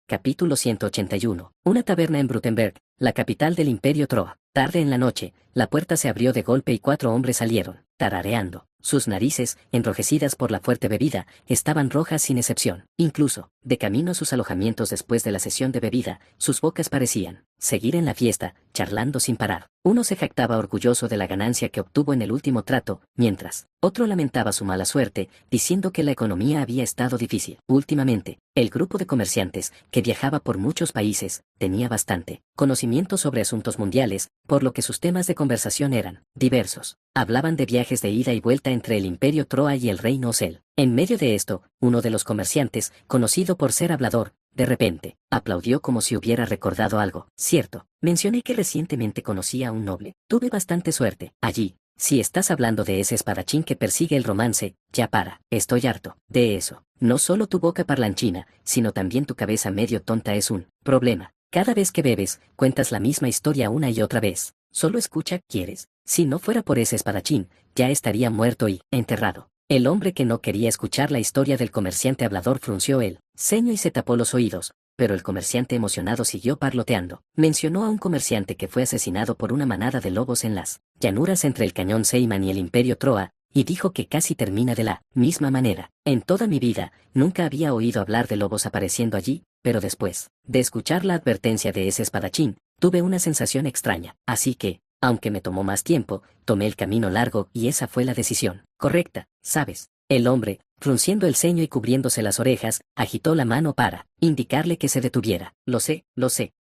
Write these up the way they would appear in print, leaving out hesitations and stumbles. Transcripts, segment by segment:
Capítulo 181. Una taberna en Bruttenberg, la capital del Imperio Troa. Tarde en la noche, la puerta se abrió de golpe y 4 hombres salieron, tarareando. Sus narices, enrojecidas por la fuerte bebida, estaban rojas sin excepción. Incluso, de camino a sus alojamientos después de la sesión de bebida, sus bocas parecían seguir en la fiesta, charlando sin parar. Uno se jactaba orgulloso de la ganancia que obtuvo en el último trato, mientras otro lamentaba su mala suerte, diciendo que la economía había estado difícil. Últimamente, el grupo de comerciantes, que viajaba por muchos países, tenía bastante conocimiento sobre asuntos mundiales, por lo que sus temas de conversación eran diversos. Hablaban de viajes de ida y vuelta entre el Imperio Troa y el Reino Osel. En medio de esto, uno de los comerciantes, conocido por ser hablador, de repente, aplaudió como si hubiera recordado algo. Cierto, mencioné que recientemente conocí a un noble. Tuve bastante suerte. Allí, si estás hablando de ese espadachín que persigue el romance, ya para. Estoy harto de eso. No solo tu boca parlanchina, sino también tu cabeza medio tonta es un problema. Cada vez que bebes, cuentas la misma historia una y otra vez. Solo escucha, ¿quieres? Si no fuera por ese espadachín, ya estaría muerto y enterrado. El hombre que no quería escuchar la historia del comerciante hablador frunció el ceño y se tapó los oídos, pero el comerciante emocionado siguió parloteando. Mencionó a un comerciante que fue asesinado por una manada de lobos en las llanuras entre el cañón Seyman y el Imperio Troa, y dijo que casi termina de la misma manera. En toda mi vida, nunca había oído hablar de lobos apareciendo allí, pero después de escuchar la advertencia de ese espadachín, tuve una sensación extraña, así que, aunque me tomó más tiempo, tomé el camino largo y esa fue la decisión correcta, ¿sabes? El hombre, frunciendo el ceño y cubriéndose las orejas, agitó la mano para indicarle que se detuviera. Lo sé,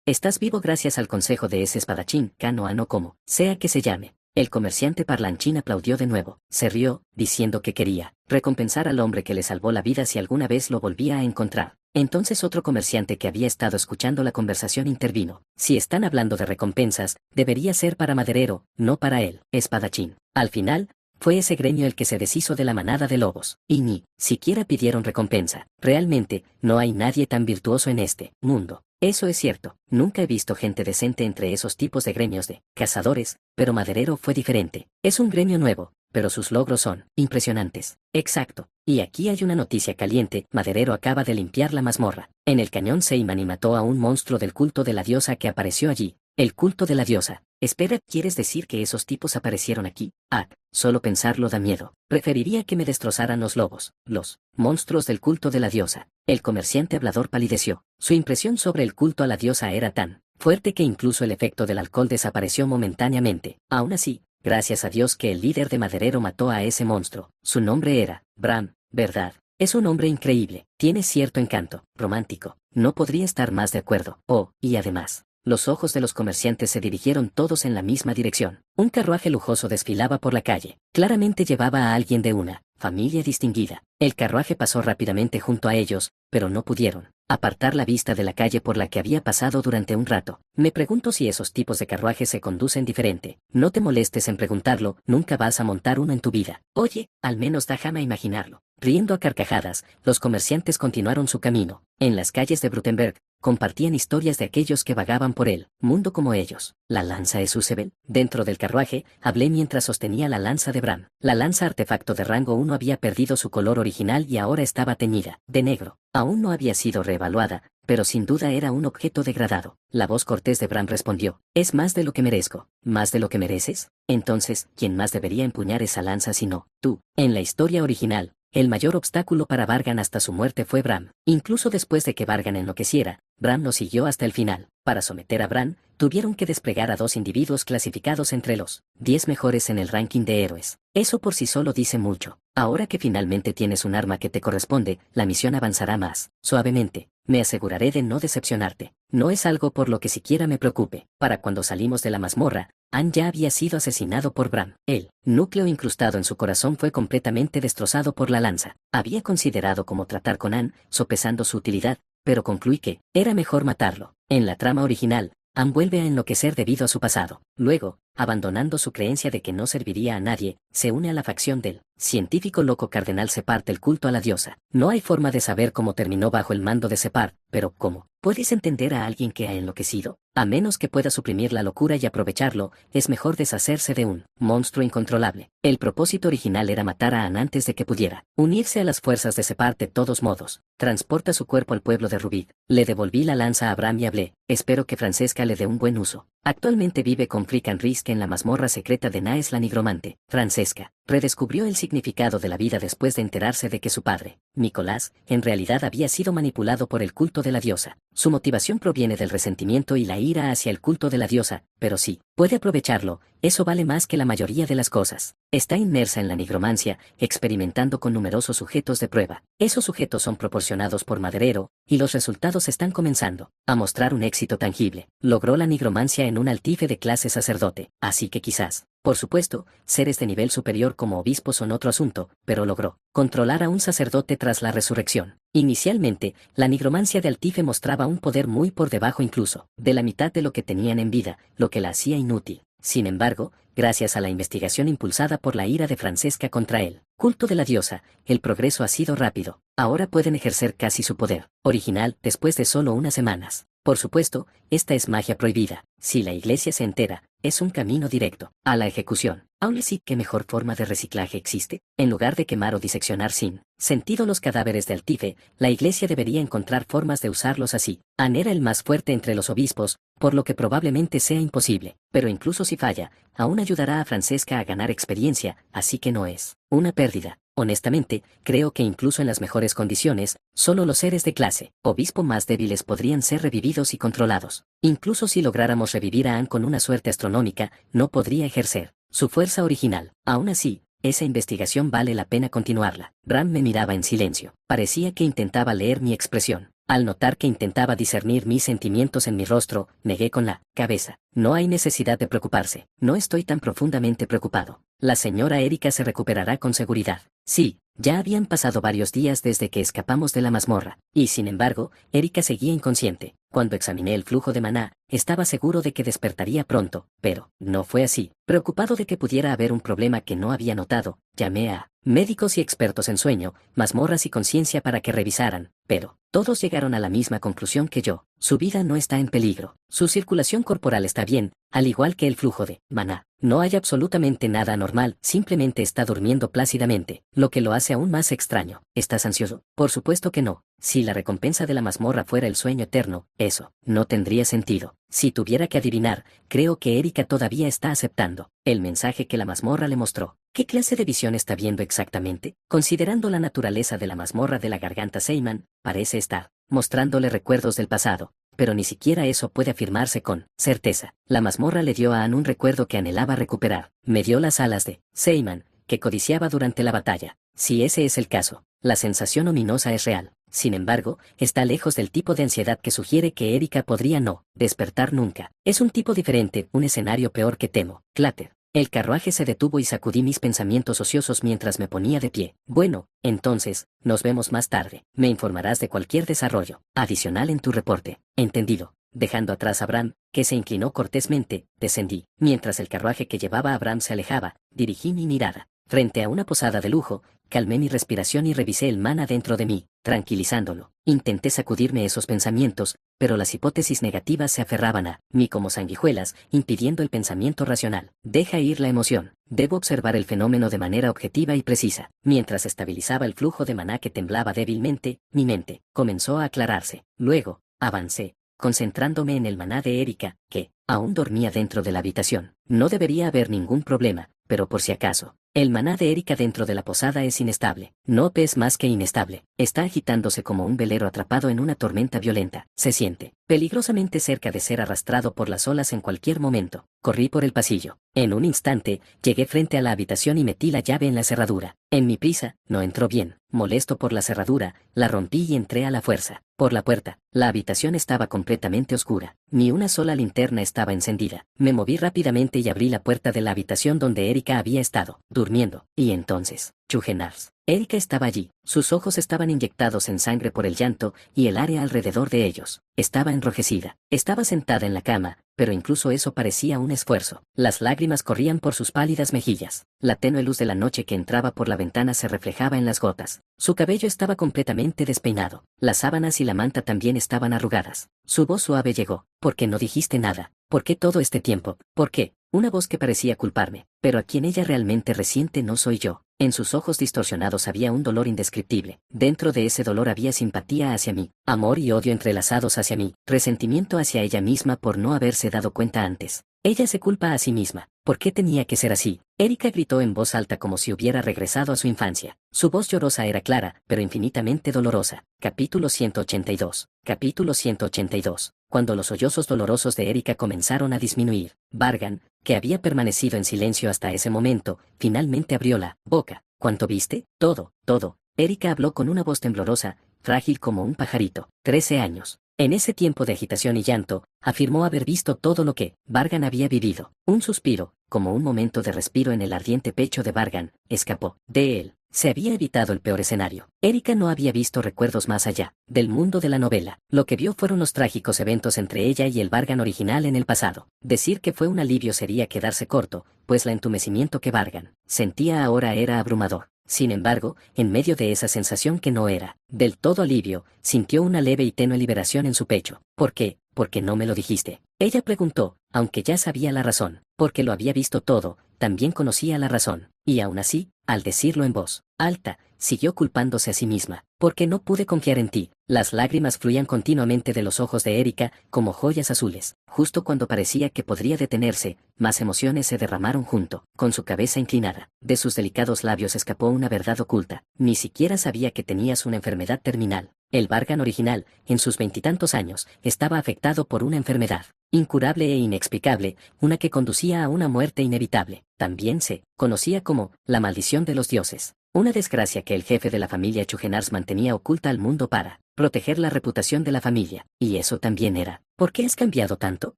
estás vivo gracias al consejo de ese espadachín, Canoano como sea que se llame. El comerciante parlanchín aplaudió de nuevo, se rió, diciendo que quería recompensar al hombre que le salvó la vida si alguna vez lo volvía a encontrar. Entonces otro comerciante que había estado escuchando la conversación intervino. Si están hablando de recompensas, debería ser para maderero, no para él, espadachín. Al final, fue ese gremio el que se deshizo de la manada de lobos, y ni siquiera pidieron recompensa. Realmente, no hay nadie tan virtuoso en este mundo. Eso es cierto, nunca he visto gente decente entre esos tipos de gremios de cazadores, pero maderero fue diferente. Es un gremio nuevo, pero sus logros son impresionantes. Exacto. Y aquí hay una noticia caliente, maderero acaba de limpiar la mazmorra en el cañón Seyman y mató a un monstruo del culto de la diosa que apareció allí. El culto de la diosa. Espera, ¿quieres decir que esos tipos aparecieron aquí? Ah, solo pensarlo da miedo. Preferiría que me destrozaran los lobos, los monstruos del culto de la diosa. El comerciante hablador palideció. Su impresión sobre el culto a la diosa era tan fuerte que incluso el efecto del alcohol desapareció momentáneamente. Aún así, gracias a Dios que el líder de maderero mató a ese monstruo. Su nombre era Bram, ¿verdad? Es un hombre increíble. Tiene cierto encanto romántico. No podría estar más de acuerdo. Oh, y además, los ojos de los comerciantes se dirigieron todos en la misma dirección. Un carruaje lujoso desfilaba por la calle. Claramente llevaba a alguien de una familia distinguida. El carruaje pasó rápidamente junto a ellos, pero no pudieron apartar la vista de la calle por la que había pasado durante un rato. Me pregunto si esos tipos de carruajes se conducen diferente. No te molestes en preguntarlo, nunca vas a montar uno en tu vida. Oye, al menos déjame imaginarlo. Riendo a carcajadas, los comerciantes continuaron su camino. En las calles de Bruttenberg, compartían historias de aquellos que vagaban por el mundo como ellos. ¿La lanza es Usebel? Dentro del carruaje, hablé mientras sostenía la lanza de Bram. La lanza artefacto de rango 1 había perdido su color original y ahora estaba teñida de negro. Aún no había sido reevaluada, pero sin duda era un objeto degradado. La voz cortés de Bram respondió, es más de lo que merezco. ¿Más de lo que mereces? Entonces, ¿quién más debería empuñar esa lanza sino tú? En la historia original, el mayor obstáculo para Vargan hasta su muerte fue Bram. Incluso después de que Vargan enloqueciera, Bram lo siguió hasta el final. Para someter a Bram, tuvieron que desplegar a 2 individuos clasificados entre los 10 mejores en el ranking de héroes. Eso por sí solo dice mucho. Ahora que finalmente tienes un arma que te corresponde, la misión avanzará más suavemente. Me aseguraré de no decepcionarte. No es algo por lo que siquiera me preocupe. Para cuando salimos de la mazmorra, Ann ya había sido asesinado por Bram. El núcleo incrustado en su corazón fue completamente destrozado por la lanza. Había considerado cómo tratar con Ann, sopesando su utilidad, pero concluí que era mejor matarlo. En la trama original, Ann vuelve a enloquecer debido a su pasado. Luego, abandonando su creencia de que no serviría a nadie, se une a la facción del científico loco cardenal Separt, el culto a la diosa. No hay forma de saber cómo terminó bajo el mando de Separt, pero ¿cómo puedes entender a alguien que ha enloquecido? A menos que pueda suprimir la locura y aprovecharlo, es mejor deshacerse de un monstruo incontrolable. El propósito original era matar a Anne antes de que pudiera unirse a las fuerzas de Separt. De todos modos, transporta su cuerpo al pueblo de Rubid. Le devolví la lanza a Abraham y hablé. Espero que Francesca le dé un buen uso. Actualmente vive con Frick Risk en la mazmorra secreta de Naes la nigromante. Francesca redescubrió el significado de la vida después de enterarse de que su padre, Nicolás, en realidad había sido manipulado por el culto de la diosa. Su motivación proviene del resentimiento y la ira hacia el culto de la diosa, pero sí, puede aprovecharlo, eso vale más que la mayoría de las cosas. Está inmersa en la nigromancia, experimentando con numerosos sujetos de prueba. Esos sujetos son proporcionados por Maderero, y los resultados están comenzando a mostrar un éxito tangible. Logró la nigromancia en un altife de clase sacerdote, así que quizás, por supuesto, seres de nivel superior como obispos son otro asunto, pero logró controlar a un sacerdote tras la resurrección. Inicialmente, la nigromancia de Altife mostraba un poder muy por debajo incluso de la mitad de lo que tenían en vida, lo que la hacía inútil. Sin embargo, gracias a la investigación impulsada por la ira de Francesca contra el culto de la diosa, el progreso ha sido rápido. Ahora pueden ejercer casi su poder original después de solo unas semanas. Por supuesto, esta es magia prohibida. Si la iglesia se entera, es un camino directo a la ejecución. Aún así, ¿qué mejor forma de reciclaje existe? En lugar de quemar o diseccionar sin sentido los cadáveres de Altife, la iglesia debería encontrar formas de usarlos así. Anne era el más fuerte entre los obispos, por lo que probablemente sea imposible, pero incluso si falla, aún ayudará a Francesca a ganar experiencia, así que no es una pérdida. Honestamente, creo que incluso en las mejores condiciones, solo los seres de clase obispo más débiles podrían ser revividos y controlados. Incluso si lográramos revivir a Anne con una suerte astronómica, no podría ejercer su fuerza original. Aún así, esa investigación vale la pena continuarla. Bram me miraba en silencio. Parecía que intentaba leer mi expresión. Al notar que intentaba discernir mis sentimientos en mi rostro, negué con la cabeza. No hay necesidad de preocuparse. No estoy tan profundamente preocupado. La señora Erika se recuperará con seguridad. Sí, ya habían pasado varios días desde que escapamos de la mazmorra, y sin embargo, Erika seguía inconsciente. Cuando examiné el flujo de maná, estaba seguro de que despertaría pronto, pero no fue así. Preocupado de que pudiera haber un problema que no había notado, llamé a médicos y expertos en sueño, mazmorras y conciencia para que revisaran, pero todos llegaron a la misma conclusión que yo. Su vida no está en peligro. Su circulación corporal está bien, al igual que el flujo de maná. No hay absolutamente nada anormal, simplemente está durmiendo plácidamente, lo que lo hace aún más extraño. ¿Estás ansioso? Por supuesto que no. Si la recompensa de la mazmorra fuera el sueño eterno, eso no tendría sentido. Si tuviera que adivinar, creo que Erika todavía está aceptando el mensaje que la mazmorra le mostró. ¿Qué clase de visión está viendo exactamente? Considerando la naturaleza de la mazmorra de la garganta Seyman, parece estar mostrándole recuerdos del pasado, pero ni siquiera eso puede afirmarse con certeza. La mazmorra le dio a Anne un recuerdo que anhelaba recuperar. Me dio las alas de Seyman, que codiciaba durante la batalla. Si ese es el caso, la sensación ominosa es real. Sin embargo, está lejos del tipo de ansiedad que sugiere que Erika podría no despertar nunca. Es un tipo diferente, un escenario peor que temo. Clatter. El carruaje se detuvo y sacudí mis pensamientos ociosos mientras me ponía de pie. Bueno, entonces, nos vemos más tarde. Me informarás de cualquier desarrollo adicional en tu reporte. Entendido. Dejando atrás a Bram, que se inclinó cortésmente, descendí. Mientras el carruaje que llevaba a Bram se alejaba, dirigí mi mirada frente a una posada de lujo, calmé mi respiración y revisé el mana dentro de mí, tranquilizándolo. Intenté sacudirme esos pensamientos, pero las hipótesis negativas se aferraban a mí como sanguijuelas, impidiendo el pensamiento racional. Deja ir la emoción. Debo observar el fenómeno de manera objetiva y precisa. Mientras estabilizaba el flujo de maná que temblaba débilmente, mi mente comenzó a aclararse. Luego, avancé, concentrándome en el maná de Erika, que aún dormía dentro de la habitación. No debería haber ningún problema, pero por si acaso. El maná de Erika dentro de la posada es inestable. No es más que inestable. Está agitándose como un velero atrapado en una tormenta violenta. Se siente peligrosamente cerca de ser arrastrado por las olas en cualquier momento. Corrí por el pasillo. En un instante, llegué frente a la habitación y metí la llave en la cerradura. En mi prisa, no entró bien. Molesto por la cerradura, la rompí y entré a la fuerza. Por la puerta, la habitación estaba completamente oscura. Ni una sola linterna estaba encendida. Me moví rápidamente y abrí la puerta de la habitación donde Erika había estado durmiendo, y entonces, Chugenars. Erika estaba allí, sus ojos estaban inyectados en sangre por el llanto, y el área alrededor de ellos estaba enrojecida. Estaba sentada en la cama, pero incluso eso parecía un esfuerzo. Las lágrimas corrían por sus pálidas mejillas. La tenue luz de la noche que entraba por la ventana se reflejaba en las gotas. Su cabello estaba completamente despeinado. Las sábanas y la manta también estaban arrugadas. Su voz suave llegó. ¿Por qué no dijiste nada? ¿Por qué todo este tiempo? ¿Por qué? Una voz que parecía culparme, pero a quien ella realmente resiente no soy yo. En sus ojos distorsionados había un dolor indescriptible. Dentro de ese dolor había simpatía hacia mí, amor y odio entrelazados hacia mí, resentimiento hacia ella misma por no haberse dado cuenta antes. Ella se culpa a sí misma. ¿Por qué tenía que ser así? Erika gritó en voz alta como si hubiera regresado a su infancia. Su voz llorosa era clara, pero infinitamente dolorosa. Capítulo 182. Capítulo 182. Cuando los sollozos dolorosos de Erika comenzaron a disminuir, Vargan, que había permanecido en silencio hasta ese momento, finalmente abrió la boca. ¿Cuánto viste? Todo, todo. Erika habló con una voz temblorosa, frágil como un pajarito. 13 años. En ese tiempo de agitación y llanto, afirmó haber visto todo lo que Vargan había vivido. Un suspiro, como un momento de respiro en el ardiente pecho de Vargan, escapó de él. Se había evitado el peor escenario. Erika no había visto recuerdos más allá del mundo de la novela. Lo que vio fueron los trágicos eventos entre ella y el Vargan original en el pasado. Decir que fue un alivio sería quedarse corto, pues el entumecimiento que Vargan sentía ahora era abrumador. Sin embargo, en medio de esa sensación que no era del todo alivio, sintió una leve y tenue liberación en su pecho. ¿Por qué? ¿Por qué no me lo dijiste? Ella preguntó, aunque ya sabía la razón. Porque lo había visto todo, también conocía la razón. Y aún así, al decirlo en voz alta, siguió culpándose a sí misma. Porque no pude confiar en ti. Las lágrimas fluían continuamente de los ojos de Erika, como joyas azules. Justo cuando parecía que podría detenerse, más emociones se derramaron junto, con su cabeza inclinada. De sus delicados labios escapó una verdad oculta. Ni siquiera sabía que tenías una enfermedad terminal. El Vargan original, en sus 20 años, estaba afectado por una enfermedad incurable e inexplicable, una que conducía a una muerte inevitable. También se conocía como la maldición de los dioses. Una desgracia que el jefe de la familia Chugenars mantenía oculta al mundo para proteger la reputación de la familia. Y eso también era. ¿Por qué has cambiado tanto?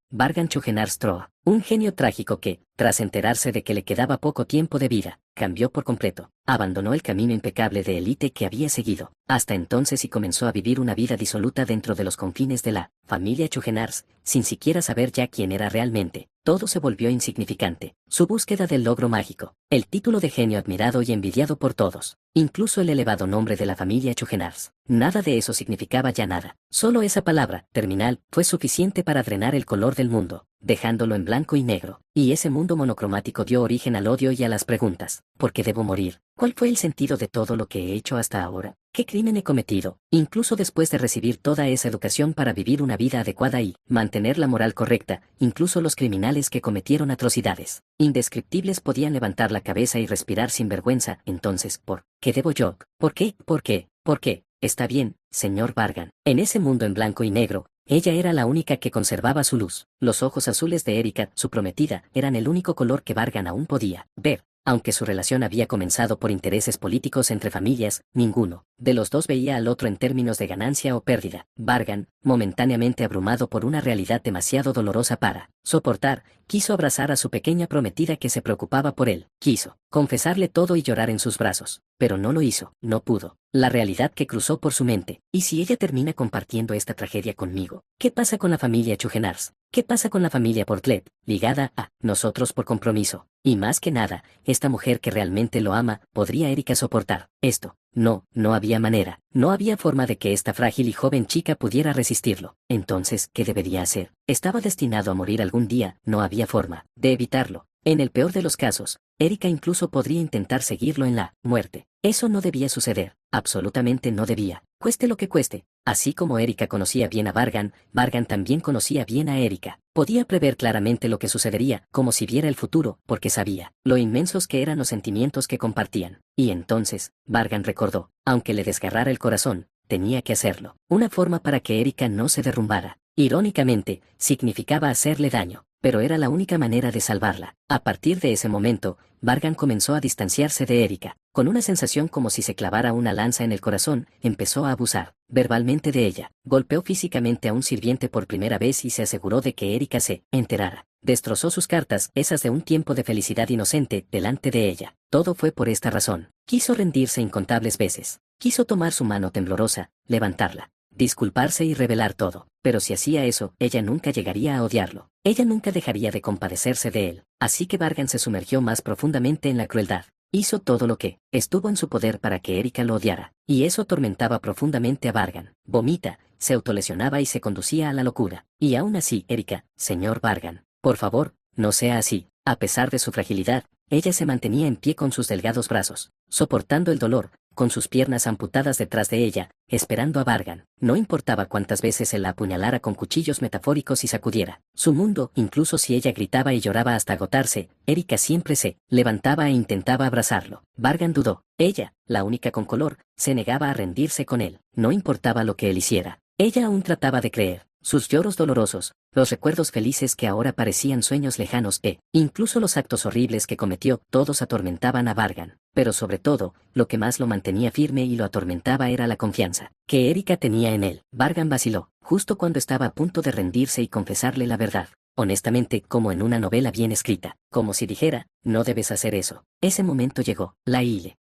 Vargan Chugenars Troa, un genio trágico que, tras enterarse de que le quedaba poco tiempo de vida, cambió por completo. Abandonó el camino impecable de élite que había seguido hasta entonces y comenzó a vivir una vida disoluta dentro de los confines de la familia Chugenars, sin siquiera saber ya quién era realmente. Todo se volvió insignificante. Su búsqueda del logro mágico, el título de genio admirado y envidiado por todos, incluso el elevado nombre de la familia Chugenars. Nada de eso significaba ya nada. Solo esa palabra, terminal, fue suficiente para drenar el color del mundo, dejándolo en blanco y negro. Y ese mundo monocromático dio origen al odio y a las preguntas. ¿Por qué debo morir? ¿Cuál fue el sentido de todo lo que he hecho hasta ahora? ¿Qué crimen he cometido? Incluso después de recibir toda esa educación para vivir una vida adecuada y mantener la moral correcta, incluso los criminales que cometieron atrocidades indescriptibles podían levantar la cabeza y respirar sin vergüenza. Entonces, ¿por qué debo yo? ¿Por qué? ¿Por qué? ¿Por qué? Está bien, señor Vargan. En ese mundo en blanco y negro, ella era la única que conservaba su luz. Los ojos azules de Erika, su prometida, eran el único color que Vargan aún podía ver. Aunque su relación había comenzado por intereses políticos entre familias, ninguno de los dos veía al otro en términos de ganancia o pérdida. Vargan, momentáneamente abrumado por una realidad demasiado dolorosa para soportar, quiso abrazar a su pequeña prometida que se preocupaba por él. Quiso confesarle todo y llorar en sus brazos, pero no lo hizo, no pudo. La realidad que cruzó por su mente. ¿Y si ella termina compartiendo esta tragedia conmigo? ¿Qué pasa con la familia Chugenars? ¿Qué pasa con la familia Portlet, ligada a nosotros por compromiso? Y más que nada, esta mujer que realmente lo ama, ¿podría Erika soportar esto? No, no había manera. No había forma de que esta frágil y joven chica pudiera resistirlo. Entonces, ¿qué debería hacer? Estaba destinado a morir algún día, no había forma de evitarlo. En el peor de los casos, Erika incluso podría intentar seguirlo en la muerte. Eso no debía suceder, absolutamente no debía, cueste lo que cueste. Así como Erika conocía bien a Vargan, Vargan también conocía bien a Erika. Podía prever claramente lo que sucedería, como si viera el futuro, porque sabía lo inmensos que eran los sentimientos que compartían. Y entonces, Vargan recordó, aunque le desgarrara el corazón, tenía que hacerlo. Una forma para que Erika no se derrumbara. Irónicamente, significaba hacerle daño. pero era la única manera de salvarla. A partir de ese momento, Vargan comenzó a distanciarse de Erika. Con una sensación como si se clavara una lanza en el corazón, empezó a abusar verbalmente de ella. Golpeó físicamente a un sirviente por primera vez y se aseguró de que Erika se enterara. Destrozó sus cartas, esas de un tiempo de felicidad inocente, delante de ella. Todo fue por esta razón. Quiso rendirse incontables veces. Quiso tomar su mano temblorosa, levantarla, disculparse y revelar todo. Pero si hacía eso, ella nunca llegaría a odiarlo. Ella nunca dejaría de compadecerse de él. Así que Vargan se sumergió más profundamente en la crueldad. Hizo todo lo que estuvo en su poder para que Erika lo odiara. Y eso atormentaba profundamente a Vargan. Vomita, se autolesionaba y se conducía a la locura. Y aún así, Erika, señor Vargan, por favor, no sea así. A pesar de su fragilidad, ella se mantenía en pie con sus delgados brazos, soportando el dolor, con sus piernas amputadas detrás de ella, esperando a Vargan. No importaba cuántas veces él la apuñalara con cuchillos metafóricos y sacudiera su mundo, incluso si ella gritaba y lloraba hasta agotarse, Erika siempre se levantaba e intentaba abrazarlo. Vargan dudó. Ella, la única con color, se negaba a rendirse con él. No importaba lo que él hiciera. Ella aún trataba de creer. Sus lloros dolorosos, los recuerdos felices que ahora parecían sueños lejanos incluso los actos horribles que cometió, todos atormentaban a Vargan. Pero sobre todo, lo que más lo mantenía firme y lo atormentaba era la confianza que Erika tenía en él. Vargan vaciló, justo cuando estaba a punto de rendirse y confesarle la verdad. Honestamente, como en una novela bien escrita, como si dijera, no debes hacer eso. Ese momento llegó. La hile.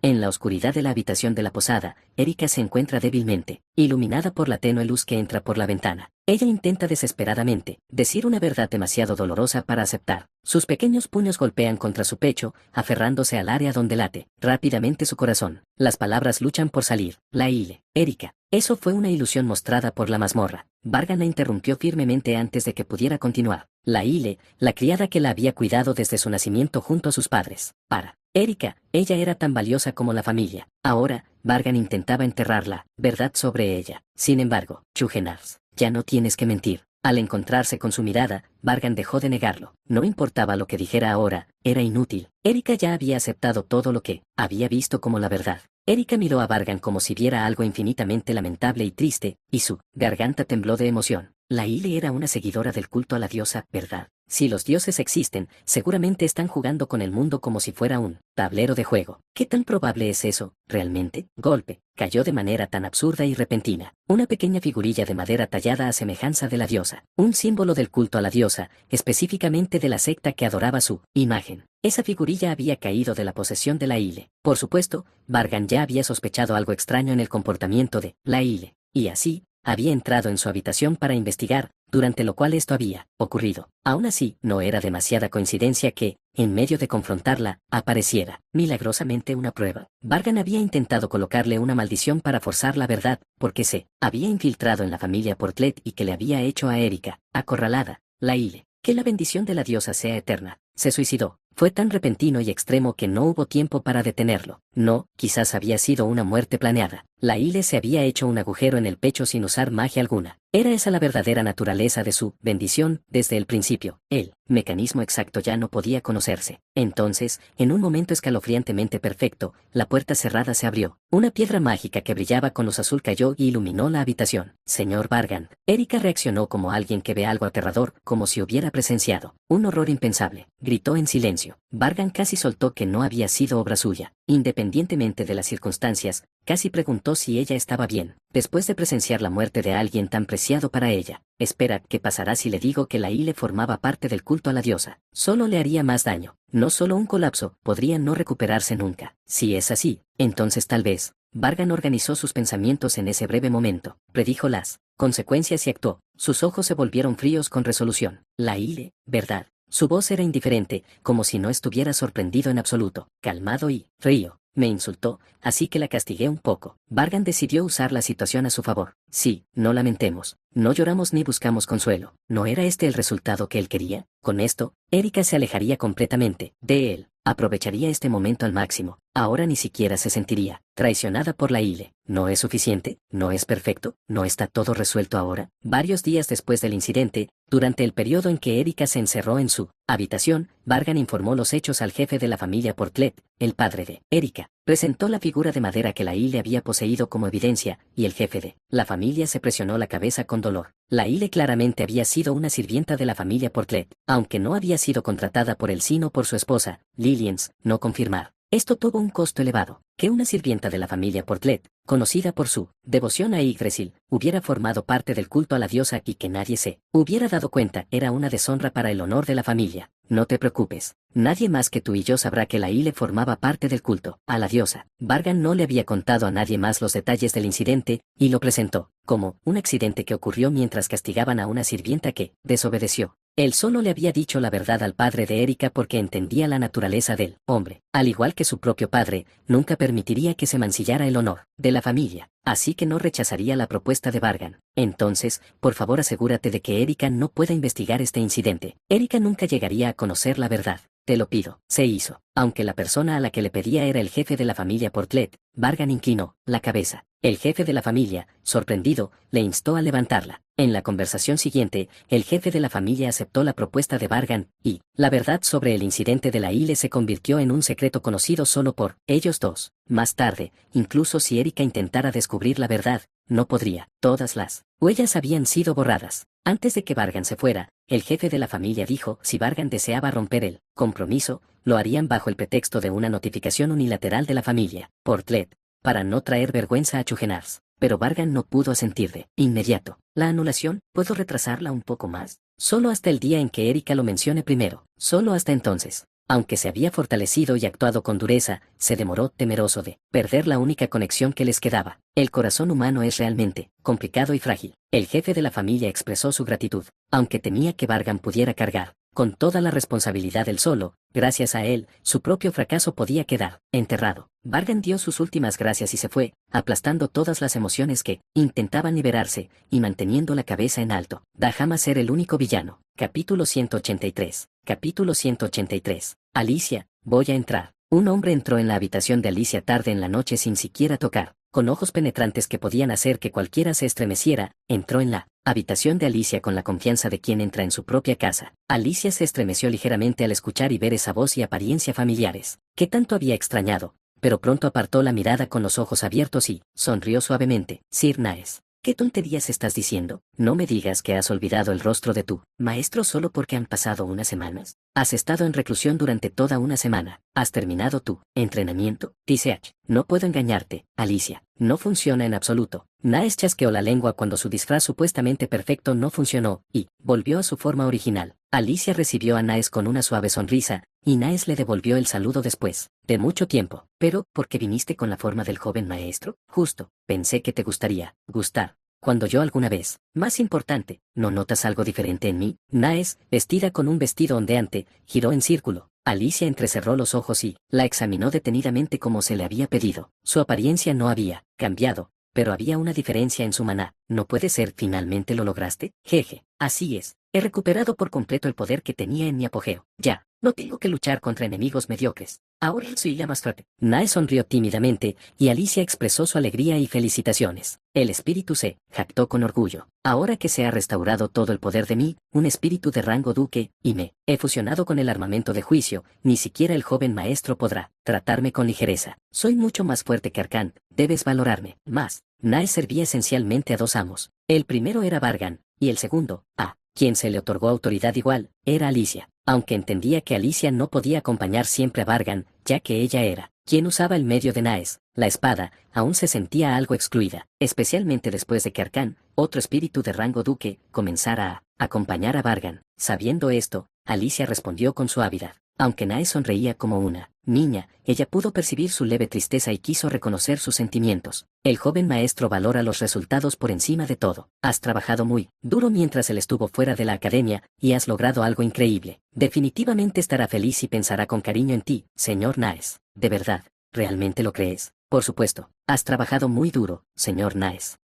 En la oscuridad de la habitación de la posada, Erika se encuentra débilmente, iluminada por la tenue luz que entra por la ventana. Ella intenta desesperadamente decir una verdad demasiado dolorosa para aceptar. Sus pequeños puños golpean contra su pecho, aferrándose al área donde late rápidamente su corazón. Las palabras luchan por salir. La hile. Erika. Eso fue una ilusión mostrada por la mazmorra. Vargan la interrumpió firmemente antes de que pudiera continuar. La hile, la criada que la había cuidado desde su nacimiento junto a sus padres. Para Erika, ella era tan valiosa como la familia. Ahora, Vargan intentaba enterrar la verdad sobre ella. Sin embargo, Chugenars, ya no tienes que mentir. Al encontrarse con su mirada, Vargan dejó de negarlo. No importaba lo que dijera ahora, era inútil. Erika ya había aceptado todo lo que había visto como la verdad. Erika miró a Vargan como si viera algo infinitamente lamentable y triste, y su garganta tembló de emoción. La Hile era una seguidora del culto a la diosa, ¿verdad? Si los dioses existen, seguramente están jugando con el mundo como si fuera un tablero de juego. ¿Qué tan probable es eso, realmente? Golpe. Cayó de manera tan absurda y repentina. Una pequeña figurilla de madera tallada a semejanza de la diosa. Un símbolo del culto a la diosa, específicamente de la secta que adoraba su imagen. Esa figurilla había caído de la posesión de la Hile. Por supuesto, Vargan ya había sospechado algo extraño en el comportamiento de la Hile. Y así, había entrado en su habitación para investigar, durante lo cual esto había ocurrido. Aún así, no era demasiada coincidencia que, en medio de confrontarla, apareciera, milagrosamente, una prueba. Vargan había intentado colocarle una maldición para forzar la verdad, porque se había infiltrado en la familia Portlet y que le había hecho a Erika, acorralada, la Hile. Que la bendición de la diosa sea eterna. Se suicidó. Fue tan repentino y extremo que no hubo tiempo para detenerlo. No, quizás había sido una muerte planeada. La Hile se había hecho un agujero en el pecho sin usar magia alguna. Era esa la verdadera naturaleza de su bendición desde el principio. El mecanismo exacto ya no podía conocerse. Entonces, en un momento escalofriantemente perfecto, la puerta cerrada se abrió. Una piedra mágica que brillaba con luz azul cayó y iluminó la habitación. Señor Vargan. Erika reaccionó como alguien que ve algo aterrador, como si hubiera presenciado un horror impensable. Gritó en silencio. Vargan casi soltó que no había sido obra suya. Independientemente de las circunstancias, casi preguntó si ella estaba bien, después de presenciar la muerte de alguien tan preciado para ella. Espera, ¿qué pasará si le digo que la Hile formaba parte del culto a la diosa? Solo le haría más daño. No solo un colapso, podría no recuperarse nunca. Si es así, entonces tal vez. Vargan organizó sus pensamientos en ese breve momento, predijo las consecuencias y actuó. Sus ojos se volvieron fríos con resolución. La Hile, ¿verdad? Su voz era indiferente, como si no estuviera sorprendido en absoluto. Calmado y frío. Me insultó, así que la castigué un poco. Vargan decidió usar la situación a su favor. Sí, no lamentemos, no lloramos ni buscamos consuelo. ¿No era este el resultado que él quería? Con esto, Erika se alejaría completamente de él. Aprovecharía este momento al máximo. Ahora ni siquiera se sentiría traicionada por la Ile. ¿No es suficiente? ¿No es perfecto? ¿No está todo resuelto ahora? Varios días después del incidente, durante el periodo en que Erika se encerró en su habitación, Vargan informó los hechos al jefe de la familia Portlet, el padre de Erika. Presentó la figura de madera que la Ile había poseído como evidencia, y el jefe de la familia se presionó la cabeza con dolor. La Ile claramente había sido una sirvienta de la familia Portlet, aunque no había sido contratada por él sino por su esposa, Liliens, no confirmar. Esto tuvo un costo elevado, que una sirvienta de la familia Portlet, conocida por su devoción a Yggdrasil, hubiera formado parte del culto a la diosa y que nadie se hubiera dado cuenta era una deshonra para el honor de la familia. No te preocupes, nadie más que tú y yo sabrá que la Ile formaba parte del culto a la diosa. Vargan no le había contado a nadie más los detalles del incidente, y lo presentó como un accidente que ocurrió mientras castigaban a una sirvienta que desobedeció. Él solo le había dicho la verdad al padre de Erika porque entendía la naturaleza del hombre. Al igual que su propio padre, nunca permitiría que se mancillara el honor de la familia, así que no rechazaría la propuesta de Vargan. Entonces, por favor asegúrate de que Erika no pueda investigar este incidente. Erika nunca llegaría a conocer la verdad. Te lo pido. Se hizo. Aunque la persona a la que le pedía era el jefe de la familia Portlet, Vargan inclinó la cabeza. El jefe de la familia, sorprendido, le instó a levantarla. En la conversación siguiente, el jefe de la familia aceptó la propuesta de Vargan, y la verdad sobre el incidente de la Ile se convirtió en un secreto conocido solo por ellos dos. Más tarde, incluso si Erika intentara descubrir la verdad, no podría. Todas las huellas habían sido borradas. Antes de que Vargan se fuera, el jefe de la familia dijo, si Vargan deseaba romper el compromiso, lo harían bajo el pretexto de una notificación unilateral de la familia Portlet, para no traer vergüenza a Chugenars. Pero Vargan no pudo asentir de inmediato. ¿La anulación? ¿Puedo retrasarla un poco más? Solo hasta el día en que Erika lo mencione primero. Solo hasta entonces. Aunque se había fortalecido y actuado con dureza, se demoró temeroso de perder la única conexión que les quedaba. El corazón humano es realmente complicado y frágil. El jefe de la familia expresó su gratitud, aunque temía que Vargan pudiera cargar con toda la responsabilidad él solo. Gracias a él, su propio fracaso podía quedar enterrado. Vargan dio sus últimas gracias y se fue, aplastando todas las emociones que intentaban liberarse, y manteniendo la cabeza en alto. Da jamás ser el único villano. Capítulo 183. Capítulo 183. Alicia, voy a entrar. Un hombre entró en la habitación de Alicia tarde en la noche sin siquiera tocar. Con ojos penetrantes que podían hacer que cualquiera se estremeciera, entró en la habitación de Alicia con la confianza de quien entra en su propia casa. Alicia se estremeció ligeramente al escuchar y ver esa voz y apariencia familiares, que tanto había extrañado, pero pronto apartó la mirada con los ojos abiertos y sonrió suavemente. Sir Naes, ¿qué tonterías estás diciendo? No me digas que has olvidado el rostro de tu maestro solo porque han pasado unas semanas. Has estado en reclusión durante toda una semana. ¿Has terminado tu entrenamiento? TCH. No puedo engañarte, Alicia. No funciona en absoluto. Naes chasqueó la lengua cuando su disfraz supuestamente perfecto no funcionó, y volvió a su forma original. Alicia recibió a Naes con una suave sonrisa, y Naes le devolvió el saludo después de mucho tiempo. Pero, ¿por qué viniste con la forma del joven maestro? Justo, pensé que te gustaría gustar. Cuando yo alguna vez, más importante, ¿no notas algo diferente en mí? Naes, vestida con un vestido ondeante, giró en círculo. Alicia entrecerró los ojos y la examinó detenidamente como se le había pedido. Su apariencia no había cambiado, pero había una diferencia en su maná. ¿No puede ser? ¿Finalmente lo lograste? Jeje, así es. He recuperado por completo el poder que tenía en mi apogeo. Ya, no tengo que luchar contra enemigos mediocres. Ahora soy la más fuerte. Nae sonrió tímidamente, y Alicia expresó su alegría y felicitaciones. El espíritu se jactó con orgullo. Ahora que se ha restaurado todo el poder de mí, un espíritu de rango duque, y me he fusionado con el armamento de juicio, ni siquiera el joven maestro podrá tratarme con ligereza. Soy mucho más fuerte que Arcán, debes valorarme más. Nae servía esencialmente a dos amos. El primero era Vargan, y el segundo, a quien se le otorgó autoridad igual, era Alicia. Aunque entendía que Alicia no podía acompañar siempre a Vargan, ya que ella era quien usaba el medio de Naes, la espada, aún se sentía algo excluida, especialmente después de que Arcán, otro espíritu de rango duque, comenzara a acompañar a Vargan. Sabiendo esto, Alicia respondió con suavidad. Aunque Naes sonreía como una niña, ella pudo percibir su leve tristeza y quiso reconocer sus sentimientos. El joven maestro valora los resultados por encima de todo. Has trabajado muy duro mientras él estuvo fuera de la academia, y has logrado algo increíble. Definitivamente estará feliz y pensará con cariño en ti, señor Naes. ¿De verdad? ¿Realmente lo crees? Por supuesto. Has trabajado muy duro, señor Naes.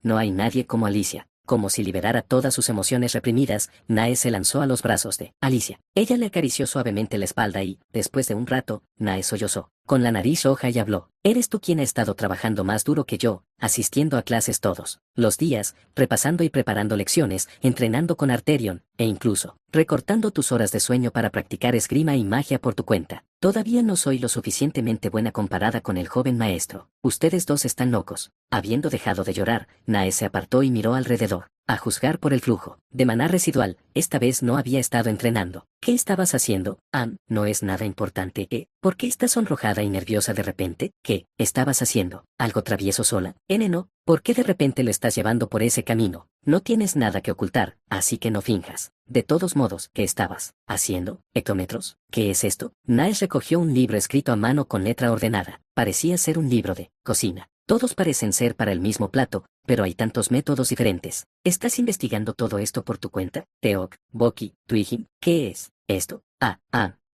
No hay nadie como Alicia. Como si liberara todas sus emociones reprimidas, Naes se lanzó a los brazos de Alicia. Ella le acarició suavemente la espalda y, después de un rato, Naes sollozó. con la nariz roja y habló. Eres tú quien ha estado trabajando más duro que yo, asistiendo a clases todos los días, repasando y preparando lecciones, entrenando con Arterion, e incluso, recortando tus horas de sueño para practicar esgrima y magia por tu cuenta. Todavía no soy lo suficientemente buena comparada con el joven maestro. Ustedes dos están locos. Habiendo dejado de llorar, Nae se apartó y miró alrededor. A juzgar por el flujo de maná residual, esta vez no había estado entrenando. ¿Qué estabas haciendo? No es nada importante. ¿Por qué estás sonrojada y nerviosa de repente? ¿Qué estabas haciendo? ¿Algo travieso sola? No. ¿Por qué de repente lo estás llevando por ese camino? No tienes nada que ocultar, así que no finjas. De todos modos, ¿qué estabas haciendo? ¿Hectómetros? ¿Qué es esto? Nae recogió un libro escrito a mano con letra ordenada. Parecía ser un libro de cocina. Todos parecen ser para el mismo plato, pero hay tantos métodos diferentes. ¿Estás investigando todo esto por tu cuenta? Teok, Boki, Tuijin, ¿qué es esto?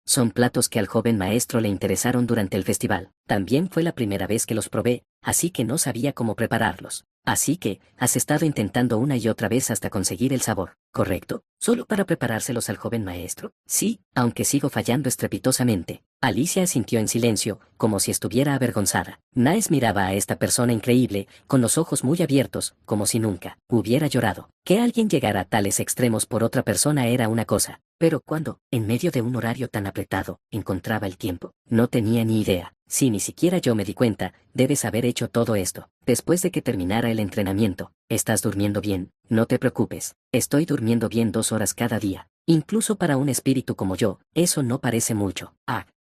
Son platos que al joven maestro le interesaron durante el festival. También fue la primera vez que los probé, así que no sabía cómo prepararlos. Así que, has estado intentando una y otra vez hasta conseguir el sabor, ¿correcto? ¿Solo para preparárselos al joven maestro? Sí, aunque sigo fallando estrepitosamente. Alicia asintió en silencio, como si estuviera avergonzada. Naes miraba a esta persona increíble, con los ojos muy abiertos, como si nunca hubiera llorado. Que alguien llegara a tales extremos por otra persona era una cosa, pero cuando, en medio de un horario tan apretado, encontraba el tiempo, no tenía ni idea. Si ni siquiera yo me di cuenta, debes haber hecho todo esto. Después de que terminara el entrenamiento, ¿estás durmiendo bien? No te preocupes, estoy durmiendo bien 2 horas cada día. Incluso para un espíritu como yo, eso no parece mucho.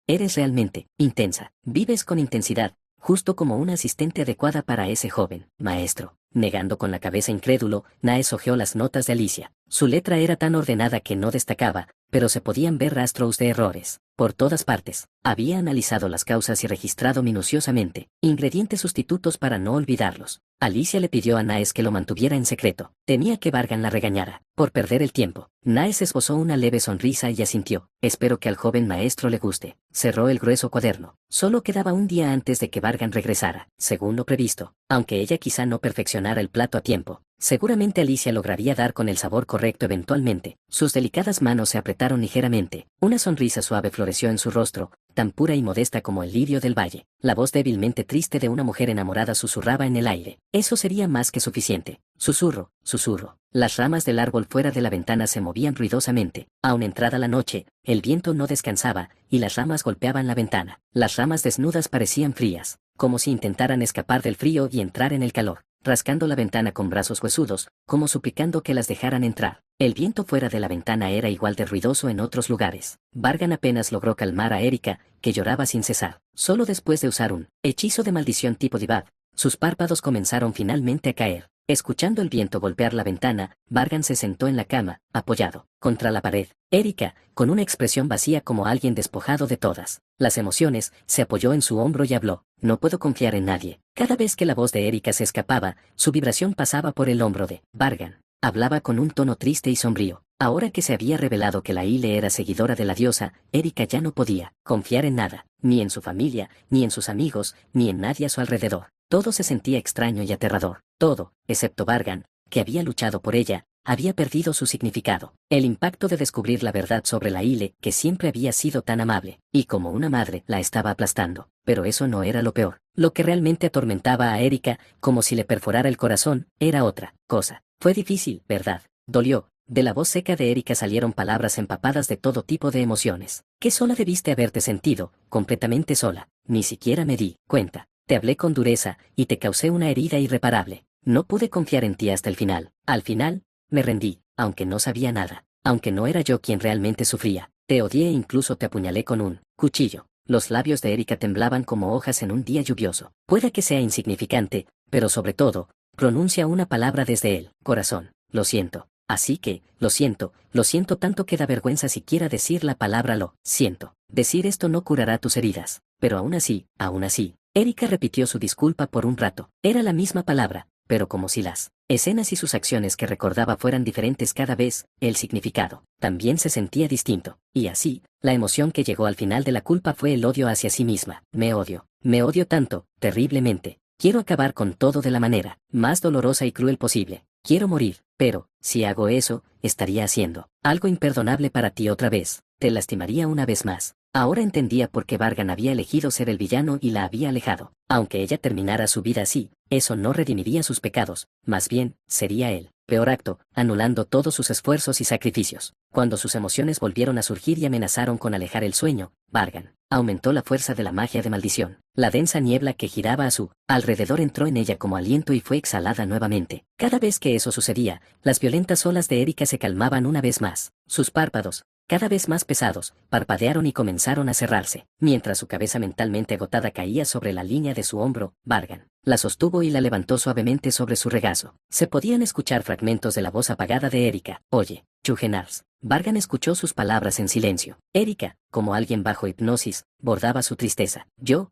Eres realmente intensa. Vives con intensidad, justo como una asistente adecuada para ese joven maestro. Negando con la cabeza incrédulo, Nae hojeó las notas de Alicia. Su letra era tan ordenada que no destacaba, pero se podían ver rastros de errores por todas partes. Había analizado las causas y registrado minuciosamente ingredientes sustitutos para no olvidarlos. Alicia le pidió a Naes que lo mantuviera en secreto. Temía que Vargan la regañara por perder el tiempo. Naes esbozó una leve sonrisa y asintió. Espero que al joven maestro le guste. Cerró el grueso cuaderno. Solo quedaba un día antes de que Vargan regresara, según lo previsto. Aunque ella quizá no perfeccionara el plato a tiempo, seguramente Alicia lograría dar con el sabor correcto eventualmente. Sus delicadas manos se apretaron ligeramente. Una sonrisa suave floreció en su rostro, tan pura y modesta como el lirio del valle. La voz débilmente triste de una mujer enamorada susurraba en el aire. Eso sería más que suficiente. Susurro, susurro. Las ramas del árbol fuera de la ventana se movían ruidosamente. Aun entrada la noche, el viento no descansaba, y las ramas golpeaban la ventana. Las ramas desnudas parecían frías, como si intentaran escapar del frío y entrar en el calor, rascando la ventana con brazos huesudos, como suplicando que las dejaran entrar. El viento fuera de la ventana era igual de ruidoso en otros lugares. Vargan apenas logró calmar a Erika, que lloraba sin cesar. Solo después de usar un hechizo de maldición tipo Divad, sus párpados comenzaron finalmente a caer. Escuchando el viento golpear la ventana, Vargan se sentó en la cama, apoyado contra la pared. Erika, con una expresión vacía como alguien despojado de todas las emociones, se apoyó en su hombro y habló. No puedo confiar en nadie. Cada vez que la voz de Erika se escapaba, su vibración pasaba por el hombro de Vargan. Hablaba con un tono triste y sombrío. Ahora que se había revelado que la Ile era seguidora de la diosa, Erika ya no podía confiar en nada, ni en su familia, ni en sus amigos, ni en nadie a su alrededor. Todo se sentía extraño y aterrador. Todo, excepto Vargan, que había luchado por ella, había perdido su significado. El impacto de descubrir la verdad sobre la Ile, que siempre había sido tan amable, y como una madre, la estaba aplastando. Pero eso no era lo peor. Lo que realmente atormentaba a Erika, como si le perforara el corazón, era otra cosa. Fue difícil, ¿verdad? Dolió. De la voz seca de Erika salieron palabras empapadas de todo tipo de emociones. Qué sola debiste haberte sentido, completamente sola. Ni siquiera me di cuenta. Te hablé con dureza, y te causé una herida irreparable. No pude confiar en ti hasta el final. Al final, me rendí, aunque no sabía nada. Aunque no era yo quien realmente sufría. Te odié e incluso te apuñalé con un cuchillo. Los labios de Erika temblaban como hojas en un día lluvioso. Puede que sea insignificante, pero sobre todo, pronuncia una palabra desde el corazón. Lo siento. Así que, lo siento tanto que da vergüenza siquiera decir la palabra lo siento. Decir esto no curará tus heridas. Pero aún así. Erika repitió su disculpa por un rato. Era la misma palabra, pero como si las escenas y sus acciones que recordaba fueran diferentes cada vez, el significado también se sentía distinto. Y así, la emoción que llegó al final de la culpa fue el odio hacia sí misma. Me odio tanto, terriblemente. Quiero acabar con todo de la manera más dolorosa y cruel posible. Quiero morir, pero, si hago eso, estaría haciendo algo imperdonable para ti otra vez. Te lastimaría una vez más. Ahora entendía por qué Vargan había elegido ser el villano y la había alejado. Aunque ella terminara su vida así, eso no redimiría sus pecados, más bien, sería el peor acto, anulando todos sus esfuerzos y sacrificios. Cuando sus emociones volvieron a surgir y amenazaron con alejar el sueño, Vargan aumentó la fuerza de la magia de maldición. La densa niebla que giraba a su alrededor entró en ella como aliento y fue exhalada nuevamente. Cada vez que eso sucedía, las violentas olas de Erika se calmaban una vez más. Sus párpados, cada vez más pesados, parpadearon y comenzaron a cerrarse. Mientras su cabeza mentalmente agotada caía sobre la línea de su hombro, Vargan la sostuvo y la levantó suavemente sobre su regazo. Se podían escuchar fragmentos de la voz apagada de Erika. Oye, Chugenars. Vargan escuchó sus palabras en silencio. Erika, como alguien bajo hipnosis, bordaba su tristeza. Yo,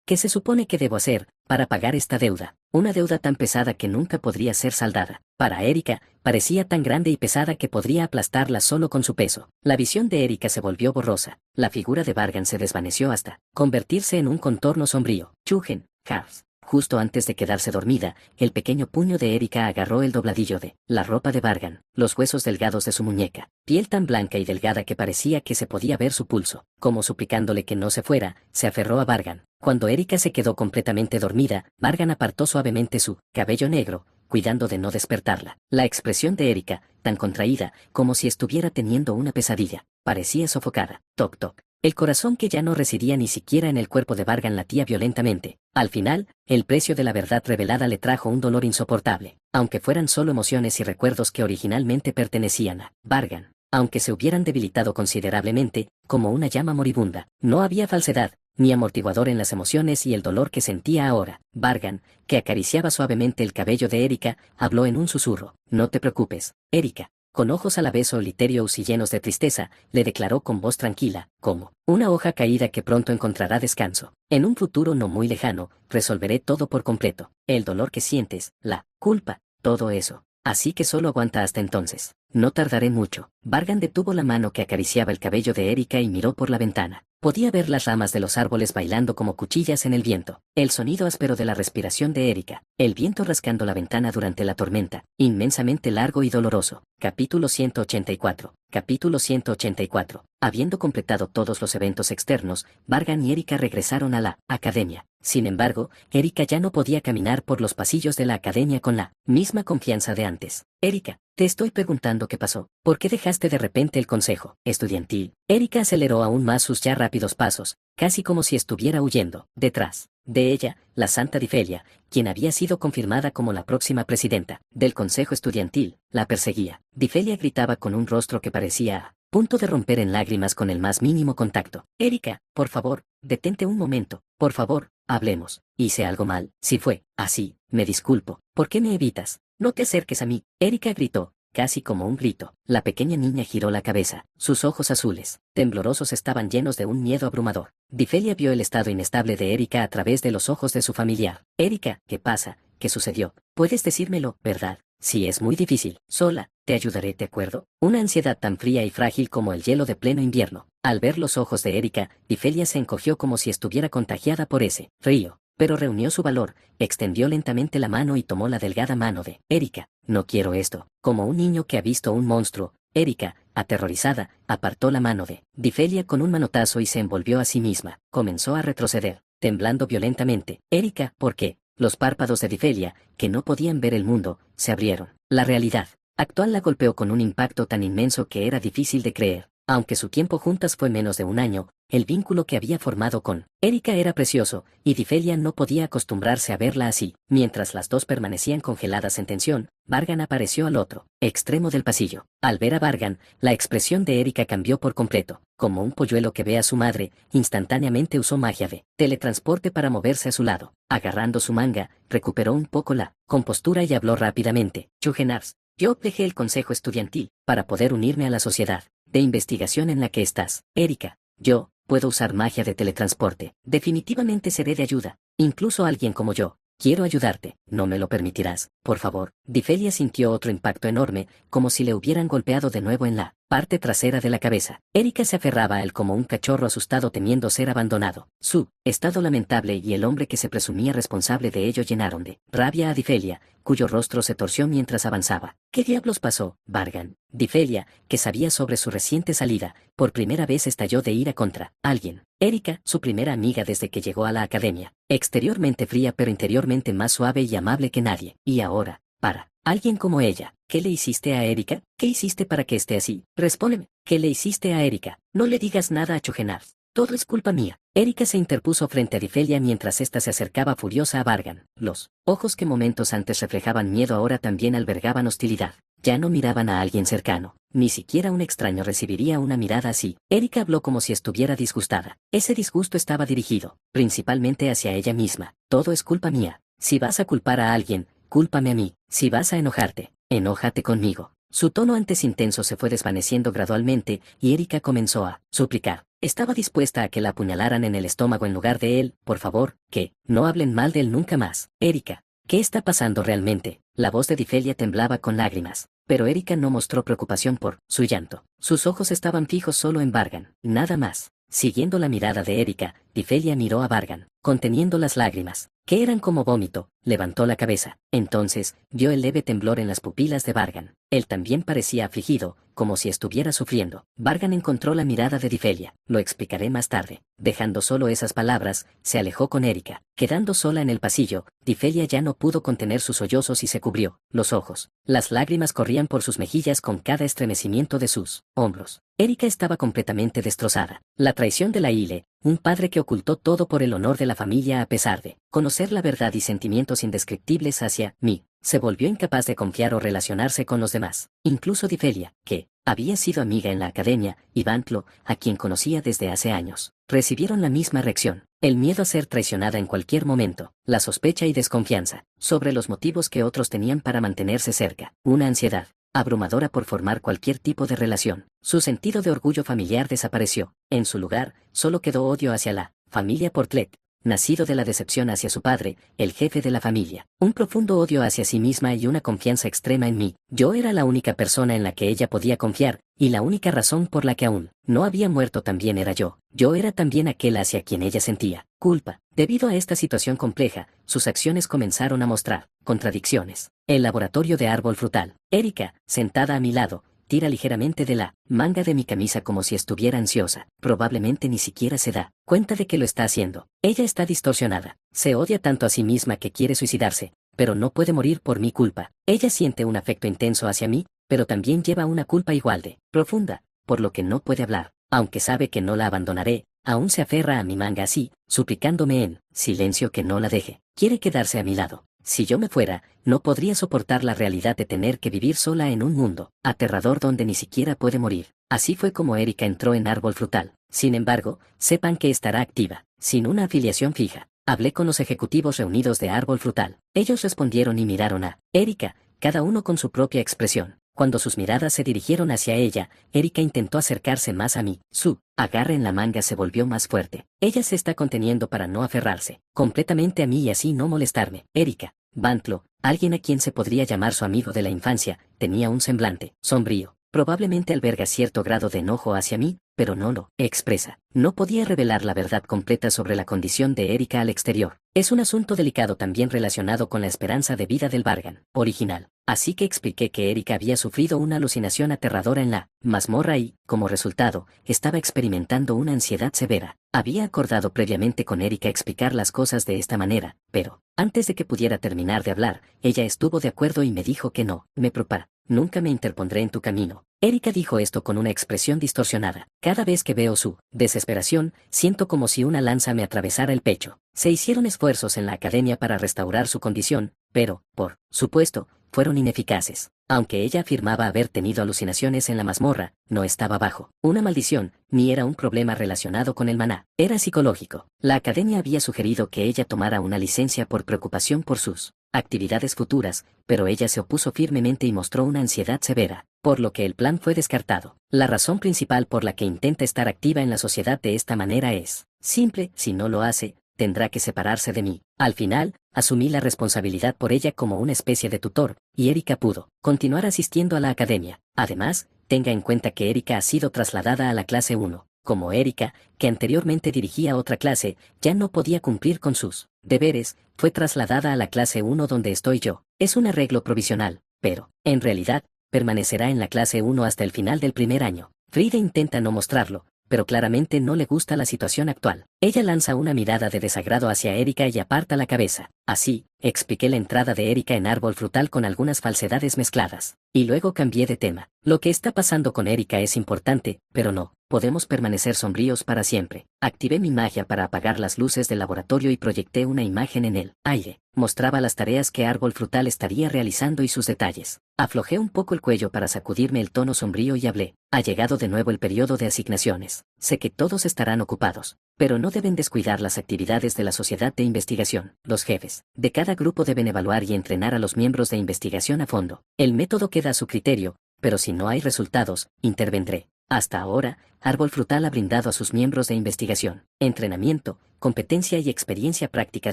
¿qué se supone que debo hacer para pagar esta deuda? Una deuda tan pesada que nunca podría ser saldada. Para Erika, parecía tan grande y pesada que podría aplastarla solo con su peso. La visión de Erika se volvió borrosa. La figura de Vargan se desvaneció hasta convertirse en un contorno sombrío. Chugen, Hars. Justo antes de quedarse dormida, el pequeño puño de Erika agarró el dobladillo de la ropa de Vargan, los huesos delgados de su muñeca, piel tan blanca y delgada que parecía que se podía ver su pulso. Como suplicándole que no se fuera, se aferró a Vargan. Cuando Erika se quedó completamente dormida, Vargan apartó suavemente su cabello negro, cuidando de no despertarla. La expresión de Erika, tan contraída, como si estuviera teniendo una pesadilla, parecía sofocada. Toc toc. El corazón que ya no residía ni siquiera en el cuerpo de Vargan latía violentamente. Al final, el precio de la verdad revelada le trajo un dolor insoportable, aunque fueran solo emociones y recuerdos que originalmente pertenecían a Vargan. Aunque se hubieran debilitado considerablemente, como una llama moribunda, no había falsedad, ni amortiguador en las emociones y el dolor que sentía ahora. Vargan, que acariciaba suavemente el cabello de Erika, habló en un susurro. No te preocupes, Erika. Con ojos a la vez solitarios y llenos de tristeza, le declaró con voz tranquila, como una hoja caída que pronto encontrará descanso. En un futuro no muy lejano, resolveré todo por completo. El dolor que sientes, la culpa, todo eso. Así que solo aguanta hasta entonces. No tardaré mucho. Vargan detuvo la mano que acariciaba el cabello de Erika y miró por la ventana. Podía ver las ramas de los árboles bailando como cuchillas en el viento. El sonido áspero de la respiración de Erika. El viento rascando la ventana durante la tormenta. Inmensamente largo y doloroso. Capítulo 184. Capítulo 184. Habiendo completado todos los eventos externos, Vargan y Erika regresaron a la academia. Sin embargo, Erika ya no podía caminar por los pasillos de la academia con la misma confianza de antes. Erika, te estoy preguntando qué pasó. ¿Por qué dejaste de repente el consejo estudiantil? Erika aceleró aún más sus ya rápidos pasos, casi como si estuviera huyendo. Detrás de ella, la Santa Difelia, quien había sido confirmada como la próxima presidenta del consejo estudiantil, la perseguía. Difelia gritaba con un rostro que parecía a punto de romper en lágrimas con el más mínimo contacto. Erika, por favor, detente un momento, por favor, hablemos. ¿Hice algo mal? Si fue así, me disculpo. ¿Por qué me evitas? No te acerques a mí. Erika gritó, casi como un grito. La pequeña niña giró la cabeza. Sus ojos azules, temblorosos, estaban llenos de un miedo abrumador. Difelia vio el estado inestable de Erika a través de los ojos de su familiar. Erika, ¿qué pasa? ¿Qué sucedió? Puedes decírmelo, ¿verdad? Si es muy difícil, sola, te ayudaré, ¿de acuerdo? Una ansiedad tan fría y frágil como el hielo de pleno invierno. Al ver los ojos de Erika, Difelia se encogió como si estuviera contagiada por ese frío. Pero reunió su valor, extendió lentamente la mano y tomó la delgada mano de Erika. No quiero esto. Como un niño que ha visto un monstruo, Erika, aterrorizada, apartó la mano de Difelia con un manotazo y se envolvió a sí misma. Comenzó a retroceder, temblando violentamente. Erika, ¿por qué? Los párpados de Difelia, que no podían ver el mundo, se abrieron. La realidad actual la golpeó con un impacto tan inmenso que era difícil de creer. Aunque su tiempo juntas fue menos de un año, el vínculo que había formado con Erika era precioso, y Difelia no podía acostumbrarse a verla así. Mientras las dos permanecían congeladas en tensión, Vargan apareció al otro extremo del pasillo. Al ver a Vargan, la expresión de Erika cambió por completo. Como un polluelo que ve a su madre, instantáneamente usó magia de teletransporte para moverse a su lado. Agarrando su manga, recuperó un poco la compostura y habló rápidamente. Chugenars, yo dejé el consejo estudiantil para poder unirme a la sociedad de investigación en la que estás. Erika, yo puedo usar magia de teletransporte. Definitivamente seré de ayuda. Incluso alguien como yo. Quiero ayudarte. ¿No me lo permitirás? Por favor. Difelia sintió otro impacto enorme, como si le hubieran golpeado de nuevo en la parte trasera de la cabeza. Erika se aferraba a él como un cachorro asustado temiendo ser abandonado. Su estado lamentable y el hombre que se presumía responsable de ello llenaron de rabia a Difelia, cuyo rostro se torció mientras avanzaba. ¿Qué diablos pasó, Vargan? Difelia, que sabía sobre su reciente salida, por primera vez estalló de ira contra alguien. Erika, su primera amiga desde que llegó a la academia, exteriormente fría pero interiormente más suave y amable que nadie. Y ahora, para alguien como ella, ¿qué le hiciste a Erika? ¿Qué hiciste para que esté así? Respóndeme, ¿qué le hiciste a Erika? No le digas nada a Chogenard. Todo es culpa mía. Erika se interpuso frente a Difelia mientras ésta se acercaba furiosa a Vargan. Los ojos que momentos antes reflejaban miedo ahora también albergaban hostilidad. Ya no miraban a alguien cercano. Ni siquiera un extraño recibiría una mirada así. Erika habló como si estuviera disgustada. Ese disgusto estaba dirigido, principalmente hacia ella misma. Todo es culpa mía. Si vas a culpar a alguien, cúlpame a mí. Si vas a enojarte, enójate conmigo. Su tono antes intenso se fue desvaneciendo gradualmente y Erika comenzó a suplicar. Estaba dispuesta a que la apuñalaran en el estómago en lugar de él. Por favor, que no hablen mal de él nunca más. Erika, ¿qué está pasando realmente? La voz de Difelia temblaba con lágrimas, pero Erika no mostró preocupación por su llanto. Sus ojos estaban fijos solo en Vargan, nada más. Siguiendo la mirada de Erika, Difelia miró a Vargan, conteniendo las lágrimas, que eran como vómito, levantó la cabeza. Entonces, vio el leve temblor en las pupilas de Vargan. Él también parecía afligido, como si estuviera sufriendo. Vargan encontró la mirada de Difelia. Lo explicaré más tarde. Dejando solo esas palabras, se alejó con Erika. Quedando sola en el pasillo, Difelia ya no pudo contener sus sollozos y se cubrió los ojos. Las lágrimas corrían por sus mejillas con cada estremecimiento de sus hombros. Erika estaba completamente destrozada. La traición de la Ile, un padre que ocultó todo por el honor de la familia a pesar de conocer la verdad y sentimientos indescriptibles hacia mí, se volvió incapaz de confiar o relacionarse con los demás. Incluso Difelia, que había sido amiga en la academia, y Bantlo, a quien conocía desde hace años, recibieron la misma reacción. El miedo a ser traicionada en cualquier momento, la sospecha y desconfianza, sobre los motivos que otros tenían para mantenerse cerca, una ansiedad abrumadora por formar cualquier tipo de relación. Su sentido de orgullo familiar desapareció. En su lugar, solo quedó odio hacia la familia Portlet, nacido de la decepción hacia su padre, el jefe de la familia. Un profundo odio hacia sí misma y una confianza extrema en mí. Yo era la única persona en la que ella podía confiar, y la única razón por la que aún no había muerto también era yo. Yo era también aquel hacia quien ella sentía culpa. Debido a esta situación compleja, sus acciones comenzaron a mostrar contradicciones. El laboratorio de árbol frutal. Erika, sentada a mi lado, tira ligeramente de la manga de mi camisa como si estuviera ansiosa. Probablemente ni siquiera se da cuenta de que lo está haciendo. Ella está distorsionada. Se odia tanto a sí misma que quiere suicidarse, pero no puede morir por mi culpa. Ella siente un afecto intenso hacia mí, pero también lleva una culpa igual de profunda, por lo que no puede hablar. Aunque sabe que no la abandonaré, aún se aferra a mi manga así, suplicándome en silencio que no la deje. Quiere quedarse a mi lado. Si yo me fuera, no podría soportar la realidad de tener que vivir sola en un mundo aterrador donde ni siquiera puede morir. Así fue como Erika entró en Árbol Frutal. Sin embargo, sepan que estará activa, sin una afiliación fija. Hablé con los ejecutivos reunidos de Árbol Frutal. Ellos respondieron y miraron a Erika, cada uno con su propia expresión. Cuando sus miradas se dirigieron hacia ella, Erika intentó acercarse más a mí. Su agarre en la manga se volvió más fuerte. Ella se está conteniendo para no aferrarse completamente a mí y así no molestarme. Erika, Bantlo, alguien a quien se podría llamar su amigo de la infancia, tenía un semblante sombrío. Probablemente alberga cierto grado de enojo hacia mí, pero no lo expresa. No podía revelar la verdad completa sobre la condición de Erika al exterior. Es un asunto delicado también relacionado con la esperanza de vida del Vargan original. Así que expliqué que Erika había sufrido una alucinación aterradora en la mazmorra y, como resultado, estaba experimentando una ansiedad severa. Había acordado previamente con Erika explicar las cosas de esta manera, pero, antes de que pudiera terminar de hablar, ella estuvo de acuerdo y me dijo que no, me preocupa. Nunca me interpondré en tu camino. Erika dijo esto con una expresión distorsionada. Cada vez que veo su desesperación, siento como si una lanza me atravesara el pecho. Se hicieron esfuerzos en la academia para restaurar su condición, pero, por supuesto, fueron ineficaces. Aunque ella afirmaba haber tenido alucinaciones en la mazmorra, no estaba bajo una maldición, ni era un problema relacionado con el maná. Era psicológico. La academia había sugerido que ella tomara una licencia por preocupación por sus actividades futuras, pero ella se opuso firmemente y mostró una ansiedad severa, por lo que el plan fue descartado. La razón principal por la que intenta estar activa en la sociedad de esta manera es simple: si no lo hace, tendrá que separarse de mí. Al final, asumí la responsabilidad por ella como una especie de tutor, y Erika pudo continuar asistiendo a la academia. Además, Tenga en cuenta que Erika ha sido trasladada a la clase 1. Como Erika, que anteriormente dirigía otra clase, ya no podía cumplir con sus deberes, fue trasladada a la clase 1 donde estoy yo. Es un arreglo provisional, pero, en realidad, permanecerá en la clase 1 hasta el final del primer año. Frida intenta no mostrarlo, pero claramente no le gusta la situación actual. Ella lanza una mirada de desagrado hacia Erika y aparta la cabeza. Así, expliqué la entrada de Erika en Árbol Frutal con algunas falsedades mezcladas. Y luego cambié de tema. Lo que está pasando con Erika es importante, pero no podemos permanecer sombríos para siempre. Activé mi magia para apagar las luces del laboratorio y proyecté una imagen en el aire. Mostraba las tareas que Árbol Frutal estaría realizando y sus detalles. Aflojé un poco el cuello para sacudirme el tono sombrío y hablé. Ha llegado de nuevo el periodo de asignaciones. Sé que todos estarán ocupados, pero no deben descuidar las actividades de la sociedad de investigación. Los jefes de cada grupo deben evaluar y entrenar a los miembros de investigación a fondo. El método queda a su criterio, pero si no hay resultados, intervendré. Hasta ahora, Árbol Frutal ha brindado a sus miembros de investigación entrenamiento, competencia y experiencia práctica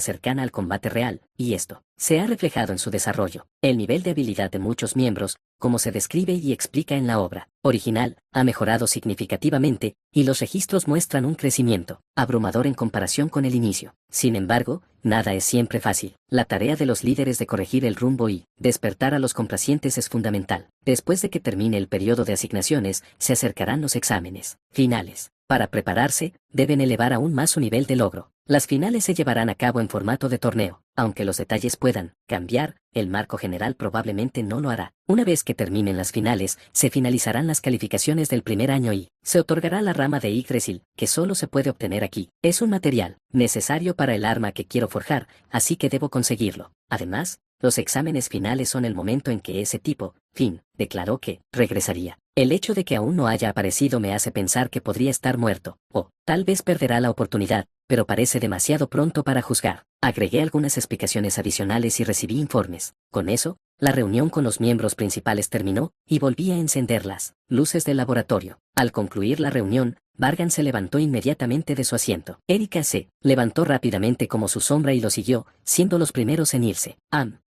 cercana al combate real, y esto se ha reflejado en su desarrollo. El nivel de habilidad de muchos miembros, como se describe y explica en la obra original, ha mejorado significativamente, y los registros muestran un crecimiento abrumador en comparación con el inicio. Sin embargo, nada es siempre fácil. La tarea de los líderes de corregir el rumbo y despertar a los complacientes es fundamental. Después de que termine el periodo de asignaciones, se acercarán los exámenes finales. Para prepararse, deben elevar aún más su nivel de logro. Las finales se llevarán a cabo en formato de torneo. Aunque los detalles puedan cambiar, el marco general probablemente no lo hará. Una vez que terminen las finales, se finalizarán las calificaciones del primer año y se otorgará la rama de Yggdrasil, que solo se puede obtener aquí. Es un material necesario para el arma que quiero forjar, así que debo conseguirlo. Además, los exámenes finales son el momento en que ese tipo, Finn, declaró que regresaría. El hecho de que aún no haya aparecido me hace pensar que podría estar muerto, o tal vez perderá la oportunidad, pero parece demasiado pronto para juzgar. Agregué algunas explicaciones adicionales y recibí informes. Con eso, la reunión con los miembros principales terminó, y volví a encender las luces del laboratorio. Al concluir la reunión, Vargan se levantó inmediatamente de su asiento. Erika se levantó rápidamente como su sombra y lo siguió, siendo los primeros en irse.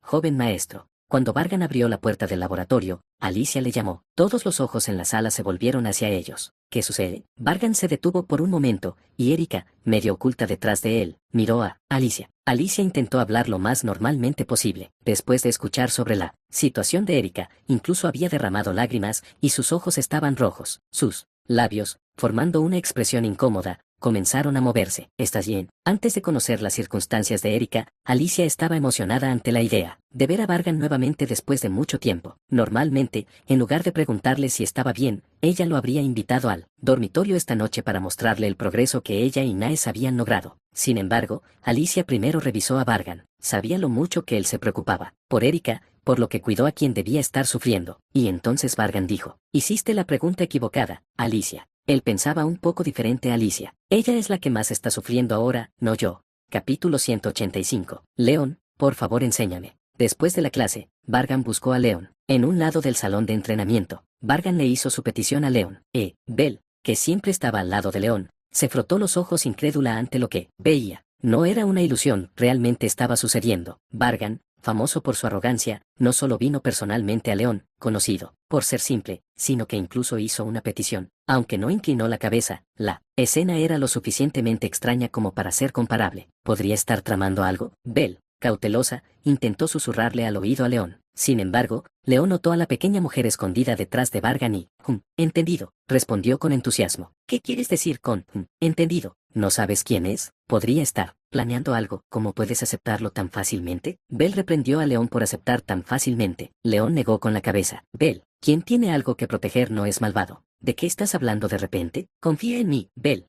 Joven maestro. Cuando Vargan abrió la puerta del laboratorio, Alicia le llamó. Todos los ojos en la sala se volvieron hacia ellos. ¿Qué sucede? Vargan se detuvo por un momento, y Erika, medio oculta detrás de él, miró a Alicia. Alicia intentó hablar lo más normalmente posible. Después de escuchar sobre la situación de Erika, incluso había derramado lágrimas, y sus ojos estaban rojos. Sus labios, formando una expresión incómoda, comenzaron a moverse. ¿Estás bien? Antes de conocer las circunstancias de Erika, Alicia estaba emocionada ante la idea de ver a Vargan nuevamente después de mucho tiempo. Normalmente, en lugar de preguntarle si estaba bien, ella lo habría invitado al dormitorio esta noche para mostrarle el progreso que ella y Naes habían logrado. Sin embargo, Alicia primero revisó a Vargan. Sabía lo mucho que él se preocupaba por Erika, por lo que cuidó a quien debía estar sufriendo. Y entonces Vargan dijo: hiciste la pregunta equivocada, Alicia. Él pensaba un poco diferente a Alicia. Ella es la que más está sufriendo ahora, no yo. Capítulo 185. León, por favor enséñame. Después de la clase, Vargan buscó a León en un lado del salón de entrenamiento. Vargan le hizo su petición a León. Bell, que siempre estaba al lado de León, se frotó los ojos incrédula ante lo que veía. No era una ilusión, realmente estaba sucediendo. Vargan, famoso por su arrogancia, no solo vino personalmente a León, conocido por ser simple, sino que incluso hizo una petición. Aunque no inclinó la cabeza, la escena era lo suficientemente extraña como para ser comparable. ¿Podría estar tramando algo? Bell, cautelosa, intentó susurrarle al oído a León. Sin embargo, León notó a la pequeña mujer escondida detrás de Vargan y, entendido, respondió con entusiasmo. ¿Qué quieres decir con, entendido? ¿No sabes quién es? Podría estar planeando algo. ¿Cómo puedes aceptarlo tan fácilmente? Bell reprendió a León por aceptar tan fácilmente. León negó con la cabeza. Bell, quien tiene algo que proteger no es malvado. ¿De qué estás hablando de repente? Confía en mí, Bell.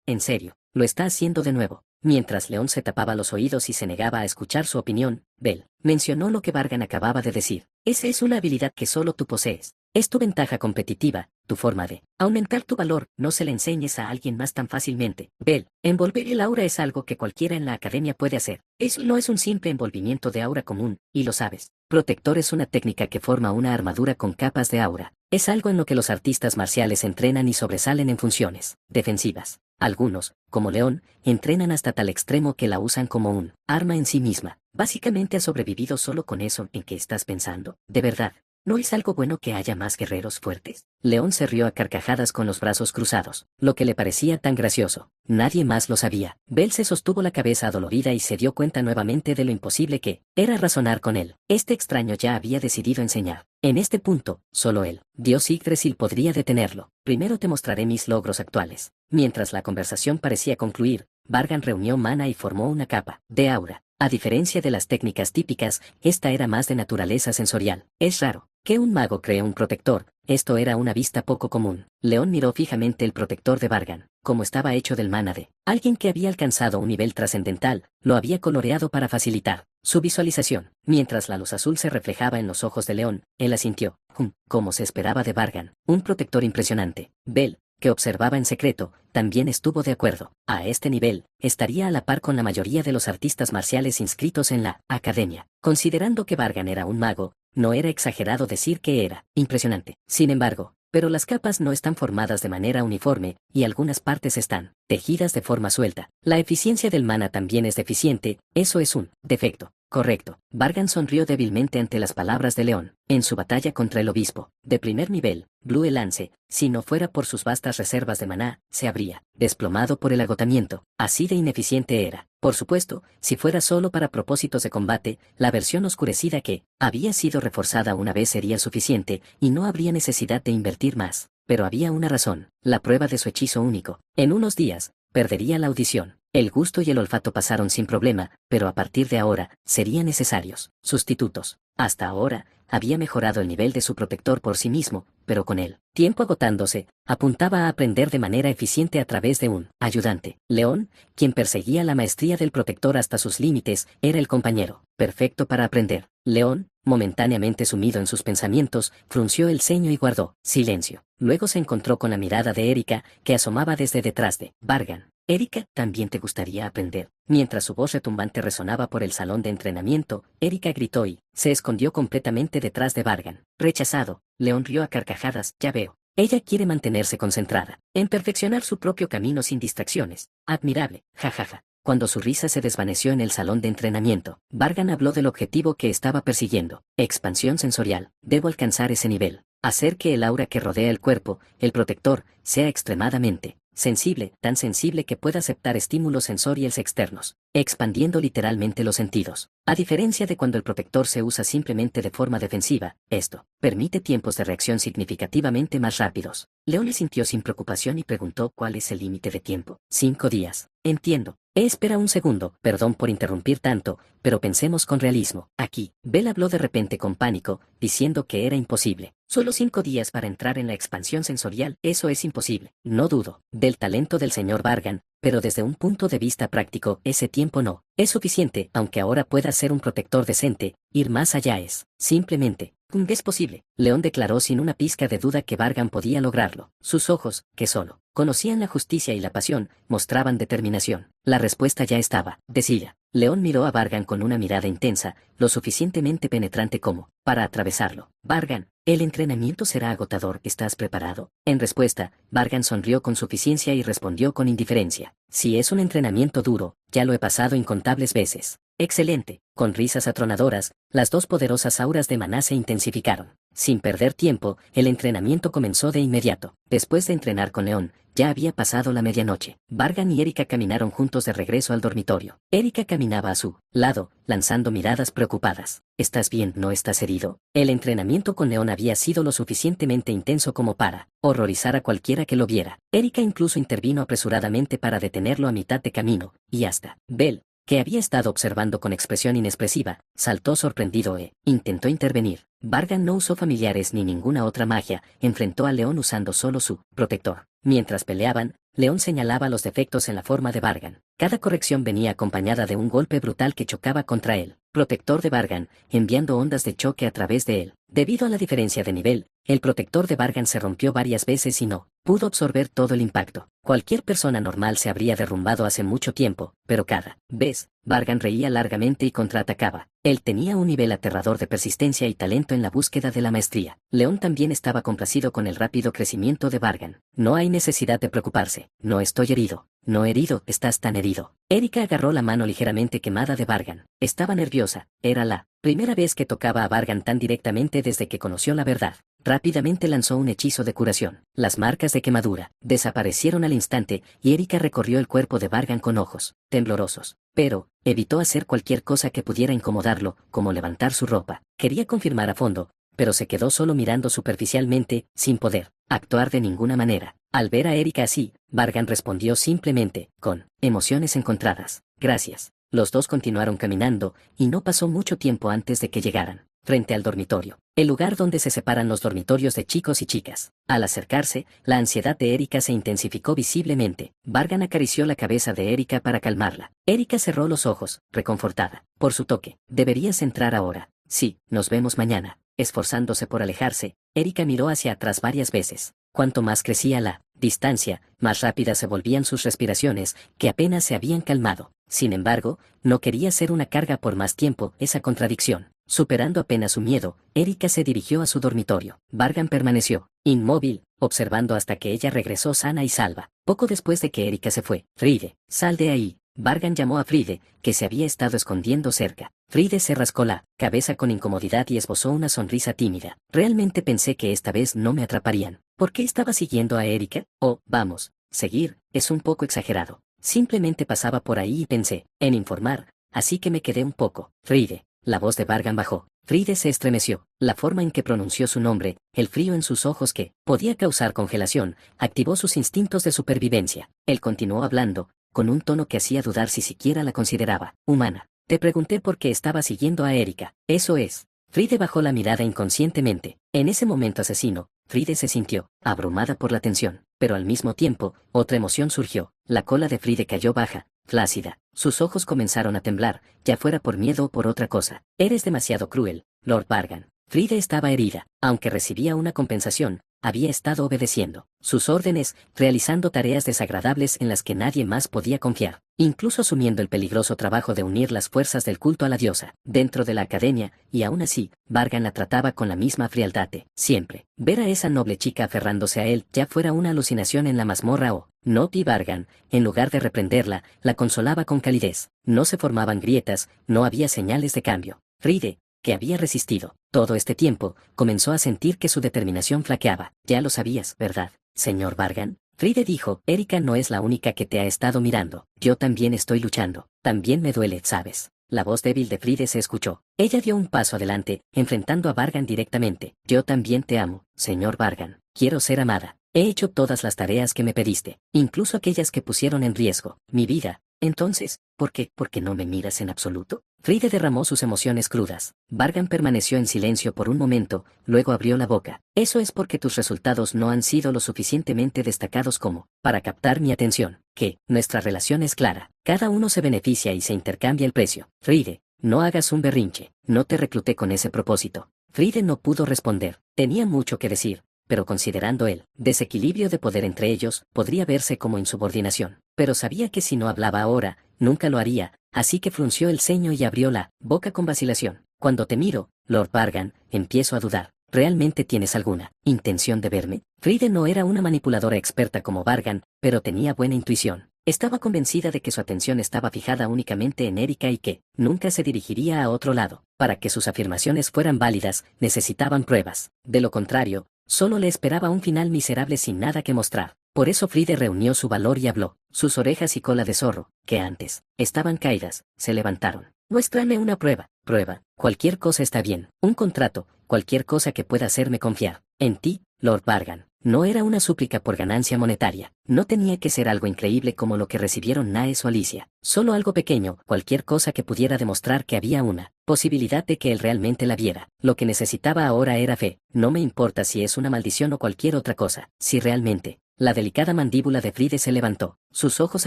En serio, lo está haciendo de nuevo. Mientras León se tapaba los oídos y se negaba a escuchar su opinión, Bell mencionó lo que Vargan acababa de decir. Esa es una habilidad que solo tú posees. Es tu ventaja competitiva, tu forma de aumentar tu valor. No se le enseñes a alguien más tan fácilmente. Bell, envolver el aura es algo que cualquiera en la academia puede hacer. Eso no es un simple envolvimiento de aura común, y lo sabes. Protector es una técnica que forma una armadura con capas de aura. Es algo en lo que los artistas marciales entrenan y sobresalen en funciones defensivas. Algunos, como León, entrenan hasta tal extremo que la usan como un arma en sí misma. Básicamente has sobrevivido solo con eso en que estás pensando. De verdad. ¿No es algo bueno que haya más guerreros fuertes? León se rió a carcajadas con los brazos cruzados, lo que le parecía tan gracioso. Nadie más lo sabía. Bell se sostuvo la cabeza adolorida y se dio cuenta nuevamente de lo imposible que era razonar con él. Este extraño ya había decidido enseñar. En este punto, solo él, Dios Yggdrasil, podría detenerlo. Primero te mostraré mis logros actuales. Mientras la conversación parecía concluir, Vargan reunió mana y formó una capa de aura. A diferencia de las técnicas típicas, esta era más de naturaleza sensorial. Es raro que un mago cree un protector. Esto era una vista poco común. León miró fijamente el protector de Vargan, como estaba hecho del mana de alguien que había alcanzado un nivel trascendental, lo había coloreado para facilitar su visualización. Mientras la luz azul se reflejaba en los ojos de León, él asintió, como se esperaba de Vargan, un protector impresionante. Bell, que observaba en secreto, también estuvo de acuerdo. A este nivel, estaría a la par con la mayoría de los artistas marciales inscritos en la academia. Considerando que Vargan era un mago, no era exagerado decir que era impresionante. Sin embargo, pero las capas no están formadas de manera uniforme, y algunas partes están tejidas de forma suelta. La eficiencia del mana también es deficiente, eso es un defecto. Correcto. Vargan sonrió débilmente ante las palabras de León. En su batalla contra el obispo, de primer nivel, Blue el Lance, si no fuera por sus vastas reservas de maná, se habría desplomado por el agotamiento. Así de ineficiente era. Por supuesto, si fuera solo para propósitos de combate, la versión oscurecida que había sido reforzada una vez sería suficiente, y no habría necesidad de invertir más. Pero había una razón, la prueba de su hechizo único. En unos días, perdería la audición. El gusto y el olfato pasaron sin problema, pero a partir de ahora, serían necesarios sustitutos. Hasta ahora, había mejorado el nivel de su protector por sí mismo, pero con el tiempo agotándose, apuntaba a aprender de manera eficiente a través de un ayudante. León, quien perseguía la maestría del protector hasta sus límites, era el compañero perfecto para aprender. León, momentáneamente sumido en sus pensamientos, frunció el ceño y guardó silencio. Luego se encontró con la mirada de Erika, que asomaba desde detrás de Vargan. Erika, ¿también te gustaría aprender? Mientras su voz retumbante resonaba por el salón de entrenamiento, Erika gritó y se escondió completamente detrás de Vargan. Rechazado, León rió a carcajadas. Ya veo. Ella quiere mantenerse concentrada en perfeccionar su propio camino sin distracciones. Admirable, jajaja. Cuando su risa se desvaneció en el salón de entrenamiento, Vargan habló del objetivo que estaba persiguiendo. Expansión sensorial. Debo alcanzar ese nivel. Hacer que el aura que rodea el cuerpo, el protector, sea extremadamente sensible, tan sensible que pueda aceptar estímulos sensoriales externos, expandiendo literalmente los sentidos. A diferencia de cuando el protector se usa simplemente de forma defensiva, esto permite tiempos de reacción significativamente más rápidos. León le sintió sin preocupación y preguntó cuál es el límite de tiempo. 5 días. Entiendo. Espera un segundo, perdón por interrumpir tanto, pero pensemos con realismo. Aquí, Bell habló de repente con pánico, diciendo que era imposible. Solo 5 días para entrar en la expansión sensorial, eso es imposible. No dudo del talento del señor Vargan, pero desde un punto de vista práctico, ese tiempo no es suficiente, aunque ahora pueda ser un protector decente, ir más allá es simplemente es posible. León declaró sin una pizca de duda que Vargan podía lograrlo. Sus ojos, que solo conocían la justicia y la pasión, mostraban determinación. La respuesta ya estaba decidida. León miró a Vargan con una mirada intensa, lo suficientemente penetrante como para atravesarlo. Vargan, el entrenamiento será agotador, ¿estás preparado? En respuesta, Vargan sonrió con suficiencia y respondió con indiferencia. Si es un entrenamiento duro, ya lo he pasado incontables veces. Excelente. Con risas atronadoras, las dos poderosas auras de maná se intensificaron. Sin perder tiempo, el entrenamiento comenzó de inmediato. Después de entrenar con León, ya había pasado la medianoche. Vargan y Erika caminaron juntos de regreso al dormitorio. Erika caminaba a su lado, lanzando miradas preocupadas. ¿Estás bien? ¿No estás herido? El entrenamiento con León había sido lo suficientemente intenso como para horrorizar a cualquiera que lo viera. Erika incluso intervino apresuradamente para detenerlo a mitad de camino, y hasta Bell, que había estado observando con expresión inexpresiva, saltó sorprendido e intentó intervenir. Vargan no usó familiares ni ninguna otra magia, enfrentó a León usando solo su protector. Mientras peleaban, León señalaba los defectos en la forma de Vargan. Cada corrección venía acompañada de un golpe brutal que chocaba contra él. Protector de Vargan, enviando ondas de choque a través de él. Debido a la diferencia de nivel, el protector de Vargan se rompió varias veces y no pudo absorber todo el impacto. Cualquier persona normal se habría derrumbado hace mucho tiempo, pero cada vez, Vargan reía largamente y contraatacaba. Él tenía un nivel aterrador de persistencia y talento en la búsqueda de la maestría. León también estaba complacido con el rápido crecimiento de Vargan. No hay necesidad de preocuparse. No estoy herido. No herido, estás tan herido. Erika agarró la mano ligeramente quemada de Vargan. Estaba nerviosa. Era la Primera vez que tocaba a Vargan tan directamente desde que conoció la verdad. Rápidamente lanzó un hechizo de curación. Las marcas de quemadura desaparecieron al instante y Erika recorrió el cuerpo de Vargan con ojos temblorosos. Pero evitó hacer cualquier cosa que pudiera incomodarlo, como levantar su ropa. Quería confirmar a fondo, pero se quedó solo mirando superficialmente, sin poder actuar de ninguna manera. Al ver a Erika así, Vargan respondió simplemente, con emociones encontradas. Gracias. Los dos continuaron caminando, y no pasó mucho tiempo antes de que llegaran frente al dormitorio, el lugar donde se separan los dormitorios de chicos y chicas. Al acercarse, la ansiedad de Erika se intensificó visiblemente. Vargan acarició la cabeza de Erika para calmarla. Erika cerró los ojos, reconfortada por su toque. Deberías entrar ahora. Sí, nos vemos mañana. Esforzándose por alejarse, Erika miró hacia atrás varias veces. Cuanto más crecía la distancia, más rápidas se volvían sus respiraciones, que apenas se habían calmado. Sin embargo, no quería ser una carga por más tiempo. Esa contradicción. Superando apenas su miedo, Erika se dirigió a su dormitorio. Vargan permaneció inmóvil, observando hasta que ella regresó sana y salva. Poco después de que Erika se fue, Fride, sal de ahí. Vargan llamó a Fride, que se había estado escondiendo cerca. Fride se rascó la cabeza con incomodidad y esbozó una sonrisa tímida. Realmente pensé que esta vez no me atraparían. ¿Por qué estaba siguiendo a Erika? Oh, vamos, seguir, es un poco exagerado. Simplemente pasaba por ahí y pensé en informar, así que me quedé un poco. Fride. La voz de Vargan bajó. Fride se estremeció. La forma en que pronunció su nombre, el frío en sus ojos que podía causar congelación, activó sus instintos de supervivencia. Él continuó hablando, con un tono que hacía dudar si siquiera la consideraba humana. Te pregunté por qué estaba siguiendo a Erika. Eso es. Fride bajó la mirada inconscientemente. En ese momento asesino, Fride se sintió abrumada por la tensión, pero al mismo tiempo, otra emoción surgió. La cola de Fride cayó baja, flácida. Sus ojos comenzaron a temblar, ya fuera por miedo o por otra cosa. Eres demasiado cruel, Lord Vargan. Fride estaba herida, aunque recibía una compensación, había estado obedeciendo sus órdenes, realizando tareas desagradables en las que nadie más podía confiar, incluso asumiendo el peligroso trabajo de unir las fuerzas del culto a la diosa, dentro de la academia, y aún así, Vargan la trataba con la misma frialdad de siempre. Ver a esa noble chica aferrándose a él, ya fuera una alucinación en la mazmorra o no, y Vargan, en lugar de reprenderla, la consolaba con calidez. No se formaban grietas, no había señales de cambio. Fride, que había resistido todo este tiempo, comenzó a sentir que su determinación flaqueaba. Ya lo sabías, ¿verdad, señor Vargan? Fride dijo, Erika no es la única que te ha estado mirando. Yo también estoy luchando. También me duele, ¿sabes? La voz débil de Fride se escuchó. Ella dio un paso adelante, enfrentando a Vargan directamente. Yo también te amo, señor Vargan. Quiero ser amada. He hecho todas las tareas que me pediste, incluso aquellas que pusieron en riesgo mi vida. Entonces, ¿por qué? ¿Por qué no me miras en absoluto? Fride derramó sus emociones crudas. Vargan permaneció en silencio por un momento, luego abrió la boca. Eso es porque tus resultados no han sido lo suficientemente destacados como para captar mi atención. Que nuestra relación es clara. Cada uno se beneficia y se intercambia el precio. Fride, no hagas un berrinche. No te recluté con ese propósito. Fride no pudo responder. Tenía mucho que decir, pero considerando el desequilibrio de poder entre ellos, podría verse como insubordinación. Pero sabía que si no hablaba ahora, nunca lo haría, así que frunció el ceño y abrió la boca con vacilación. Cuando te miro, Lord Vargan, empiezo a dudar. ¿Realmente tienes alguna intención de verme? Fride no era una manipuladora experta como Vargan, pero tenía buena intuición. Estaba convencida de que su atención estaba fijada únicamente en Erika y que nunca se dirigiría a otro lado. Para que sus afirmaciones fueran válidas, necesitaban pruebas. De lo contrario, solo le esperaba un final miserable sin nada que mostrar. Por eso Fride reunió su valor y habló. Sus orejas y cola de zorro, que antes estaban caídas, se levantaron. Muéstrame una prueba. Prueba. Cualquier cosa está bien. Un contrato, cualquier cosa que pueda hacerme confiar. En ti, Lord Vargan. No era una súplica por ganancia monetaria. No tenía que ser algo increíble como lo que recibieron Naes o Alicia. Solo algo pequeño, cualquier cosa que pudiera demostrar que había una posibilidad de que él realmente la viera. Lo que necesitaba ahora era fe. No me importa si es una maldición o cualquier otra cosa. Si realmente. La delicada mandíbula de Fride se levantó. Sus ojos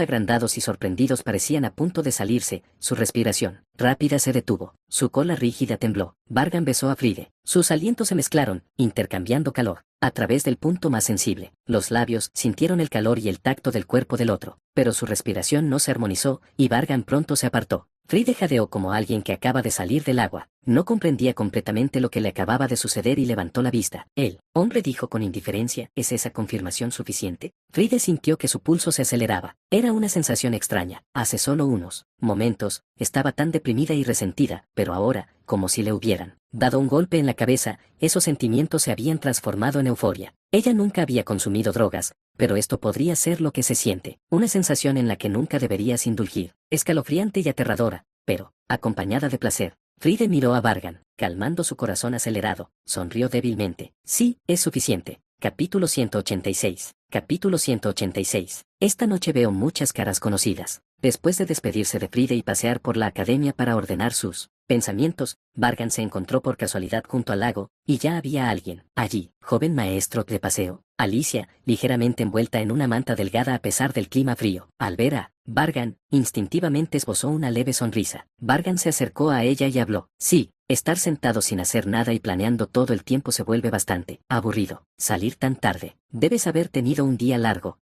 agrandados y sorprendidos parecían a punto de salirse. Su respiración rápida se detuvo. Su cola rígida tembló. Vargan besó a Fride. Sus alientos se mezclaron, intercambiando calor. A través del punto más sensible, los labios sintieron el calor y el tacto del cuerpo del otro. Pero su respiración no se armonizó, y Vargan pronto se apartó. Fride jadeó como alguien que acaba de salir del agua. no comprendía completamente lo que le acababa de suceder y levantó la vista. El hombre dijo con indiferencia, ¿es esa confirmación suficiente? Friede sintió que su pulso se aceleraba. Era una sensación extraña. Hace solo unos momentos, estaba tan deprimida y resentida, pero ahora, como si le hubieran dado un golpe en la cabeza, esos sentimientos se habían transformado en euforia. Ella nunca había consumido drogas, pero esto podría ser lo que se siente, una sensación en la que nunca deberías indulgir, escalofriante y aterradora, pero acompañada de placer. Friede miró a Vargan, calmando su corazón acelerado, sonrió débilmente. Sí, es suficiente. Capítulo 186. Capítulo 186. Esta noche veo muchas caras conocidas. Después de despedirse de Friede y pasear por la academia para ordenar sus pensamientos, Vargan se encontró por casualidad junto al lago, y ya había alguien allí, joven maestro de paseo, Alicia, ligeramente envuelta en una manta delgada a pesar del clima frío. Al ver a Vargan, instintivamente esbozó una leve sonrisa. Vargan se acercó a ella y habló. Sí, estar sentado sin hacer nada y planeando todo el tiempo se vuelve bastante aburrido. Salir tan tarde. Debes haber tenido un día largo.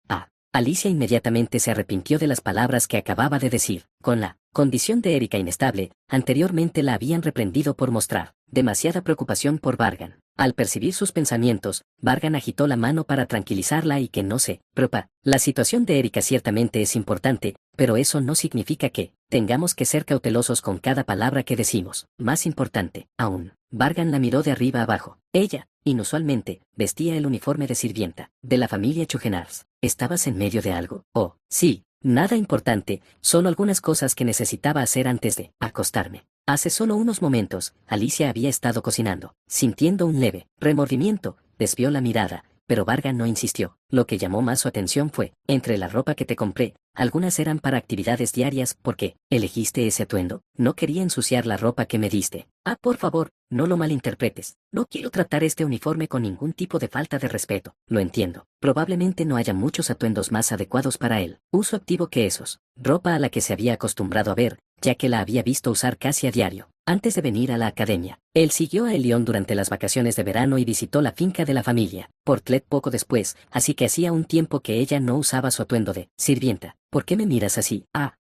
Alicia inmediatamente se arrepintió de las palabras que acababa de decir. Con la condición de Erika inestable, anteriormente la habían reprendido por mostrar demasiada preocupación por Vargan. Al percibir sus pensamientos, Vargan agitó la mano para tranquilizarla y que no se preocupa. La situación de Erika ciertamente es importante, pero eso no significa que tengamos que ser cautelosos con cada palabra que decimos. Más importante, aún, Vargan la miró de arriba abajo. Ella, inusualmente, vestía el uniforme de sirvienta de la familia Chugenars. ¿Estabas en medio de algo? Oh, sí, nada importante, solo algunas cosas que necesitaba hacer antes de acostarme. Hace solo unos momentos, Alicia había estado cocinando. Sintiendo un leve remordimiento, desvió la mirada, pero Vargan no insistió. Lo que llamó más su atención fue, entre la ropa que te compré, algunas eran para actividades diarias. ¿Por qué elegiste ese atuendo? No quería ensuciar la ropa que me diste. Por favor, no lo malinterpretes. No quiero tratar este uniforme con ningún tipo de falta de respeto. Lo entiendo. Probablemente no haya muchos atuendos más adecuados para él. Uso activo que esos. Ropa a la que se había acostumbrado a ver, ya que la había visto usar casi a diario. Antes de venir a la academia, él siguió a Elión durante las vacaciones de verano y visitó la finca de la familia Portlet poco después, así que hacía un tiempo que ella no usaba su atuendo de sirvienta. ¿Por qué me miras así?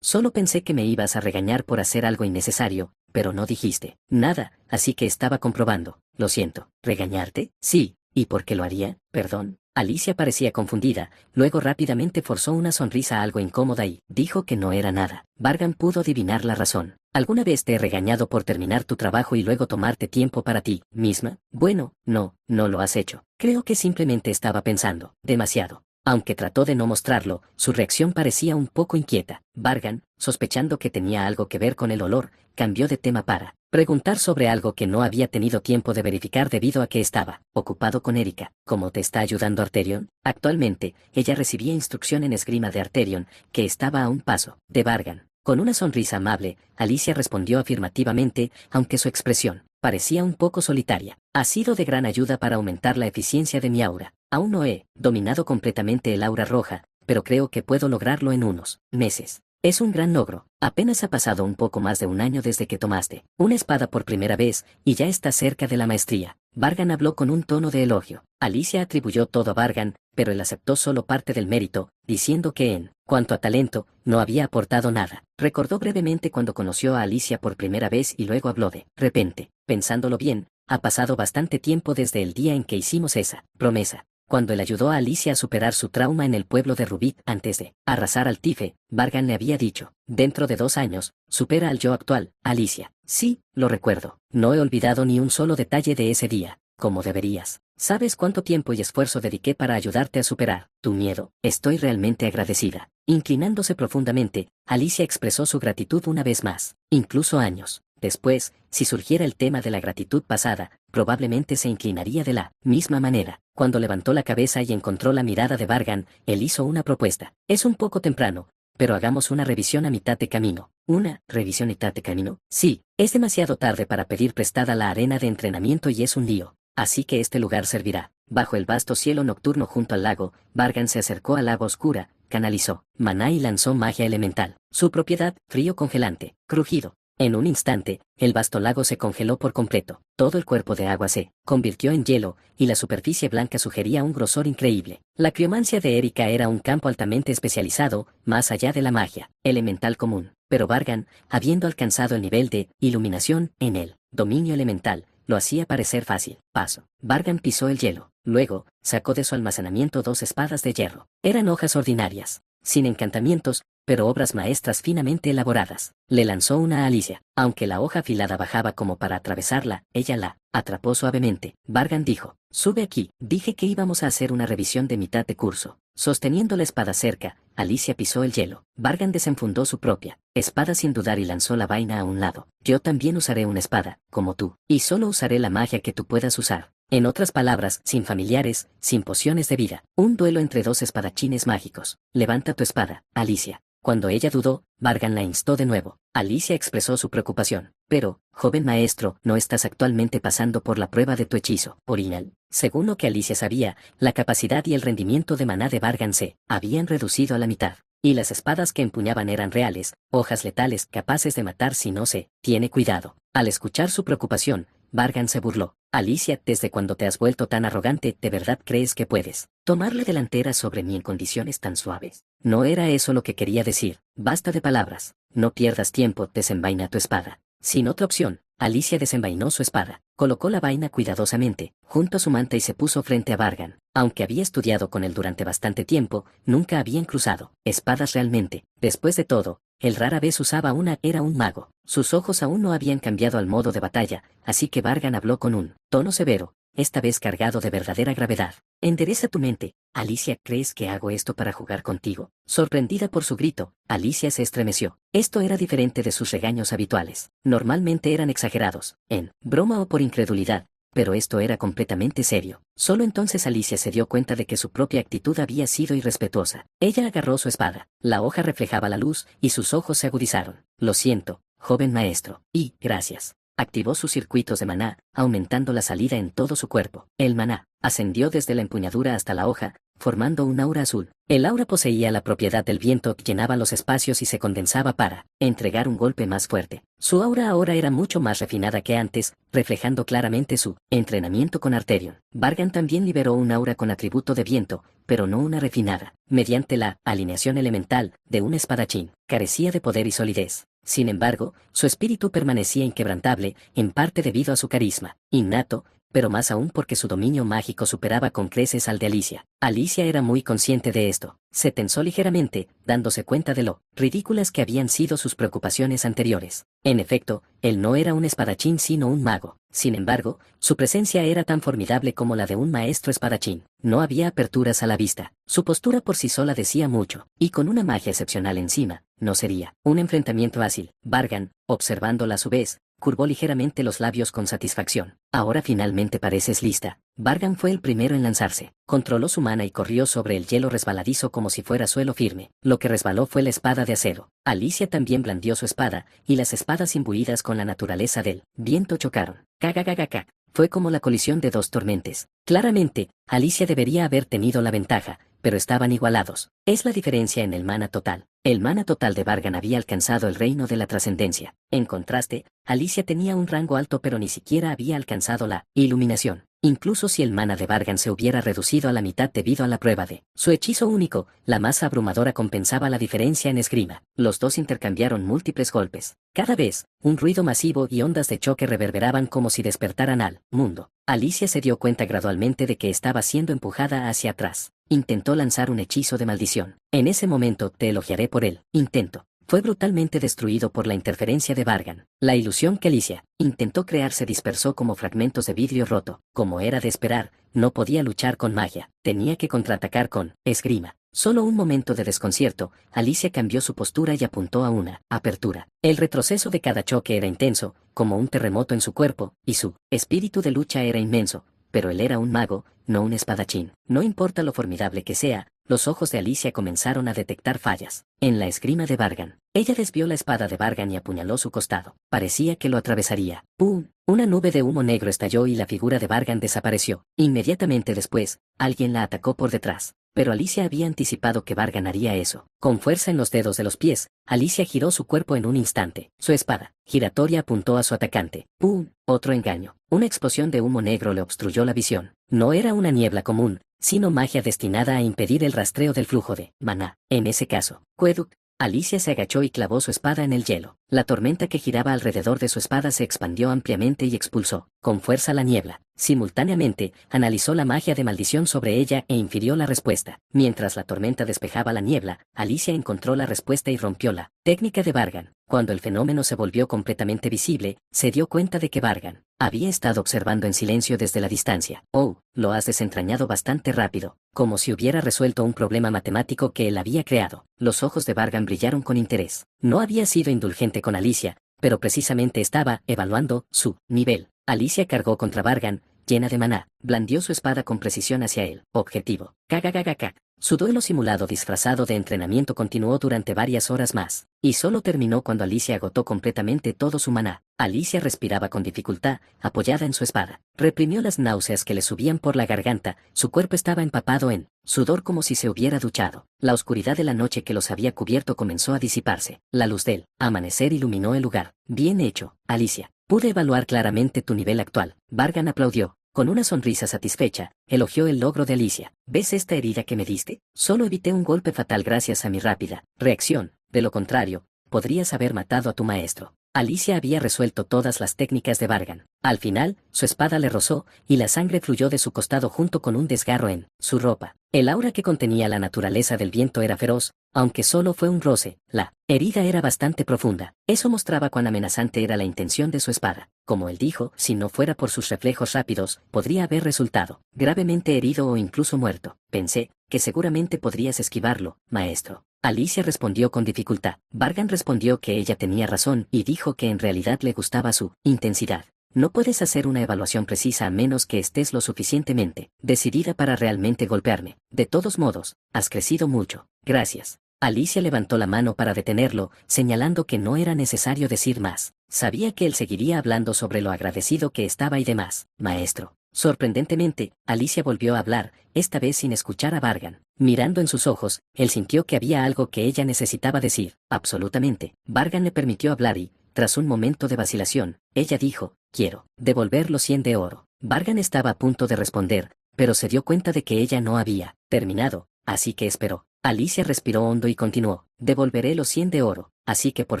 Solo pensé que me ibas a regañar por hacer algo innecesario, pero no dijiste nada, así que estaba comprobando. Lo siento. ¿Regañarte? Sí. ¿Y por qué lo haría? Perdón. Alicia parecía confundida, luego rápidamente forzó una sonrisa algo incómoda y dijo que no era nada. Vargan pudo adivinar la razón. ¿Alguna vez te he regañado por terminar tu trabajo y luego tomarte tiempo para ti misma? Bueno, no lo has hecho. Creo que simplemente estaba pensando demasiado. Aunque trató de no mostrarlo, su reacción parecía un poco inquieta. Vargan, sospechando que tenía algo que ver con el olor, cambió de tema para preguntar sobre algo que no había tenido tiempo de verificar debido a que estaba ocupado con Erika. ¿Cómo te está ayudando Arterion? Actualmente, ella recibía instrucción en esgrima de Arterion, que estaba a un paso de Vargan. Con una sonrisa amable, Alicia respondió afirmativamente, aunque su expresión parecía un poco solitaria. Ha sido de gran ayuda para aumentar la eficiencia de mi aura. Aún no he dominado completamente el aura roja, pero creo que puedo lograrlo en unos meses. Es un gran logro. Apenas ha pasado un poco más de un año desde que tomaste una espada por primera vez, y ya está cerca de la maestría. Vargan habló con un tono de elogio. Alicia atribuyó todo a Vargan, pero él aceptó solo parte del mérito, diciendo que en cuanto a talento, no había aportado nada. Recordó brevemente cuando conoció a Alicia por primera vez y luego habló de repente. Pensándolo bien, ha pasado bastante tiempo desde el día en que hicimos esa promesa. Cuando él ayudó a Alicia a superar su trauma en el pueblo de Rubik antes de arrasar al Tife, Vargan le había dicho, dentro de 2 años, supera al yo actual, Alicia. Sí, lo recuerdo. No he olvidado ni un solo detalle de ese día, como deberías. ¿Sabes cuánto tiempo y esfuerzo dediqué para ayudarte a superar tu miedo? Estoy realmente agradecida. Inclinándose profundamente, Alicia expresó su gratitud una vez más, incluso años después, si surgiera el tema de la gratitud pasada, probablemente se inclinaría de la misma manera. Cuando levantó la cabeza y encontró la mirada de Vargan, él hizo una propuesta. Es un poco temprano, pero hagamos una revisión a mitad de camino. ¿Una revisión a mitad de camino? Sí, es demasiado tarde para pedir prestada la arena de entrenamiento y es un lío. Así que este lugar servirá. Bajo el vasto cielo nocturno junto al lago, Vargan se acercó al agua oscura, canalizó maná y lanzó magia elemental. Su propiedad, frío congelante, crujido. En un instante, el vasto lago se congeló por completo. Todo el cuerpo de agua se convirtió en hielo, y la superficie blanca sugería un grosor increíble. La criomancia de Erika era un campo altamente especializado, más allá de la magia elemental común. Pero Vargan, habiendo alcanzado el nivel de iluminación en el dominio elemental, lo hacía parecer fácil. Paso. Vargan pisó el hielo. Luego, sacó de su almacenamiento 2 espadas de hierro. Eran hojas ordinarias, sin encantamientos, pero obras maestras finamente elaboradas. Le lanzó una a Alicia. Aunque la hoja afilada bajaba como para atravesarla, ella la atrapó suavemente. Vargan dijo: «Sube aquí». Dije que íbamos a hacer una revisión de mitad de curso. Sosteniendo la espada cerca, Alicia pisó el hielo. Vargan desenfundó su propia espada sin dudar y lanzó la vaina a un lado. «Yo también usaré una espada, como tú. Y solo usaré la magia que tú puedas usar. En otras palabras, sin familiares, sin pociones de vida. Un duelo entre 2 espadachines mágicos. Levanta tu espada, Alicia». Cuando ella dudó, Vargan la instó de nuevo. Alicia expresó su preocupación. «Pero, joven maestro, no estás actualmente pasando por la prueba de tu hechizo original». Según lo que Alicia sabía, la capacidad y el rendimiento de maná de Vargan se habían reducido a la mitad. Y las espadas que empuñaban eran reales, hojas letales capaces de matar si no se tiene cuidado. Al escuchar su preocupación, Vargan se burló. «Alicia, ¿desde cuando te has vuelto tan arrogante, de verdad crees que puedes tomar la delantera sobre mí en condiciones tan suaves?» No era eso lo que quería decir. Basta de palabras. No pierdas tiempo, desenvaina tu espada. Sin otra opción, Alicia desenvainó su espada, colocó la vaina cuidadosamente, junto a su manta y se puso frente a Vargan. Aunque había estudiado con él durante bastante tiempo, nunca habían cruzado espadas realmente. Después de todo, él rara vez usaba una, era un mago. Sus ojos aún no habían cambiado al modo de batalla, así que Vargan habló con un tono severo, esta vez cargado de verdadera gravedad. «Endereza tu mente. Alicia, ¿crees que hago esto para jugar contigo?» Sorprendida por su grito, Alicia se estremeció. Esto era diferente de sus regaños habituales. Normalmente eran exagerados, en broma o por incredulidad, pero esto era completamente serio. Solo entonces Alicia se dio cuenta de que su propia actitud había sido irrespetuosa. Ella agarró su espada. La hoja reflejaba la luz y sus ojos se agudizaron. «Lo siento, joven maestro. Y, gracias». Activó sus circuitos de maná, aumentando la salida en todo su cuerpo. El maná ascendió desde la empuñadura hasta la hoja, formando un aura azul. El aura poseía la propiedad del viento que llenaba los espacios y se condensaba para entregar un golpe más fuerte. Su aura ahora era mucho más refinada que antes, reflejando claramente su entrenamiento con Arterion. Vargan también liberó un aura con atributo de viento, pero no una refinada. Mediante la alineación elemental de un espadachín, carecía de poder y solidez. Sin embargo, su espíritu permanecía inquebrantable, en parte debido a su carisma innato, pero más aún porque su dominio mágico superaba con creces al de Alicia. Alicia era muy consciente de esto. Se tensó ligeramente, dándose cuenta de lo ridículas que habían sido sus preocupaciones anteriores. En efecto, él no era un espadachín sino un mago. Sin embargo, su presencia era tan formidable como la de un maestro espadachín. No había aperturas a la vista. Su postura por sí sola decía mucho, y con una magia excepcional encima, no sería un enfrentamiento fácil. Vargan, observándola a su vez, curvó ligeramente los labios con satisfacción. «Ahora finalmente pareces lista». Vargan fue el primero en lanzarse. Controló su mana y corrió sobre el hielo resbaladizo como si fuera suelo firme. Lo que resbaló fue la espada de acero. Alicia también blandió su espada, y las espadas imbuidas con la naturaleza del viento chocaron. «Cagagagaca». Fue como la colisión de 2 tormentes. Claramente, Alicia debería haber tenido la ventaja, pero estaban igualados. Es la diferencia en el mana total. El mana total de Vargan había alcanzado el reino de la trascendencia. En contraste, Alicia tenía un rango alto pero ni siquiera había alcanzado la iluminación. Incluso si el mana de Vargan se hubiera reducido a la mitad debido a la prueba de su hechizo único, la masa abrumadora compensaba la diferencia en esgrima. Los dos intercambiaron múltiples golpes. Cada vez, un ruido masivo y ondas de choque reverberaban como si despertaran al mundo. Alicia se dio cuenta gradualmente de que estaba siendo empujada hacia atrás. Intentó lanzar un hechizo de maldición. En ese momento te elogiaré por el intento. Fue brutalmente destruido por la interferencia de Vargan. La ilusión que Alicia intentó crear se dispersó como fragmentos de vidrio roto. Como era de esperar, no podía luchar con magia. Tenía que contraatacar con esgrima. Solo un momento de desconcierto, Alicia cambió su postura y apuntó a una apertura. El retroceso de cada choque era intenso, como un terremoto en su cuerpo, y su espíritu de lucha era inmenso. Pero él era un mago, no un espadachín. No importa lo formidable que sea, los ojos de Alicia comenzaron a detectar fallas. En la esgrima de Vargan, ella desvió la espada de Vargan y apuñaló su costado. Parecía que lo atravesaría. ¡Pum! Una nube de humo negro estalló y la figura de Vargan desapareció. Inmediatamente después, alguien la atacó por detrás. Pero Alicia había anticipado que Vargan haría eso. Con fuerza en los dedos de los pies, Alicia giró su cuerpo en un instante. Su espada giratoria apuntó a su atacante. ¡Pum! Otro engaño. Una explosión de humo negro le obstruyó la visión. No era una niebla común, sino magia destinada a impedir el rastreo del flujo de maná. En ese caso, Queduk Alicia se agachó y clavó su espada en el hielo. La tormenta que giraba alrededor de su espada se expandió ampliamente y expulsó, con fuerza, la niebla. Simultáneamente, analizó la magia de maldición sobre ella e infirió la respuesta. Mientras la tormenta despejaba la niebla, Alicia encontró la respuesta y rompió la técnica de Vargan. Cuando el fenómeno se volvió completamente visible, se dio cuenta de que Vargan había estado observando en silencio desde la distancia. Oh, lo has desentrañado bastante rápido, como si hubiera resuelto un problema matemático que él había creado. Los ojos de Vargan brillaron con interés. No había sido indulgente con Alicia, pero precisamente estaba evaluando su nivel. Alicia cargó contra Vargan, llena de maná, blandió su espada con precisión hacia él. Objetivo. Cagagagaca. Su duelo simulado disfrazado de entrenamiento continuó durante varias horas más, y solo terminó cuando Alicia agotó completamente todo su maná. Alicia respiraba con dificultad, apoyada en su espada. Reprimió las náuseas que le subían por la garganta, su cuerpo estaba empapado en sudor como si se hubiera duchado. La oscuridad de la noche que los había cubierto comenzó a disiparse. La luz del amanecer iluminó el lugar. Bien hecho, Alicia. Pude evaluar claramente tu nivel actual. Vargan aplaudió. Con una sonrisa satisfecha, elogió el logro de Alicia. ¿Ves esta herida que me diste? Solo evité un golpe fatal gracias a mi rápida reacción. De lo contrario, podrías haber matado a tu maestro. Alicia había resuelto todas las técnicas de Vargan. Al final, su espada le rozó, y la sangre fluyó de su costado junto con un desgarro en su ropa. El aura que contenía la naturaleza del viento era feroz, aunque solo fue un roce. La herida era bastante profunda. Eso mostraba cuán amenazante era la intención de su espada. Como él dijo, si no fuera por sus reflejos rápidos, podría haber resultado gravemente herido o incluso muerto. Pensé que seguramente podrías esquivarlo, maestro. Alicia respondió con dificultad. Vargan respondió que ella tenía razón y dijo que en realidad le gustaba su intensidad. No puedes hacer una evaluación precisa a menos que estés lo suficientemente decidida para realmente golpearme. De todos modos, has crecido mucho. Gracias. Alicia levantó la mano para detenerlo, señalando que no era necesario decir más. Sabía que él seguiría hablando sobre lo agradecido que estaba y demás. Maestro. Sorprendentemente, Alicia volvió a hablar, esta vez sin escuchar a Vargan. Mirando en sus ojos, él sintió que había algo que ella necesitaba decir. Absolutamente. Vargan le permitió hablar y, tras un momento de vacilación, ella dijo, quiero devolver los 100 de oro. Vargan estaba a punto de responder, pero se dio cuenta de que ella no había terminado, así que esperó. Alicia respiró hondo y continuó, devolveré los 100 de oro, así que por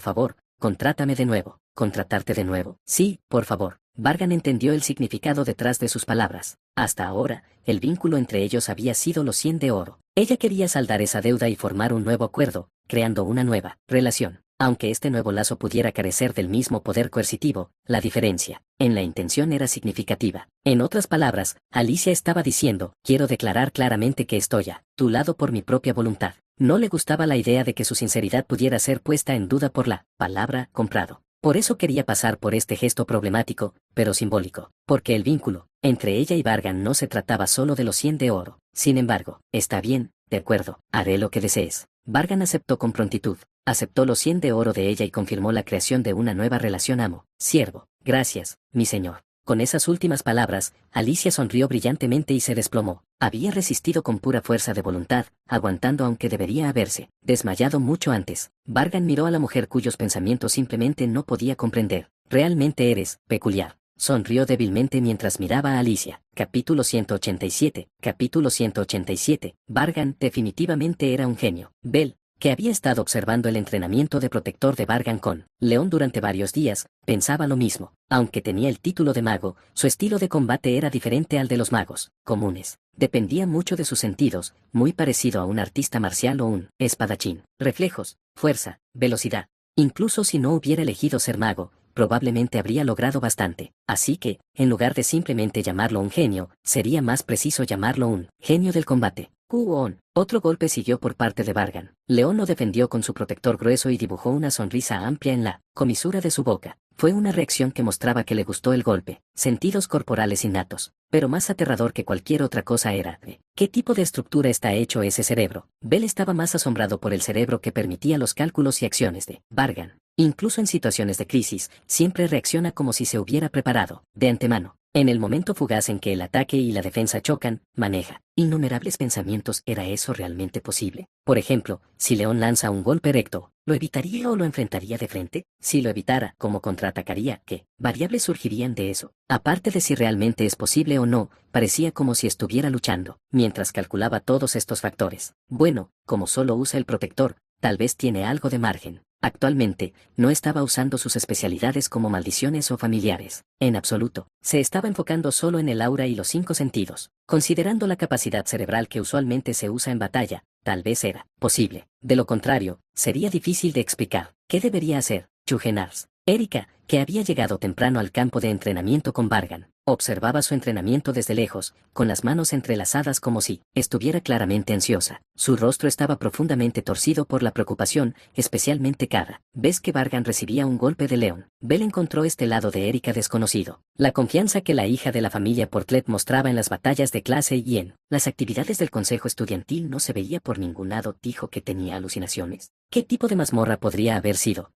favor, contrátame de nuevo. ¿Contratarte de nuevo? Sí, por favor. Vargan entendió el significado detrás de sus palabras. Hasta ahora, el vínculo entre ellos había sido los 100 de oro. Ella quería saldar esa deuda y formar un nuevo acuerdo, creando una nueva relación. Aunque este nuevo lazo pudiera carecer del mismo poder coercitivo, la diferencia en la intención era significativa. En otras palabras, Alicia estaba diciendo, quiero declarar claramente que estoy a tu lado por mi propia voluntad. No le gustaba la idea de que su sinceridad pudiera ser puesta en duda por la palabra comprado. Por eso quería pasar por este gesto problemático, pero simbólico, porque el vínculo entre ella y Vargan no se trataba solo de los 100 de oro. Sin embargo, está bien, de acuerdo, haré lo que desees. Vargan aceptó con prontitud, aceptó los 100 de oro de ella y confirmó la creación de una nueva relación amo-siervo. Gracias, mi señor. Con esas últimas palabras, Alicia sonrió brillantemente y se desplomó. Había resistido con pura fuerza de voluntad, aguantando aunque debería haberse desmayado mucho antes. Vargan miró a la mujer cuyos pensamientos simplemente no podía comprender. Realmente eres peculiar. Sonrió débilmente mientras miraba a Alicia. Capítulo 187. Capítulo 187. Vargan definitivamente era un genio. Bell, que había estado observando el entrenamiento de protector de Vargan con León durante varios días, pensaba lo mismo. Aunque tenía el título de mago, su estilo de combate era diferente al de los magos comunes. Dependía mucho de sus sentidos, muy parecido a un artista marcial o un espadachín. Reflejos, fuerza, velocidad. Incluso si no hubiera elegido ser mago, probablemente habría logrado bastante. Así que, en lugar de simplemente llamarlo un genio, sería más preciso llamarlo un genio del combate. Kuon. Otro golpe siguió por parte de Vargan. León lo defendió con su protector grueso y dibujó una sonrisa amplia en la comisura de su boca. Fue una reacción que mostraba que le gustó el golpe. Sentidos corporales innatos. Pero más aterrador que cualquier otra cosa era, ¿qué tipo de estructura está hecho ese cerebro? Bell estaba más asombrado por el cerebro que permitía los cálculos y acciones de Vargan. Incluso en situaciones de crisis, siempre reacciona como si se hubiera preparado, de antemano. En el momento fugaz en que el ataque y la defensa chocan, maneja innumerables pensamientos. ¿Era eso realmente posible? Por ejemplo, si León lanza un golpe recto, ¿lo evitaría o lo enfrentaría de frente? Si lo evitara, ¿cómo contraatacaría? ¿Qué variables surgirían de eso? Aparte de si realmente es posible o no, parecía como si estuviera luchando, mientras calculaba todos estos factores. Bueno, como solo usa el protector, tal vez tiene algo de margen. Actualmente, no estaba usando sus especialidades como maldiciones o familiares. En absoluto, se estaba enfocando solo en el aura y los 5 sentidos. Considerando la capacidad cerebral que usualmente se usa en batalla, tal vez era posible. De lo contrario, sería difícil de explicar. ¿Qué debería hacer? Chugenars. Erika, que había llegado temprano al campo de entrenamiento con Vargan, observaba su entrenamiento desde lejos, con las manos entrelazadas como si estuviera claramente ansiosa. Su rostro estaba profundamente torcido por la preocupación, especialmente cada vez que Vargan recibía un golpe de león. Bell encontró este lado de Erika desconocido. La confianza que la hija de la familia Portlet mostraba en las batallas de clase y en las actividades del consejo estudiantil no se veía por ningún lado. Dijo que tenía alucinaciones. ¿Qué tipo de mazmorra podría haber sido?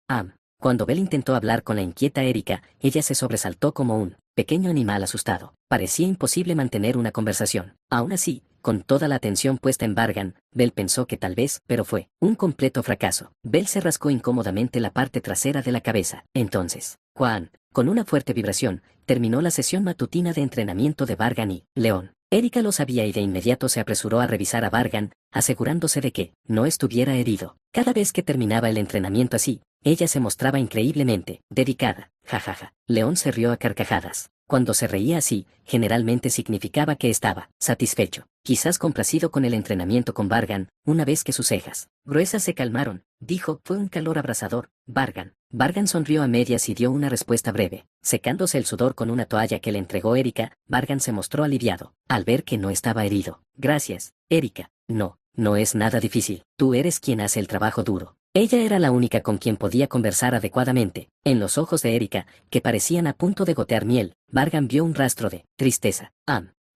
Cuando Bell intentó hablar con la inquieta Erika, ella se sobresaltó como un pequeño animal asustado. Parecía imposible mantener una conversación. Aún así, con toda la atención puesta en Vargan, Bell pensó que tal vez, pero fue un completo fracaso. Bell se rascó incómodamente la parte trasera de la cabeza. Entonces, Juan, con una fuerte vibración, terminó la sesión matutina de entrenamiento de Vargan y León. Erika lo sabía y de inmediato se apresuró a revisar a Vargan, asegurándose de que no estuviera herido. Cada vez que terminaba el entrenamiento así, ella se mostraba increíblemente dedicada. Jajaja. León se rió a carcajadas. Cuando se reía así, generalmente significaba que estaba satisfecho, quizás complacido con el entrenamiento con Vargan. Una vez que sus cejas gruesas se calmaron, dijo, fue un calor abrasador, Vargan. Vargan sonrió a medias y dio una respuesta breve. Secándose el sudor con una toalla que le entregó Erika, Vargan se mostró aliviado, al ver que no estaba herido. Gracias, Erika. No es nada difícil. Tú eres quien hace el trabajo duro. Ella era la única con quien podía conversar adecuadamente. En los ojos de Erika, que parecían a punto de gotear miel, Vargan vio un rastro de tristeza.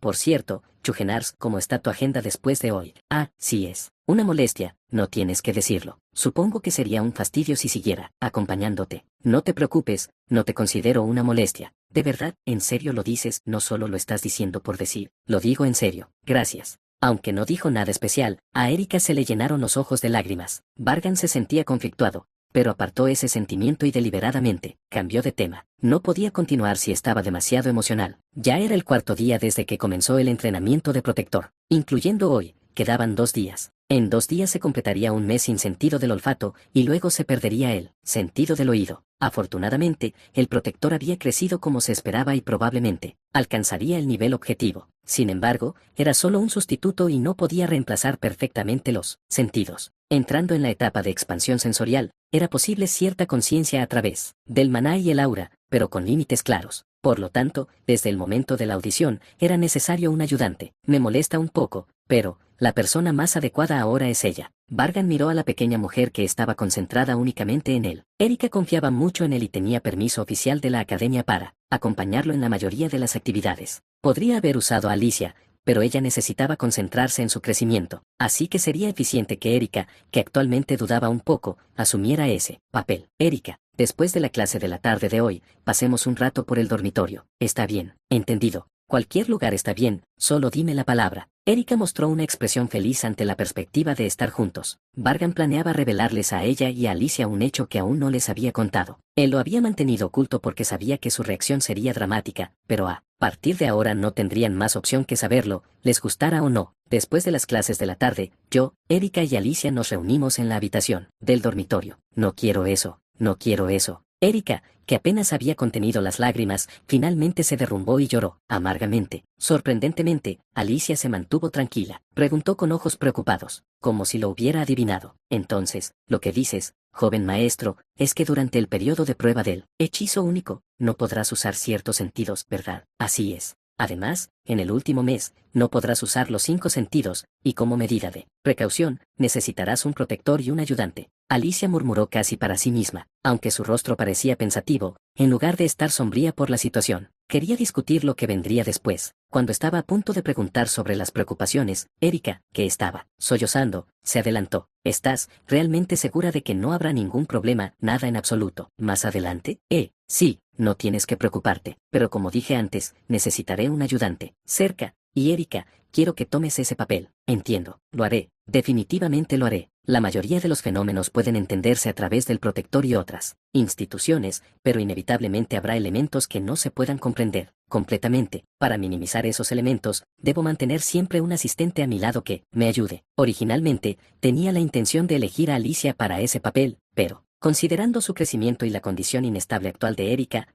Por cierto, Chugenars, ¿cómo está tu agenda después de hoy? Sí es una molestia, no tienes que decirlo. Supongo que sería un fastidio si siguiera acompañándote. No te preocupes, no te considero una molestia. ¿De verdad, en serio lo dices? No solo lo estás diciendo por decir, lo digo en serio. Gracias. Aunque no dijo nada especial, a Erika se le llenaron los ojos de lágrimas. Vargan se sentía conflictuado, pero apartó ese sentimiento y deliberadamente cambió de tema. No podía continuar si estaba demasiado emocional. Ya era el 4.º día desde que comenzó el entrenamiento de protector, incluyendo hoy. Quedaban 2 días. En 2 días se completaría un mes sin sentido del olfato y luego se perdería el sentido del oído. Afortunadamente, el protector había crecido como se esperaba y probablemente alcanzaría el nivel objetivo. Sin embargo, era solo un sustituto y no podía reemplazar perfectamente los sentidos. Entrando en la etapa de expansión sensorial, era posible cierta conciencia a través del maná y el aura, pero con límites claros. Por lo tanto, desde el momento de la audición, era necesario un ayudante. Me molesta un poco, pero la persona más adecuada ahora es ella. Vargan miró a la pequeña mujer que estaba concentrada únicamente en él. Erika confiaba mucho en él y tenía permiso oficial de la academia para acompañarlo en la mayoría de las actividades. Podría haber usado a Alicia, pero ella necesitaba concentrarse en su crecimiento, así que sería eficiente que Erika, que actualmente dudaba un poco, asumiera ese papel. Erika, después de la clase de la tarde de hoy, pasemos un rato por el dormitorio. Está bien, entendido. Cualquier lugar está bien, solo dime la palabra. Erika mostró una expresión feliz ante la perspectiva de estar juntos. Vargan planeaba revelarles a ella y a Alicia un hecho que aún no les había contado. Él lo había mantenido oculto porque sabía que su reacción sería dramática, pero a partir de ahora no tendrían más opción que saberlo, les gustara o no. Después de las clases de la tarde, yo, Erika y Alicia nos reunimos en la habitación del dormitorio. No quiero eso, no quiero eso. Erika, que apenas había contenido las lágrimas, finalmente se derrumbó y lloró amargamente. Sorprendentemente, Alicia se mantuvo tranquila. Preguntó con ojos preocupados, como si lo hubiera adivinado. Entonces, lo que dices, joven maestro, es que durante el periodo de prueba del hechizo único, no podrás usar ciertos sentidos, ¿verdad? Así es. Además, en el último mes, no podrás usar los 5 sentidos, y como medida de precaución, necesitarás un protector y un ayudante. Alicia murmuró casi para sí misma, aunque su rostro parecía pensativo, en lugar de estar sombría por la situación. Quería discutir lo que vendría después. Cuando estaba a punto de preguntar sobre las preocupaciones, Erika, que estaba sollozando, se adelantó. ¿Estás realmente segura de que no habrá ningún problema, nada en absoluto? ¿Más adelante? Sí, no tienes que preocuparte, pero como dije antes, necesitaré un ayudante cerca. Y Erika, quiero que tomes ese papel. Entiendo, lo haré, definitivamente lo haré. La mayoría de los fenómenos pueden entenderse a través del protector y otras instituciones, pero inevitablemente habrá elementos que no se puedan comprender completamente. Para minimizar esos elementos, debo mantener siempre un asistente a mi lado que me ayude. Originalmente, tenía la intención de elegir a Alicia para ese papel, pero, considerando su crecimiento y la condición inestable actual de Erika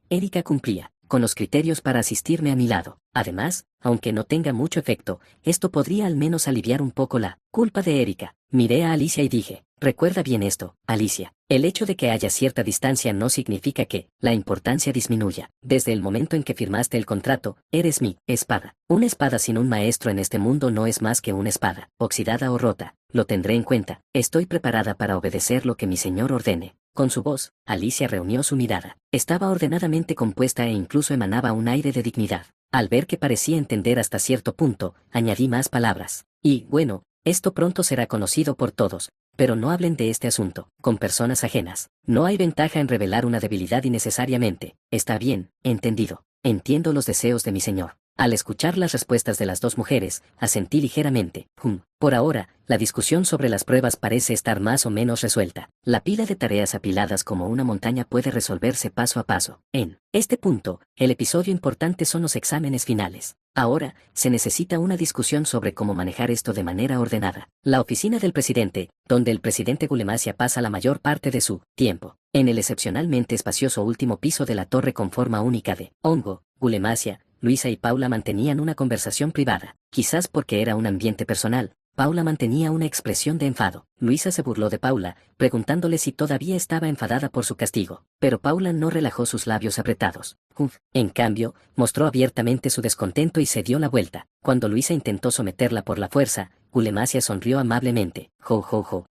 cumplía con los criterios para asistirme a mi lado. Además, aunque no tenga mucho efecto, esto podría al menos aliviar un poco la culpa de Erika. Miré a Alicia y dije, recuerda bien esto, Alicia. El hecho de que haya cierta distancia no significa que la importancia disminuya. Desde el momento en que firmaste el contrato, eres mi espada. Una espada sin un maestro en este mundo no es más que una espada, oxidada o rota. Lo tendré en cuenta. Estoy preparada para obedecer lo que mi señor ordene. Con su voz, Alicia reunió su mirada. Estaba ordenadamente compuesta e incluso emanaba un aire de dignidad. Al ver que parecía entender hasta cierto punto, añadí más palabras. Y, bueno, esto pronto será conocido por todos, pero no hablen de este asunto con personas ajenas. No hay ventaja en revelar una debilidad innecesariamente. Está bien, entendido. Entiendo los deseos de mi señor. Al escuchar las respuestas de las dos mujeres, asentí ligeramente. Por ahora, la discusión sobre las pruebas parece estar más o menos resuelta. La pila de tareas apiladas como una montaña puede resolverse paso a paso. En este punto, el episodio importante son los exámenes finales. Ahora, se necesita una discusión sobre cómo manejar esto de manera ordenada. La oficina del presidente, donde el presidente Gulemasia pasa la mayor parte de su tiempo, en el excepcionalmente espacioso último piso de la torre con forma única de hongo. Gulemasia, Luisa y Paula mantenían una conversación privada. Quizás porque era un ambiente personal, Paula mantenía una expresión de enfado. Luisa se burló de Paula, preguntándole si todavía estaba enfadada por su castigo, pero Paula no relajó sus labios apretados. En cambio, mostró abiertamente su descontento y se dio la vuelta. Cuando Luisa intentó someterla por la fuerza, Gulemasia sonrió amablemente.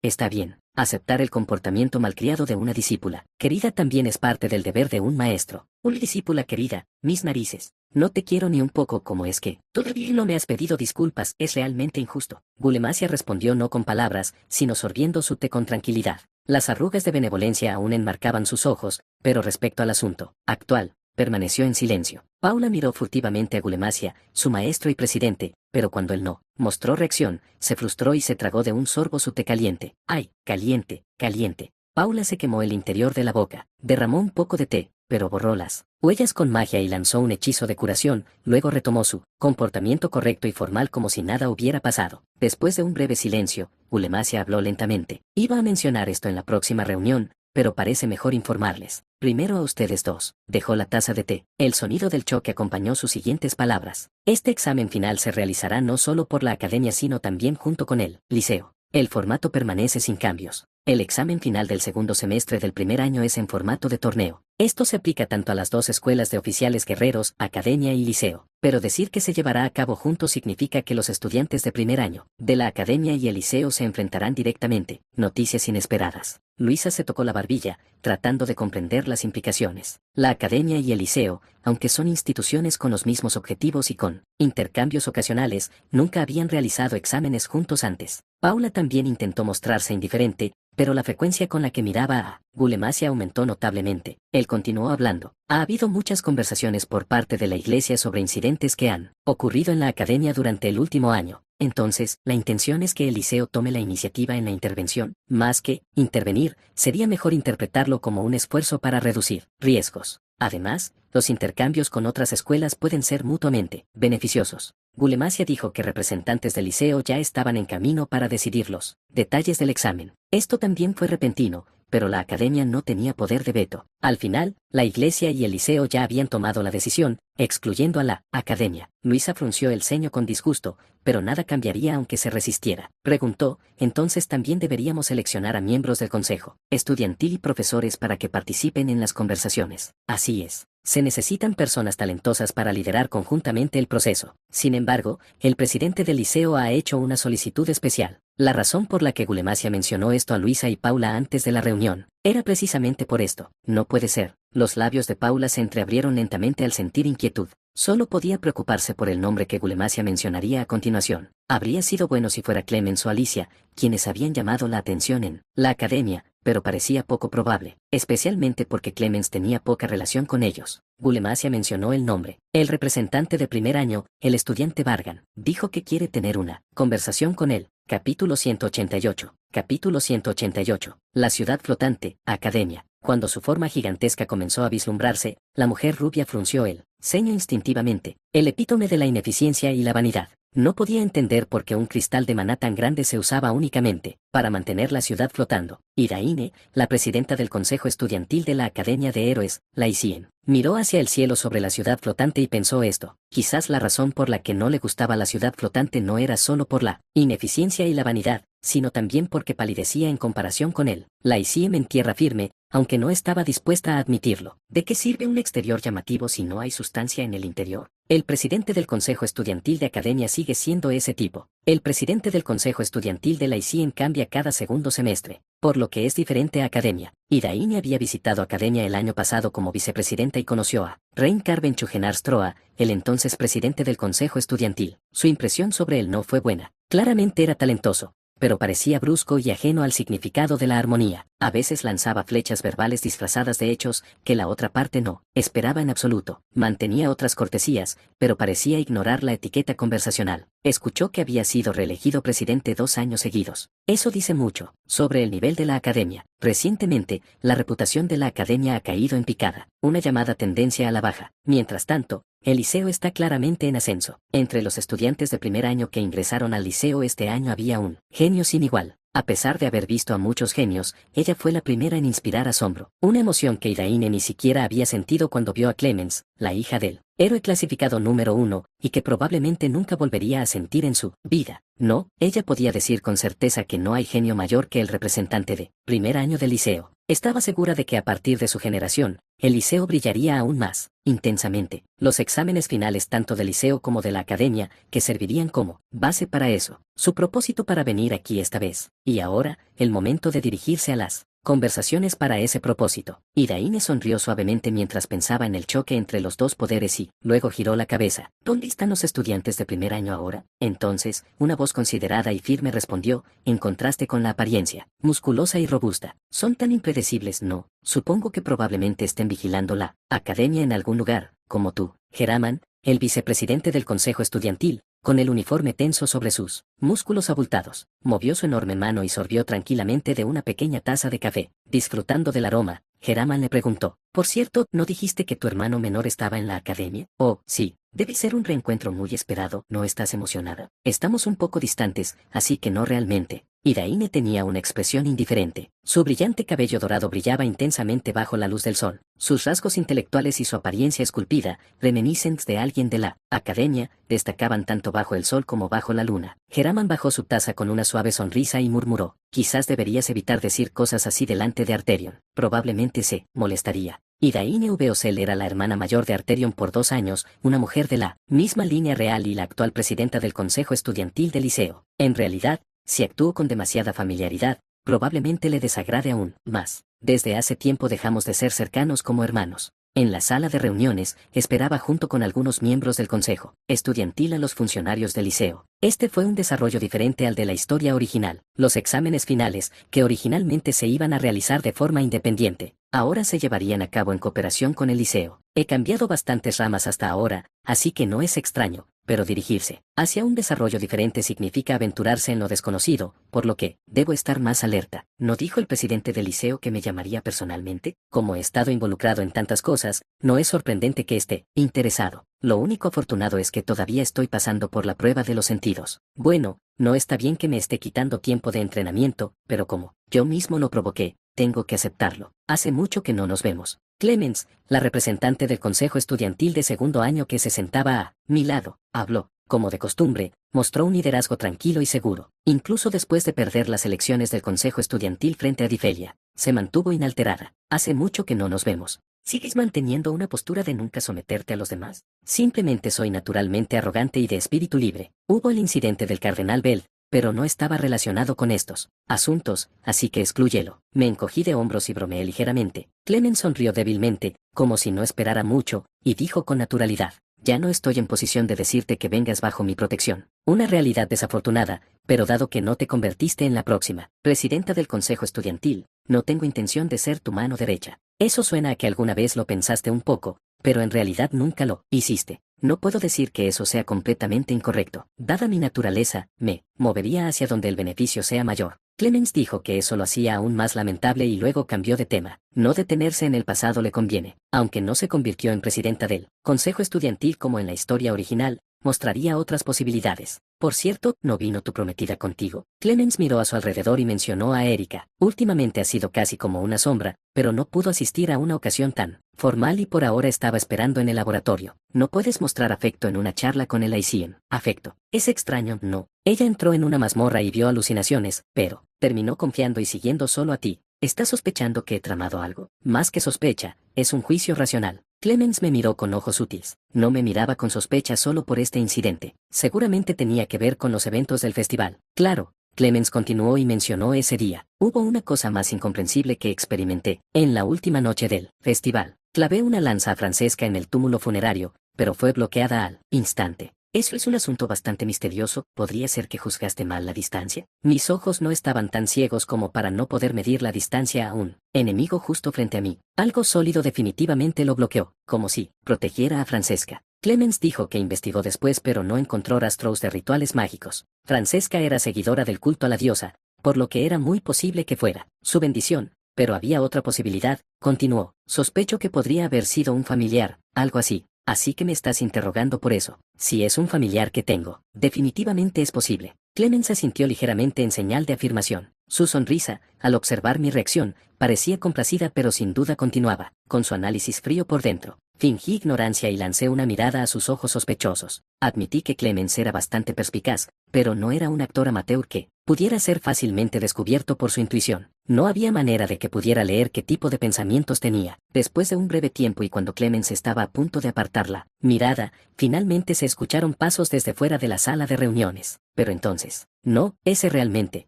Está bien. Aceptar el comportamiento malcriado de una discípula querida también es parte del deber de un maestro. Una discípula querida, mis narices. No te quiero ni un poco. ¿Cómo es que todavía no me has pedido disculpas? Es realmente injusto. Gulemasia respondió no con palabras, sino sorbiendo su té con tranquilidad. Las arrugas de benevolencia aún enmarcaban sus ojos, pero respecto al asunto actual, permaneció en silencio. Paula miró furtivamente a Gulemasia, su maestro y presidente, pero cuando él no mostró reacción, se frustró y se tragó de un sorbo su té caliente. ¡Ay, caliente, caliente! Paula se quemó el interior de la boca, derramó un poco de té, pero borró las huellas con magia y lanzó un hechizo de curación, luego retomó su comportamiento correcto y formal como si nada hubiera pasado. Después de un breve silencio, Gulemasia habló lentamente. Iba a mencionar esto en la próxima reunión, pero parece mejor informarles. Primero a ustedes dos. Dejó la taza de té. El sonido del choque acompañó sus siguientes palabras. Este examen final se realizará no solo por la academia sino también junto con el liceo. El formato permanece sin cambios. El examen final del segundo semestre del primer año es en formato de torneo. Esto se aplica tanto a las dos escuelas de oficiales guerreros, academia y liceo. Pero decir que se llevará a cabo juntos significa que los estudiantes de primer año, de la academia y el liceo se enfrentarán directamente. Noticias inesperadas. Luisa se tocó la barbilla, tratando de comprender las implicaciones. La academia y el liceo, aunque son instituciones con los mismos objetivos y con intercambios ocasionales, nunca habían realizado exámenes juntos antes. Paula también intentó mostrarse indiferente, pero la frecuencia con la que miraba a Gulemasia aumentó notablemente. Él continuó hablando. Ha habido muchas conversaciones por parte de la iglesia sobre incidentes que han ocurrido en la academia durante el último año. Entonces, la intención es que el liceo tome la iniciativa en la intervención. Más que intervenir, sería mejor interpretarlo como un esfuerzo para reducir riesgos. Además, los intercambios con otras escuelas pueden ser mutuamente beneficiosos. Gulemasia dijo que representantes del liceo ya estaban en camino para decidir los detalles del examen. Esto también fue repentino, pero la academia no tenía poder de veto. Al final, la iglesia y el liceo ya habían tomado la decisión, excluyendo a la academia. Luisa frunció el ceño con disgusto, pero nada cambiaría aunque se resistiera. Preguntó, entonces también deberíamos seleccionar a miembros del consejo estudiantil y profesores para que participen en las conversaciones. Así es. Se necesitan personas talentosas para liderar conjuntamente el proceso. Sin embargo, el presidente del liceo ha hecho una solicitud especial. La razón por la que Gulemasia mencionó esto a Luisa y Paula antes de la reunión era precisamente por esto. No puede ser. Los labios de Paula se entreabrieron lentamente al sentir inquietud. Solo podía preocuparse por el nombre que Gulemasia mencionaría a continuación. Habría sido bueno si fuera Clemens o Alicia, quienes habían llamado la atención en la academia, pero parecía poco probable, especialmente porque Clemens tenía poca relación con ellos. Gulemasia mencionó el nombre. El representante de primer año, el estudiante Vargan, dijo que quiere tener una conversación con él. Capítulo 188. Capítulo 188. La ciudad flotante, Academia. Cuando su forma gigantesca comenzó a vislumbrarse, la mujer rubia frunció el ceño instintivamente, el epítome de la ineficiencia y la vanidad. No podía entender por qué un cristal de maná tan grande se usaba únicamente para mantener la ciudad flotando. Iraine, la presidenta del Consejo Estudiantil de la Academia de Héroes, la Isien, miró hacia el cielo sobre la ciudad flotante y pensó esto. Quizás la razón por la que no le gustaba la ciudad flotante no era solo por la ineficiencia y la vanidad, sino también porque palidecía en comparación con él. La Isien en tierra firme, aunque no estaba dispuesta a admitirlo. ¿De qué sirve un exterior llamativo si no hay sustancia en el interior? El presidente del Consejo Estudiantil de Academia sigue siendo ese tipo. El presidente del Consejo Estudiantil de la ICIEN cambia cada segundo semestre, por lo que es diferente a Academia. Iraine había visitado Academia el año pasado como vicepresidenta y conoció a Rein Carven Chugenar Stroa, el entonces presidente del Consejo Estudiantil. Su impresión sobre él no fue buena. Claramente era talentoso, pero parecía brusco y ajeno al significado de la armonía. A veces lanzaba flechas verbales disfrazadas de hechos que la otra parte no esperaba en absoluto. Mantenía otras cortesías, pero parecía ignorar la etiqueta conversacional. Escuchó que había sido reelegido presidente 2 años seguidos. Eso dice mucho sobre el nivel de la academia. Recientemente, la reputación de la academia ha caído en picada, una llamada tendencia a la baja. Mientras tanto, el liceo está claramente en ascenso. Entre los estudiantes de primer año que ingresaron al liceo este año había un genio sin igual. A pesar de haber visto a muchos genios, ella fue la primera en inspirar asombro. Una emoción que Iraine ni siquiera había sentido cuando vio a Clemens, la hija del héroe clasificado número 1, y que probablemente nunca volvería a sentir en su vida. No, ella podía decir con certeza que no hay genio mayor que el representante de primer año del liceo. Estaba segura de que a partir de su generación, el liceo brillaría aún más intensamente. Los exámenes finales tanto del liceo como de la academia, que servirían como base para eso. Su propósito para venir aquí esta vez. Y ahora, el momento de dirigirse a las conversaciones para ese propósito. Iraine sonrió suavemente mientras pensaba en el choque entre los dos poderes y, luego giró la cabeza. ¿Dónde están los estudiantes de primer año ahora? Entonces, una voz considerada y firme respondió, en contraste con la apariencia, musculosa y robusta. Son tan impredecibles, ¿no? Supongo que probablemente estén vigilando la academia en algún lugar, como tú. Geraman, el vicepresidente del Consejo Estudiantil, con el uniforme tenso sobre sus músculos abultados, movió su enorme mano y sorbió tranquilamente de una pequeña taza de café. Disfrutando del aroma, Geraman le preguntó, «Por cierto, ¿no dijiste que tu hermano menor estaba en la academia?» «Oh, sí. Debe ser un reencuentro muy esperado. ¿No estás emocionada?» «Estamos un poco distantes, así que no realmente». Iraine tenía una expresión indiferente. Su brillante cabello dorado brillaba intensamente bajo la luz del sol. Sus rasgos intelectuales y su apariencia esculpida, reminiscentes de alguien de la academia, destacaban tanto bajo el sol como bajo la luna. Geraman bajó su taza con una suave sonrisa y murmuró, «Quizás deberías evitar decir cosas así delante de Arterion. Probablemente se molestaría». Iraine Vosel era la hermana mayor de Arterion por 2 años, una mujer de la misma línea real y la actual presidenta del Consejo Estudiantil del Liceo. En realidad, si actuó con demasiada familiaridad, probablemente le desagrade aún más. Desde hace tiempo dejamos de ser cercanos como hermanos. En la sala de reuniones, esperaba junto con algunos miembros del Consejo Estudiantil a los funcionarios del liceo. Este fue un desarrollo diferente al de la historia original. Los exámenes finales, que originalmente se iban a realizar de forma independiente, ahora se llevarían a cabo en cooperación con el liceo. He cambiado bastantes ramas hasta ahora, así que no es extraño, pero dirigirse hacia un desarrollo diferente significa aventurarse en lo desconocido, por lo que debo estar más alerta. ¿No dijo el presidente del liceo que me llamaría personalmente? Como he estado involucrado en tantas cosas, no es sorprendente que esté interesado. Lo único afortunado es que todavía estoy pasando por la prueba de los sentidos. Bueno, no está bien que me esté quitando tiempo de entrenamiento, pero como yo mismo lo provoqué, tengo que aceptarlo. Hace mucho que no nos vemos. Clemens, la representante del Consejo Estudiantil de segundo año que se sentaba a mi lado, habló. Como de costumbre, mostró un liderazgo tranquilo y seguro. Incluso después de perder las elecciones del Consejo Estudiantil frente a Difelia, se mantuvo inalterada. Hace mucho que no nos vemos. ¿Sigues manteniendo una postura de nunca someterte a los demás? Simplemente soy naturalmente arrogante y de espíritu libre. Hubo el incidente del cardenal Bell, pero no estaba relacionado con estos asuntos, así que exclúyelo. Me encogí de hombros y bromeé ligeramente. Clemens sonrió débilmente, como si no esperara mucho, y dijo con naturalidad, «Ya no estoy en posición de decirte que vengas bajo mi protección. Una realidad desafortunada, pero dado que no te convertiste en la próxima presidenta del Consejo Estudiantil, no tengo intención de ser tu mano derecha». Eso suena a que alguna vez lo pensaste un poco, pero en realidad nunca lo hiciste. No puedo decir que eso sea completamente incorrecto. Dada mi naturaleza, me movería hacia donde el beneficio sea mayor. Clemens dijo que eso lo hacía aún más lamentable y luego cambió de tema. No detenerse en el pasado le conviene. Aunque no se convirtió en presidenta del Consejo Estudiantil como en la historia original, mostraría otras posibilidades. Por cierto, ¿no vino tu prometida contigo? Clemens miró a su alrededor y mencionó a Erika. Últimamente ha sido casi como una sombra, pero no pudo asistir a una ocasión tan formal y por ahora estaba esperando en el laboratorio. No puedes mostrar afecto en una charla con el ICM. Afecto. Es extraño, ¿no? Ella entró en una mazmorra y vio alucinaciones, pero terminó confiando y siguiendo solo a ti. ¿Estás sospechando que he tramado algo? Más que sospecha, es un juicio racional. Clemens me miró con ojos útiles. No me miraba con sospecha solo por este incidente. Seguramente tenía que ver con los eventos del festival. Claro. Clemens continuó y mencionó ese día. Hubo una cosa más incomprensible que experimenté. En la última noche del festival, clavé una lanza a Francesca en el túmulo funerario, pero fue bloqueada al instante. Eso es un asunto bastante misterioso. ¿Podría ser que juzgaste mal la distancia? Mis ojos no estaban tan ciegos como para no poder medir la distancia a un enemigo justo frente a mí. Algo sólido definitivamente lo bloqueó, como si protegiera a Francesca. Clemens dijo que investigó después pero no encontró rastros de rituales mágicos. Francesca era seguidora del culto a la diosa, por lo que era muy posible que fuera su bendición. Pero había otra posibilidad, continuó. Sospecho que podría haber sido un familiar, algo así. Así que me estás interrogando por eso. Si es un familiar que tengo, definitivamente es posible. Clemens asintió ligeramente en señal de afirmación. Su sonrisa, al observar mi reacción, parecía complacida pero sin duda continuaba, con su análisis frío por dentro. Fingí ignorancia y lancé una mirada a sus ojos sospechosos. Admití que Clemens era bastante perspicaz, pero no era un actor amateur que pudiera ser fácilmente descubierto por su intuición. No había manera de que pudiera leer qué tipo de pensamientos tenía. Después de un breve tiempo y cuando Clemens estaba a punto de apartar la mirada, finalmente se escucharon pasos desde fuera de la sala de reuniones. Pero entonces, no, ese realmente,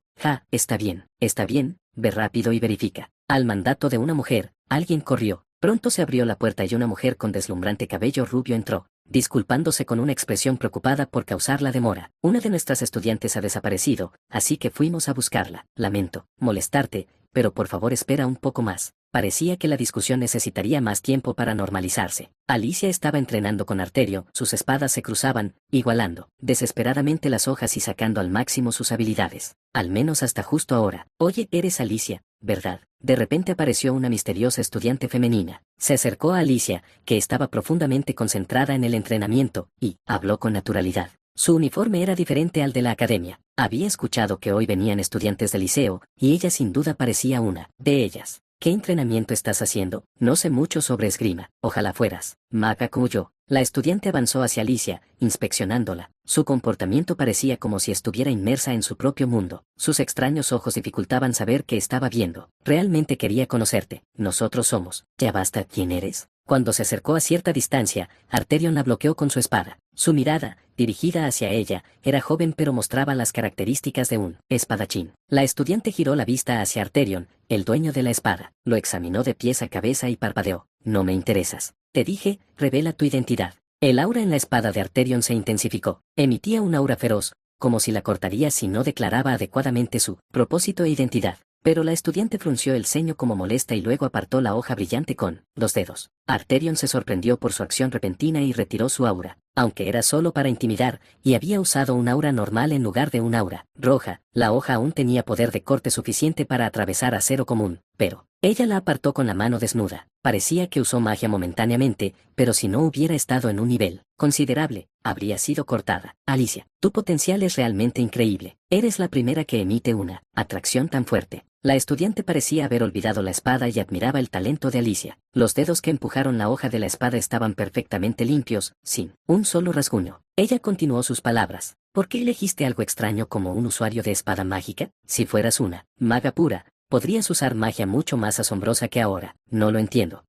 está bien, ve rápido y verifica. Al mandato de una mujer, alguien corrió. Pronto se abrió la puerta y una mujer con deslumbrante cabello rubio entró, disculpándose con una expresión preocupada por causar la demora. Una de nuestras estudiantes ha desaparecido, así que fuimos a buscarla. Lamento molestarte, pero por favor espera un poco más. Parecía que la discusión necesitaría más tiempo para normalizarse. Alicia estaba entrenando con Arterio, sus espadas se cruzaban, igualando desesperadamente las hojas y sacando al máximo sus habilidades. Al menos hasta justo ahora. Oye, eres Alicia, ¿verdad? De repente apareció una misteriosa estudiante femenina. Se acercó a Alicia, que estaba profundamente concentrada en el entrenamiento, y habló con naturalidad. Su uniforme era diferente al de la academia. Había escuchado que hoy venían estudiantes del liceo, y ella sin duda parecía una de ellas. ¿Qué entrenamiento estás haciendo? No sé mucho sobre esgrima. Ojalá fueras maga como yo. La estudiante avanzó hacia Alicia, inspeccionándola. Su comportamiento parecía como si estuviera inmersa en su propio mundo. Sus extraños ojos dificultaban saber qué estaba viendo. Realmente quería conocerte. Nosotros somos. Ya basta, ¿quién eres? Cuando se acercó a cierta distancia, Arterion la bloqueó con su espada. Su mirada, dirigida hacia ella, era joven pero mostraba las características de un espadachín. La estudiante giró la vista hacia Arterion, el dueño de la espada. Lo examinó de pies a cabeza y parpadeó. No me interesas. Te dije, revela tu identidad. El aura en la espada de Arterion se intensificó. Emitía un aura feroz, como si la cortaría si no declaraba adecuadamente su propósito e identidad. Pero la estudiante frunció el ceño como molesta y luego apartó la hoja brillante con los dedos. Arterion se sorprendió por su acción repentina y retiró su aura, aunque era solo para intimidar, y había usado un aura normal en lugar de un aura roja. La hoja aún tenía poder de corte suficiente para atravesar acero común, pero ella la apartó con la mano desnuda. Parecía que usó magia momentáneamente, pero si no hubiera estado en un nivel considerable, habría sido cortada. Alicia, tu potencial es realmente increíble. Eres la primera que emite una atracción tan fuerte. La estudiante parecía haber olvidado la espada y admiraba el talento de Alicia. Los dedos que empujaron la hoja de la espada estaban perfectamente limpios, sin un solo rasguño. Ella continuó sus palabras. ¿Por qué elegiste algo extraño como un usuario de espada mágica? Si fueras una maga pura, podrías usar magia mucho más asombrosa que ahora. No lo entiendo.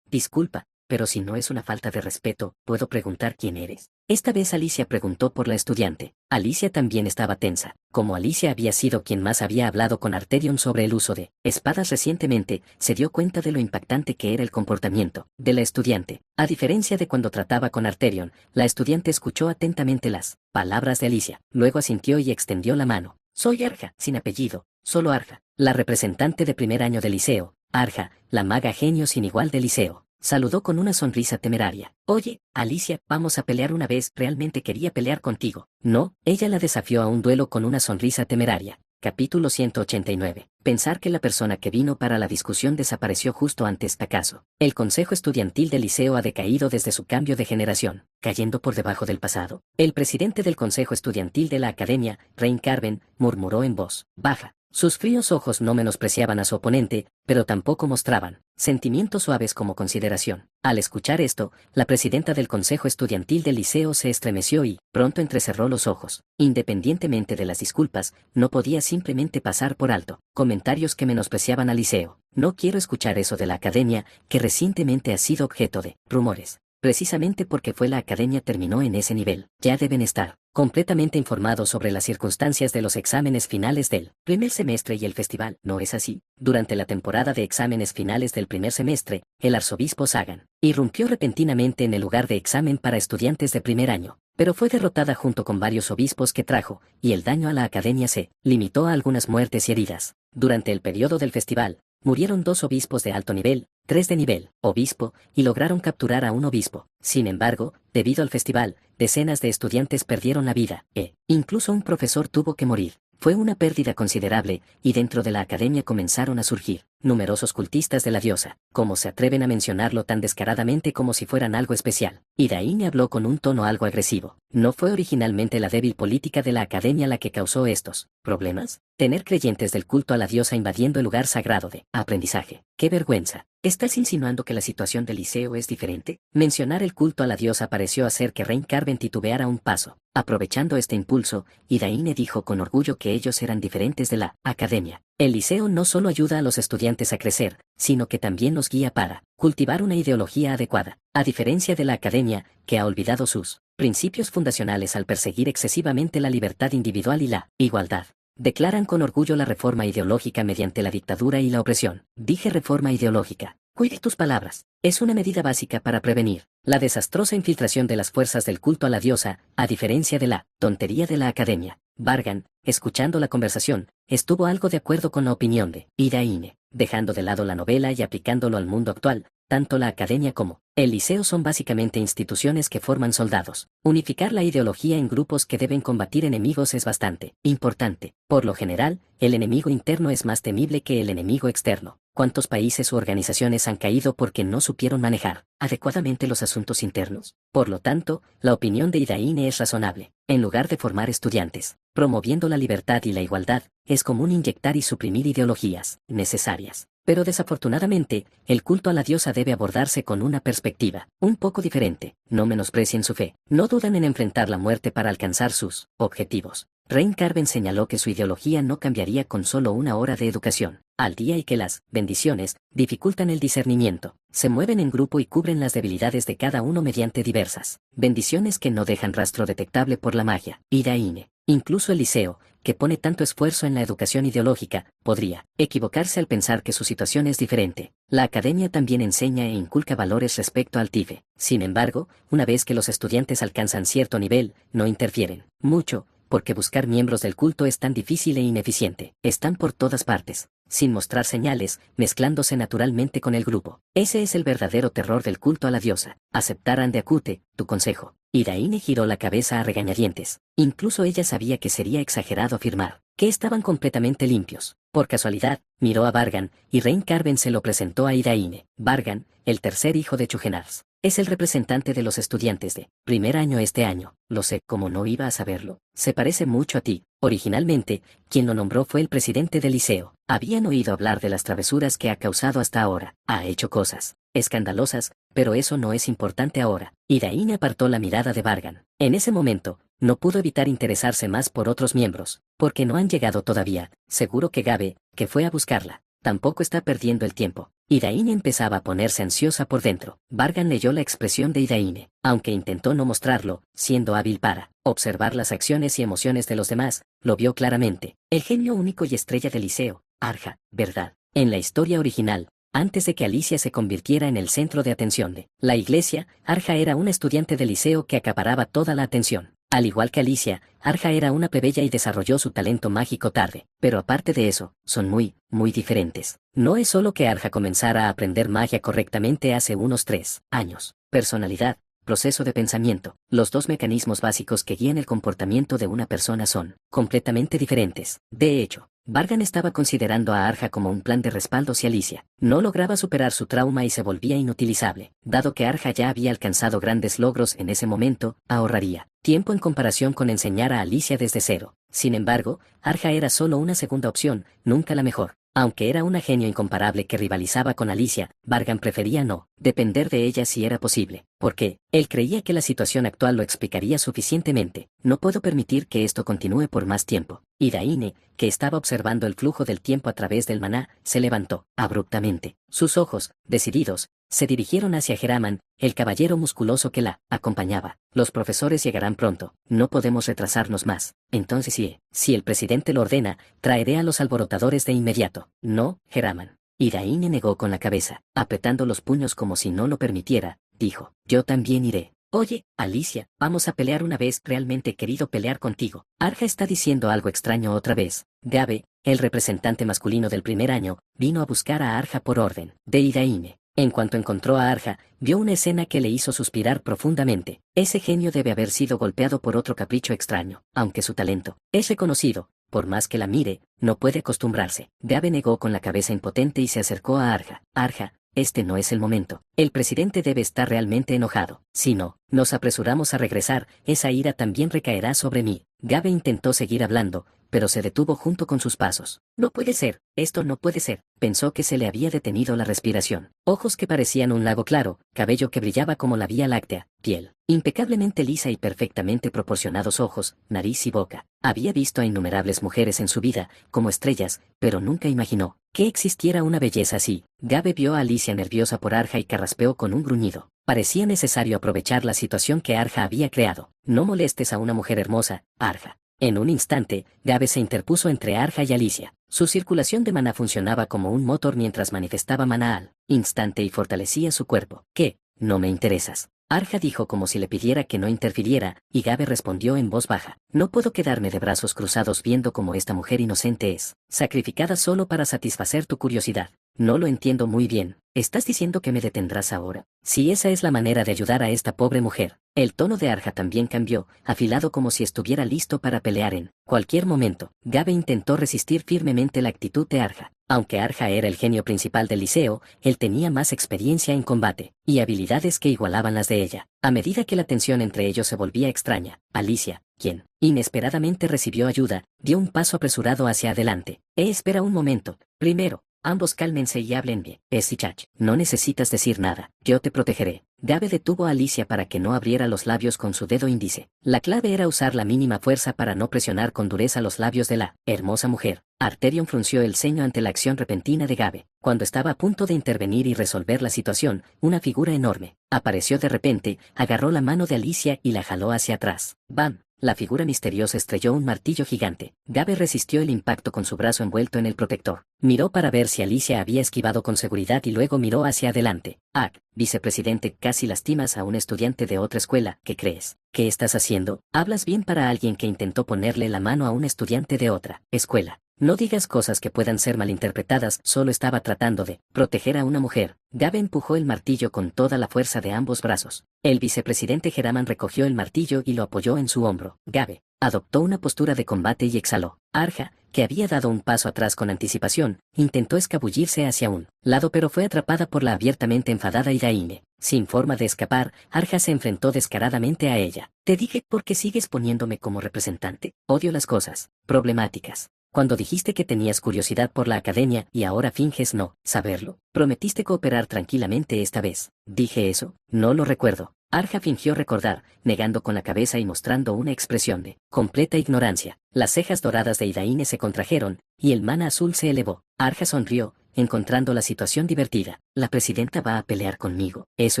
Disculpa, pero si no es una falta de respeto, ¿puedo preguntar quién eres? Esta vez Alicia preguntó por la estudiante. Alicia también estaba tensa. Como Alicia había sido quien más había hablado con Arterion sobre el uso de espadas recientemente, se dio cuenta de lo impactante que era el comportamiento de la estudiante. A diferencia de cuando trataba con Arterion, la estudiante escuchó atentamente las palabras de Alicia. Luego asintió y extendió la mano. Soy Arja, sin apellido, solo Arja, la representante de primer año del liceo. Arja, la maga genio sin igual del liceo. Saludó con una sonrisa temeraria. Oye, Alicia, vamos a pelear una vez. Realmente quería pelear contigo. No, ella la desafió a un duelo con una sonrisa temeraria. Capítulo 189. Pensar que la persona que vino para la discusión desapareció justo antes. ¿Acaso el Consejo Estudiantil del Liceo ha decaído desde su cambio de generación, cayendo por debajo del pasado? El presidente del Consejo Estudiantil de la Academia, Rein Carven, murmuró en voz baja. Sus fríos ojos no menospreciaban a su oponente, pero tampoco mostraban sentimientos suaves como consideración. Al escuchar esto, la presidenta del Consejo Estudiantil del Liceo se estremeció y, pronto entrecerró los ojos. Independientemente de las disculpas, no podía simplemente pasar por alto comentarios que menospreciaban al Liceo. No quiero escuchar eso de la Academia, que recientemente ha sido objeto de rumores. Precisamente porque fue la Academia terminó en ese nivel. Ya deben estar completamente informados sobre las circunstancias de los exámenes finales del primer semestre y el festival. ¿No es así? Durante la temporada de exámenes finales del primer semestre, el arzobispo Sagan irrumpió repentinamente en el lugar de examen para estudiantes de primer año, pero fue derrotada junto con varios obispos que trajo, y el daño a la Academia se limitó a algunas muertes y heridas. Durante el periodo del festival, murieron 2 obispos de alto nivel, 3 de nivel obispo, y lograron capturar a un obispo. Sin embargo, debido al festival, decenas de estudiantes perdieron la vida, incluso un profesor tuvo que morir. Fue una pérdida considerable, y dentro de la Academia comenzaron a surgir numerosos cultistas de la diosa. ¿Cómo se atreven a mencionarlo tan descaradamente como si fueran algo especial? Idaine habló con un tono algo agresivo. ¿No fue originalmente la débil política de la Academia la que causó estos problemas? Tener creyentes del culto a la diosa invadiendo el lugar sagrado de aprendizaje. ¡Qué vergüenza! ¿Estás insinuando que la situación del liceo es diferente? Mencionar el culto a la diosa pareció hacer que Rein Carven titubeara un paso. Aprovechando este impulso, Idaine dijo con orgullo que ellos eran diferentes de la Academia. El liceo no solo ayuda a los estudiantes a crecer, sino que también los guía para cultivar una ideología adecuada, a diferencia de la Academia, que ha olvidado sus principios fundacionales al perseguir excesivamente la libertad individual y la igualdad. Declaran con orgullo la reforma ideológica mediante la dictadura y la opresión. Dije reforma ideológica. Cuide tus palabras. Es una medida básica para prevenir la desastrosa infiltración de las fuerzas del culto a la diosa, a diferencia de la tontería de la Academia. Bargan, escuchando la conversación, estuvo algo de acuerdo con la opinión de Idaine. Dejando de lado la novela y aplicándolo al mundo actual, tanto la Academia como el Liceo son básicamente instituciones que forman soldados. Unificar la ideología en grupos que deben combatir enemigos es bastante importante. Por lo general, el enemigo interno es más temible que el enemigo externo. ¿Cuántos países u organizaciones han caído porque no supieron manejar adecuadamente los asuntos internos? Por lo tanto, la opinión de Idaine es razonable. En lugar de formar estudiantes, promoviendo la libertad y la igualdad, es común inyectar y suprimir ideologías necesarias. Pero desafortunadamente, el culto a la diosa debe abordarse con una perspectiva un poco diferente. No menosprecien su fe. No dudan en enfrentar la muerte para alcanzar sus objetivos. Rein Carven señaló que su ideología no cambiaría con solo una hora de educación al día y que las bendiciones dificultan el discernimiento. Se mueven en grupo y cubren las debilidades de cada uno mediante diversas bendiciones que no dejan rastro detectable por la magia. Idaine. Incluso el liceo, que pone tanto esfuerzo en la educación ideológica, podría equivocarse al pensar que su situación es diferente. La Academia también enseña e inculca valores respecto al TIFE. Sin embargo, una vez que los estudiantes alcanzan cierto nivel, no interfieren mucho, porque buscar miembros del culto es tan difícil e ineficiente. Están por todas partes, sin mostrar señales, mezclándose naturalmente con el grupo. Ese es el verdadero terror del culto a la diosa. Aceptar Ande Akute, tu consejo. Idaine giró la cabeza a regañadientes. Incluso ella sabía que sería exagerado afirmar que estaban completamente limpios. Por casualidad, miró a Bargan, y Rein Carven se lo presentó a Idaine. Bargan, el tercer hijo de Chugenars, es el representante de los estudiantes de primer año este año. Lo sé, como no iba a saberlo. Se parece mucho a ti. Originalmente, quien lo nombró fue el presidente del liceo. Habían oído hablar de las travesuras que ha causado hasta ahora. Ha hecho cosas escandalosas, pero eso no es importante ahora. Idaine apartó la mirada de Bargan. En ese momento, no pudo evitar interesarse más por otros miembros, porque no han llegado todavía. Seguro que Gabe, que fue a buscarla, tampoco está perdiendo el tiempo. Idaine empezaba a ponerse ansiosa por dentro. Bargan leyó la expresión de Idaine, aunque intentó no mostrarlo, siendo hábil para observar las acciones y emociones de los demás, lo vio claramente. El genio único y estrella del liceo, Arja, ¿verdad? En la historia original, antes de que Alicia se convirtiera en el centro de atención de la iglesia, Arja era una estudiante del liceo que acaparaba toda la atención. Al igual que Alicia, Arja era una plebeya y desarrolló su talento mágico tarde, pero aparte de eso, son muy diferentes. No es solo que Arja comenzara a aprender magia correctamente hace unos 3 años. Personalidad, proceso de pensamiento. Los dos mecanismos básicos que guían el comportamiento de una persona son completamente diferentes. De hecho, Vargan estaba considerando a Arja como un plan de respaldo si Alicia no lograba superar su trauma y se volvía inutilizable. Dado que Arja ya había alcanzado grandes logros en ese momento, ahorraría tiempo en comparación con enseñar a Alicia desde cero. Sin embargo, Arja era solo una segunda opción, nunca la mejor. Aunque era una genio incomparable que rivalizaba con Alicia, Vargan prefería no depender de ella si era posible, porque él creía que la situación actual lo explicaría suficientemente. No puedo permitir que esto continúe por más tiempo. Y Daine, que estaba observando el flujo del tiempo a través del maná, se levantó abruptamente. Sus ojos, decididos, se dirigieron hacia Geraman, el caballero musculoso que la acompañaba. Los profesores llegarán pronto, no podemos retrasarnos más. Entonces si el presidente lo ordena, traeré a los alborotadores de inmediato. No, Geraman. Y Daine negó con la cabeza, apretando los puños como si no lo permitiera, dijo, yo también iré. Oye, Alicia, vamos a pelear una vez. Realmente he querido pelear contigo. Arja está diciendo algo extraño otra vez. Gabe, el representante masculino del primer año, vino a buscar a Arja por orden de Idaine. En cuanto encontró a Arja, vio una escena que le hizo suspirar profundamente. Ese genio debe haber sido golpeado por otro capricho extraño, aunque su talento es reconocido. Por más que la mire, no puede acostumbrarse. Gabe negó con la cabeza impotente y se acercó a Arja. Arja, este no es el momento. El presidente debe estar realmente enojado. Si no, nos apresuramos a regresar, esa ira también recaerá sobre mí. Gabe intentó seguir hablando, pero se detuvo junto con sus pasos. No puede ser, esto no puede ser. Pensó que se le había detenido la respiración. Ojos que parecían un lago claro, cabello que brillaba como la Vía Láctea, piel impecablemente lisa y perfectamente proporcionados ojos, nariz y boca. Había visto a innumerables mujeres en su vida, como estrellas, pero nunca imaginó que existiera una belleza así. Gabe vio a Alicia nerviosa por Arja y carraspeó con un gruñido. Parecía necesario aprovechar la situación que Arja había creado. No molestes a una mujer hermosa, Arja. En un instante, Gabe se interpuso entre Arja y Alicia. Su circulación de maná funcionaba como un motor mientras manifestaba maná al instante y fortalecía su cuerpo. ¿Qué? No me interesas. Arja dijo como si le pidiera que no interfiriera, y Gabe respondió en voz baja. No puedo quedarme de brazos cruzados viendo cómo esta mujer inocente es sacrificada solo para satisfacer tu curiosidad. No lo entiendo muy bien. ¿Estás diciendo que me detendrás ahora? Si esa es la manera de ayudar a esta pobre mujer. El tono de Arja también cambió, afilado como si estuviera listo para pelear en cualquier momento. Gabe intentó resistir firmemente la actitud de Arja. Aunque Arja era el genio principal del liceo, él tenía más experiencia en combate, y habilidades que igualaban las de ella. A medida que la tensión entre ellos se volvía extraña, Alicia, quien inesperadamente recibió ayuda, dio un paso apresurado hacia adelante. Espera un momento. Primero, ambos cálmense y hablen bien. Esichach, no necesitas decir nada, yo te protegeré. Gabe detuvo a Alicia para que no abriera los labios con su dedo índice. La clave era usar la mínima fuerza para no presionar con dureza los labios de la hermosa mujer. Arterion frunció el ceño ante la acción repentina de Gabe. Cuando estaba a punto de intervenir y resolver la situación, una figura enorme apareció de repente, agarró la mano de Alicia y la jaló hacia atrás. ¡Bam! La figura misteriosa estrelló un martillo gigante. Gabe resistió el impacto con su brazo envuelto en el protector. Miró para ver si Alicia había esquivado con seguridad y luego miró hacia adelante. Ah, vicepresidente, casi lastimas a un estudiante de otra escuela. ¿Qué crees? ¿Qué estás haciendo? Hablas bien para alguien que intentó ponerle la mano a un estudiante de otra escuela. No digas cosas que puedan ser malinterpretadas, solo estaba tratando de proteger a una mujer. Gabe empujó el martillo con toda la fuerza de ambos brazos. El vicepresidente Geraman recogió el martillo y lo apoyó en su hombro. Gabe adoptó una postura de combate y exhaló. Arja, que había dado un paso atrás con anticipación, intentó escabullirse hacia un lado pero fue atrapada por la abiertamente enfadada Idaine. Sin forma de escapar, Arja se enfrentó descaradamente a ella. Te dije, ¿por qué sigues poniéndome como representante? Odio las cosas problemáticas. Cuando dijiste que tenías curiosidad por la academia y ahora finges no saberlo, prometiste cooperar tranquilamente esta vez. ¿Dije eso? No lo recuerdo. Arja fingió recordar, negando con la cabeza y mostrando una expresión de completa ignorancia. Las cejas doradas de Idaine se contrajeron, y el mana azul se elevó. Arja sonrió, encontrando la situación divertida. La presidenta va a pelear conmigo. Eso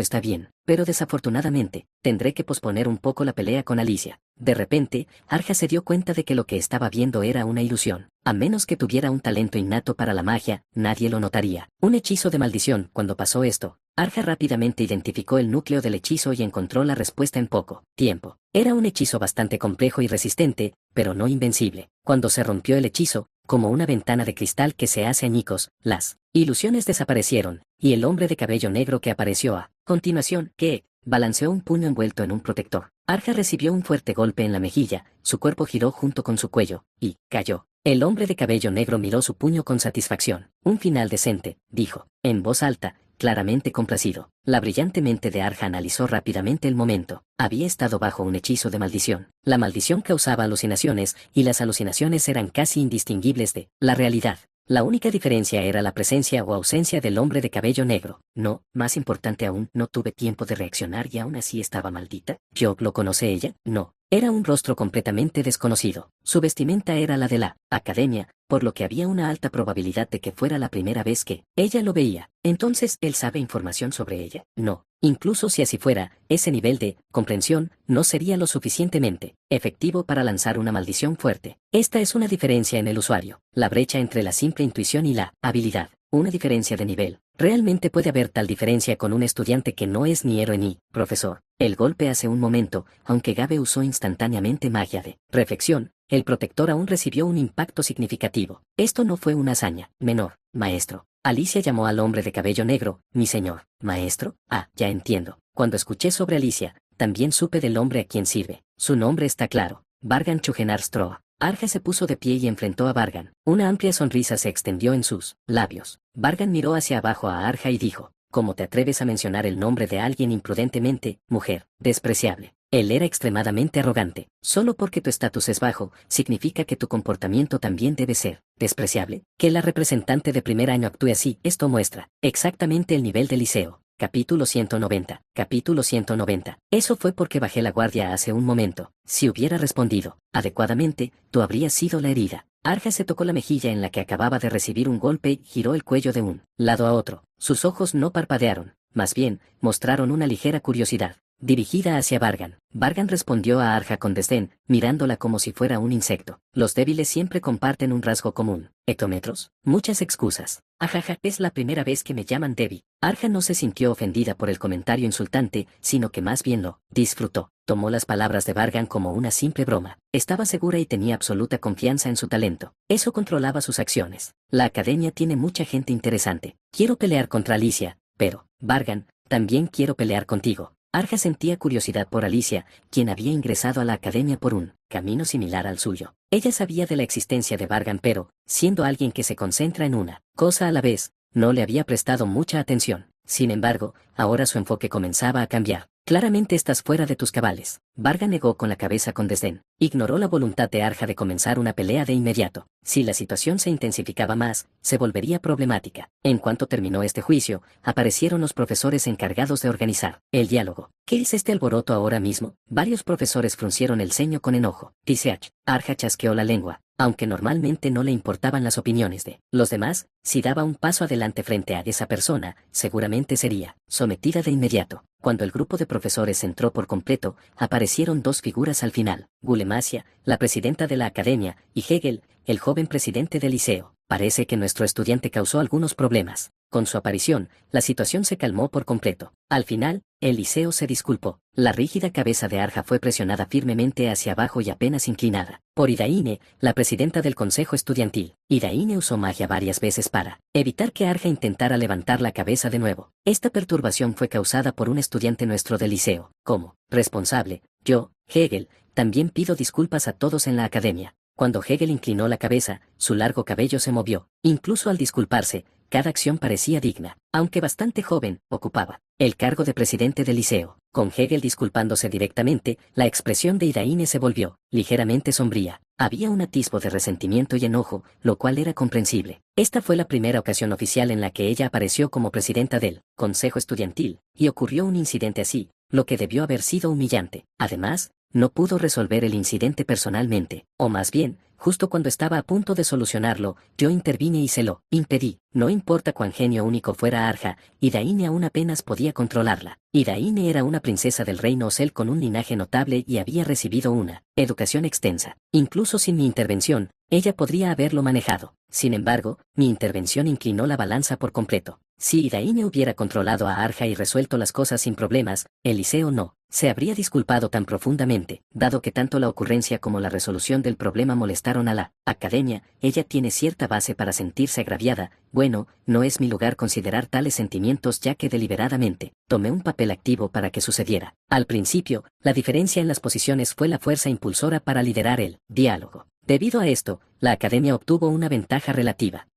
está bien, pero desafortunadamente, tendré que posponer un poco la pelea con Alicia. De repente, Arja se dio cuenta de que lo que estaba viendo era una ilusión. A menos que tuviera un talento innato para la magia, nadie lo notaría. Un hechizo de maldición. Cuando pasó esto, Arja rápidamente identificó el núcleo del hechizo y encontró la respuesta en poco tiempo. Era un hechizo bastante complejo y resistente, pero no invencible. Cuando se rompió el hechizo, como una ventana de cristal que se hace añicos, las ilusiones desaparecieron, y el hombre de cabello negro que apareció a continuación, ¿qué? balanceó un puño envuelto en un protector. Arja recibió un fuerte golpe en la mejilla, su cuerpo giró junto con su cuello, y cayó. El hombre de cabello negro miró su puño con satisfacción. Un final decente, dijo, en voz alta, claramente complacido. La brillante mente de Arja analizó rápidamente el momento. Había estado bajo un hechizo de maldición. La maldición causaba alucinaciones, y las alucinaciones eran casi indistinguibles de la realidad. La única diferencia era la presencia o ausencia del hombre de cabello negro. No, más importante aún, no tuve tiempo de reaccionar y aún así estaba maldita. ¿Yo lo conoce ella? No. Era un rostro completamente desconocido. Su vestimenta era la de la academia, por lo que había una alta probabilidad de que fuera la primera vez que ella lo veía. Entonces, ¿él sabe información sobre ella? No. Incluso si así fuera, ese nivel de comprensión no sería lo suficientemente efectivo para lanzar una maldición fuerte. Esta es una diferencia en el usuario, la brecha entre la simple intuición y la habilidad. Una diferencia de nivel. Realmente puede haber tal diferencia con un estudiante que no es ni héroe ni profesor. El golpe hace un momento, aunque Gabe usó instantáneamente magia de reflexión, el protector aún recibió un impacto significativo. Esto no fue una hazaña menor, maestro. Alicia llamó al hombre de cabello negro, mi señor. ¿Maestro? Ah, ya entiendo. Cuando escuché sobre Alicia, también supe del hombre a quien sirve. Su nombre está claro. Vargan Chugenar Stroa. Arja se puso de pie y enfrentó a Vargan. Una amplia sonrisa se extendió en sus labios. Vargan miró hacia abajo a Arja y dijo, ¿cómo te atreves a mencionar el nombre de alguien imprudentemente, mujer, despreciable? Él era extremadamente arrogante. Solo porque tu estatus es bajo, significa que tu comportamiento también debe ser despreciable. Que la representante de primer año actúe así, esto muestra exactamente el nivel del liceo. Capítulo 190. Capítulo 190. Eso fue porque bajé la guardia hace un momento. Si hubiera respondido adecuadamente, tú habrías sido la herida. Arja se tocó la mejilla en la que acababa de recibir un golpe y giró el cuello de un lado a otro. Sus ojos no parpadearon, más bien, mostraron una ligera curiosidad, dirigida hacia Vargan. Vargan respondió a Arja con desdén, mirándola como si fuera un insecto. Los débiles siempre comparten un rasgo común. ¿Hectómetros? Muchas excusas. Ajaja, es la primera vez que me llaman débil. Arja no se sintió ofendida por el comentario insultante, sino que más bien lo disfrutó. Tomó las palabras de Vargan como una simple broma. Estaba segura y tenía absoluta confianza en su talento. Eso controlaba sus acciones. La academia tiene mucha gente interesante. Quiero pelear contra Alicia, pero, Vargan, también quiero pelear contigo. Arja sentía curiosidad por Alicia, quien había ingresado a la academia por un camino similar al suyo. Ella sabía de la existencia de Vargan, pero, siendo alguien que se concentra en una cosa a la vez, no le había prestado mucha atención. Sin embargo, ahora su enfoque comenzaba a cambiar. Claramente estás fuera de tus cabales. Vargan negó con la cabeza con desdén. Ignoró la voluntad de Arja de comenzar una pelea de inmediato. Si la situación se intensificaba más, se volvería problemática. En cuanto terminó este juicio, aparecieron los profesores encargados de organizar el diálogo. ¿Qué es este alboroto ahora mismo? Varios profesores fruncieron el ceño con enojo. Tisach. Arja chasqueó la lengua. Aunque normalmente no le importaban las opiniones de los demás, si daba un paso adelante frente a esa persona, seguramente sería sometida de inmediato. Cuando el grupo de profesores entró por completo, aparecieron dos figuras al final, Gulemasia, la presidenta de la academia, y Hegel, el joven presidente del liceo. Parece que nuestro estudiante causó algunos problemas. Con su aparición, la situación se calmó por completo. Al final, el liceo se disculpó. La rígida cabeza de Arja fue presionada firmemente hacia abajo y apenas inclinada por Idaine, la presidenta del consejo estudiantil. Idaine usó magia varias veces para evitar que Arja intentara levantar la cabeza de nuevo. Esta perturbación fue causada por un estudiante nuestro del liceo. Como responsable, yo, Hegel, también pido disculpas a todos en la academia. Cuando Hegel inclinó la cabeza, su largo cabello se movió. Incluso al disculparse, cada acción parecía digna. Aunque bastante joven, ocupaba el cargo de presidente del liceo. Con Hegel disculpándose directamente, la expresión de Idaine se volvió ligeramente sombría. Había un atisbo de resentimiento y enojo, lo cual era comprensible. Esta fue la primera ocasión oficial en la que ella apareció como presidenta del consejo estudiantil, y ocurrió un incidente así, lo que debió haber sido humillante. Además, no pudo resolver el incidente personalmente, o más bien, justo cuando estaba a punto de solucionarlo, yo intervine y se lo impedí. No importa cuán genio único fuera Arja, Idaine aún apenas podía controlarla. Idaine era una princesa del reino Osel con un linaje notable y había recibido una educación extensa. Incluso sin mi intervención, ella podría haberlo manejado. Sin embargo, mi intervención inclinó la balanza por completo. Si Idaine hubiera controlado a Arja y resuelto las cosas sin problemas, el liceo no se habría disculpado tan profundamente, dado que tanto la ocurrencia como la resolución del problema molestaron a la academia. Ella tiene cierta base para sentirse agraviada. Bueno, no es mi lugar considerar tales sentimientos, ya que deliberadamente tomé un papel activo para que sucediera. Al principio, la diferencia en las posiciones fue la fuerza impulsora para liderar el diálogo. Debido a esto, la academia obtuvo una ventaja relativa.